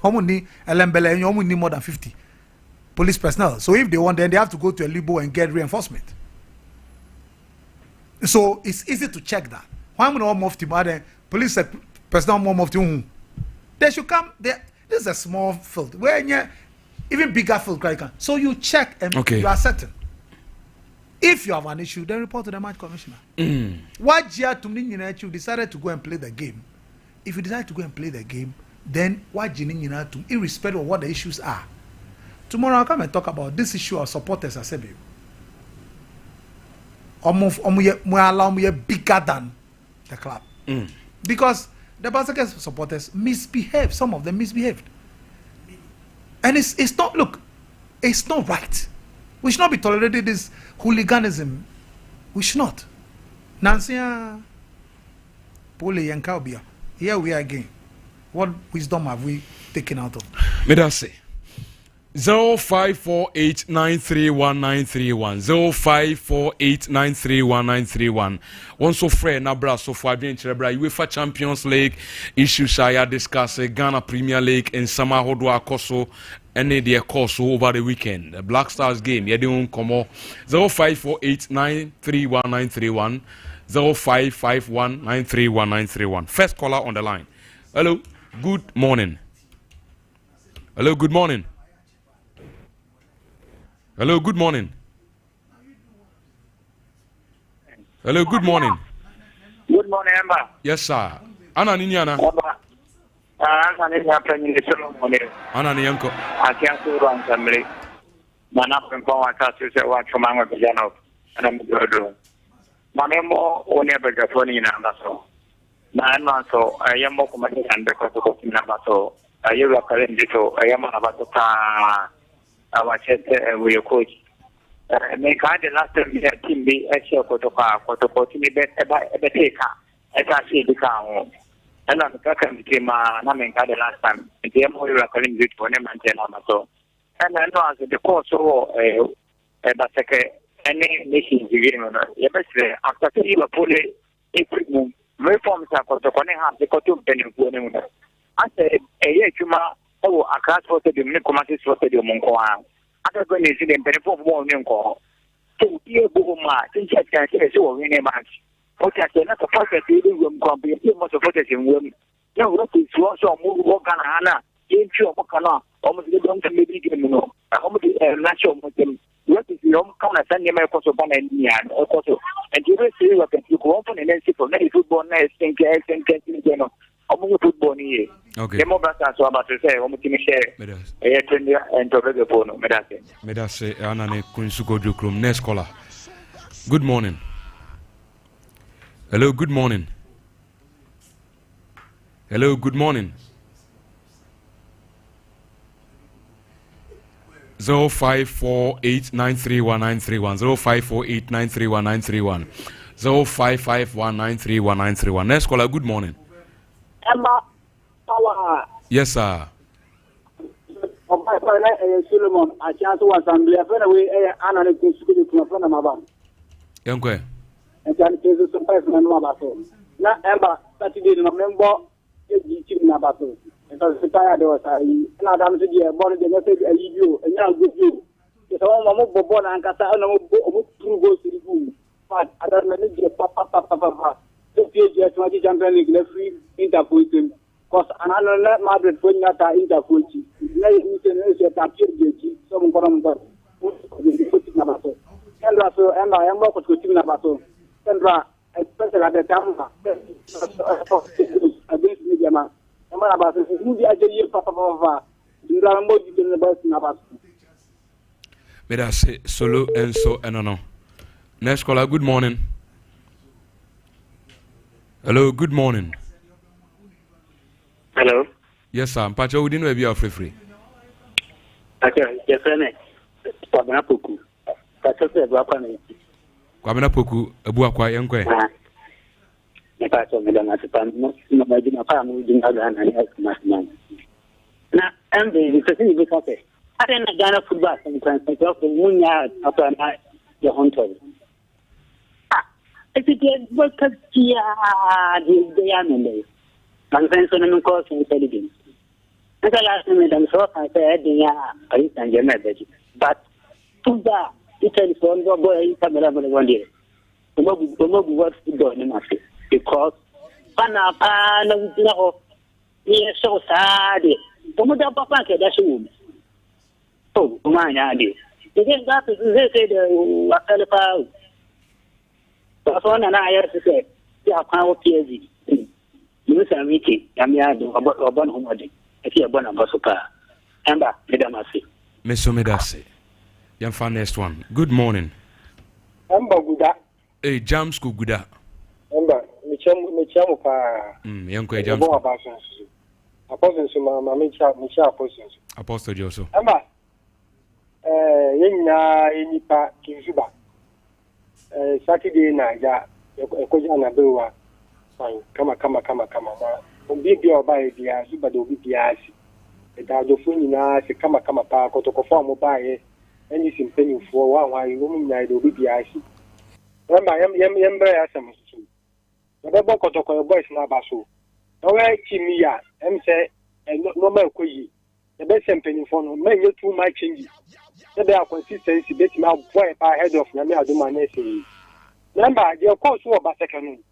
How many Elembele, you only need more than 50 police personnel. So if they want, then they have to go to a Libo and get reinforcement. So it's easy to check that. Why am I mufti? Police personnel more mufti. They should come. This is a small field where even bigger field can. So you check and you are certain. If you have an issue, then report to the match commissioner. What year to you decided to go and play the game? If you decide to go and play the game, then what you to, irrespective of what the issues are. Tomorrow I'll come and talk about this issue of supporters as a bigger than the club. Because the Basket supporters misbehaved. Some of them misbehaved. And it's not, look, it's not right. We should not be tolerating this hooliganism. We should not. Nancy, Pole Yankaubia. Here we are again. What wisdom have we taken out of? May I say? 0548931931 0548931931 one so friend Nabra so far being Cherebra UEFA Champions League issues I discuss Ghana Premier League in Sama Hodwa Koso and their course over the weekend. The Black Stars game, you don't come on 0548931931 0551931931. First caller on the line. Hello, good morning. Hello, good morning. Hello, good morning. Hello, good morning. Good morning, Ember. Yes, sir. Anna Ninyana. Anna Ninyana. Anna Nyanko. I can't go on family. Manapin Power Castle, what from Mama Pajano, and I'm good. Manemo, only a better phone in Amaso. So I am more commanding and because of Namaso. I am a current dito. I am about to our chat with your coach. Make the last time we had team be actual Kotoka, Kotokotini, Beteka, as I see the car. And I'm talking to my Namen the last time. The more you are calling it for them and Amaso. And I know as the course of any nation beginning. After the police, equipment, reforms are Kotokone have the Kotum Penny. I said, a year, oh, a class for the Nicomatis for the Moncoa. After going to see them, Penny more new call. So, dear Buma, since I can say so, in a match. What I said, not a perfect room, company, most of what is in room. No, what is also move Wakana, into Wakana, almost the don't maybe give me no. I almost natural Muslim. What is your own kind of Sunday American and also, and you will see what you go on and then see for many football nights, think, and football here. Okay. The more so about to say, share. And to the phone, Medase, Anane Kunsuko Dukrum. Next caller. Good morning. Hello, good morning. Hello, good morning. 0548931931 0548931931 0551931931. Next caller, good morning. Emma, power. Yes, sir. Solomon, I can't do assembly. I found a way, Anna, to school to a friend of my bank. Young Quay. And can say some person and no battle. Not Emma, Saturday, November, in a battle. And so the tired was I, and I'm to get born the message I leave you, and now good you. It's all my mobile born and Cassa, and I'm two goes to the room. But I don't manage your papa. The PSG 20 Champions League, the free interpreting. Because another Madrid when not interpreting. Now you can say that some Corombo. And so, and I am not going to Nabato. Sandra, especially at the time against Media. And what about this? Who the idea Papa? You are more than the best Nabato. May I say solo and so and no. Next caller, good morning. Hello, good morning. Hello. Yes, sir. Pacho, we didn't know free. Okay, yes, sir. Kwabena Poku. Pacho said, Kwabena Poku, Abuakwa, young Quay. Pacho, Madame Atipan, no, my dinner family didn't have an man. Now, and the thing is, okay. I didn't Ghana football sometimes, I talk to Munya after the hunter. If it is what the Yaman, and then so many calls intelligence. And I asked me, I'm so I said, I and your message. But to that, it is one boy in Camera 1 year. The mobile works to go in market because Panapa, no, he is so sad. The mother papa, that's a woman. Oh, mine idea. You think that is the Wakalipa? That's one and I have to say, yeah, power PSG. You say, Mickey, Yamiado, about one homody. If you're born a basuka. Ember, Medamasi. Miss Omedasi. Young fan next one. Good morning. Ember, good. Hey, Jam School, good. Ember, Michamu pa. Young Quay Jam. Apostles, my Micha apostles. Apostle Joseph. Ember, Yena, Inipa, Kizuba. Saturday night, Ekojana Bewa. Fine, come. Obi oba dia Zuba do bi asi. Da do funi na se kama pa ko to ko form oba ye. Any simpany for one wo mu nyai do bi asi. Remember yem bra asem so. Da bo ko to ko boys na ba so. No we kimi ya em say no ma ko yi. The best simpany for no men you too much change. The be consistency bet me boy pa head of na me aduma na say. Remember the course wo ba second.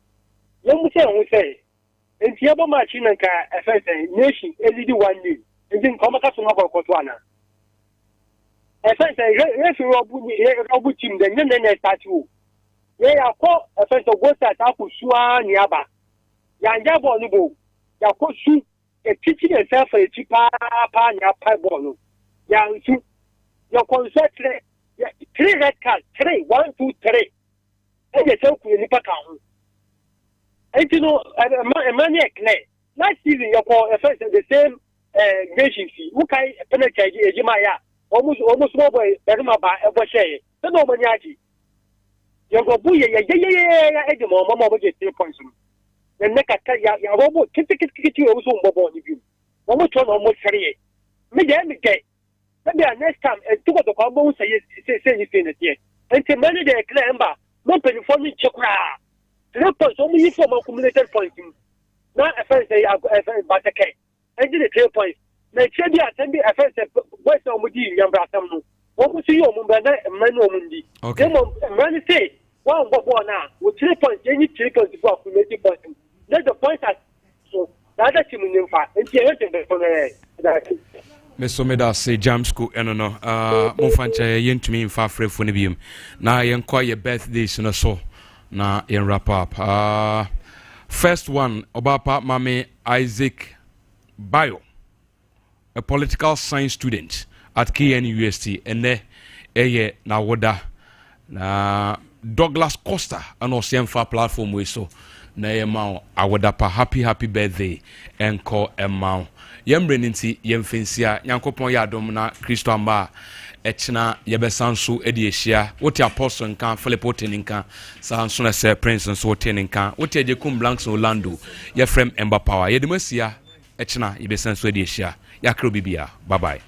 Yem say and the other match in a nation, LED 1 day, and then come across another Cotwana. As I say, if you are with him, then you start you. They are called a first of what that Aku Swan Yaba. Yanyabo Nubo, Yako shoot a teaching yourself a cheaper pan ya pieball. Yang shoot your concert 3 red cards, 3, 1, 2, 3. And you talk with the account. And you know, a maniac last season, you call a first the same nation fee. Who can penetrate Jimaya? Almost more by Bermaba, ever say. The no maniaci. You go booyah, yeah, Mama will get 3 points. The neck at your robot, get you also mobile with you. Almost almost 3. Maybe next time, and took the combo say anything yet. And to manage the clamber, not penny for me, chokra. 3 points only from accumulated points. Not a first day, but a cake. And did 3 points. Make sure you attend a first West Omudi, Yambrasam. What was your Mano Mundi? Okay. Man say, one now, with 3 points, any 3 points before accumulated points. Let the points are so the other team in fact, and she has been Miss Omeda say jam school and no Mofancha yen to me in far free for Nibium. Now I enquire your birthdays and so. Na yen wrap up. First one about Mame Isaac Bayo, a political science student at KNUST, and there na woda na Douglas Costa and Osiemfa platform we so na yema awoda pa happy birthday and call Emma. Yembre nti yemfensia Nyankopon ya adom na Kristo amba echina yebesanso edi ehia wote apostle nkan Philip Oteninka sanso na se prince nso Oteninka wote ejekum blanks Orlando ye frem Ember power yedemasia echina yebesanso edi ehia yakro bibia bye bye.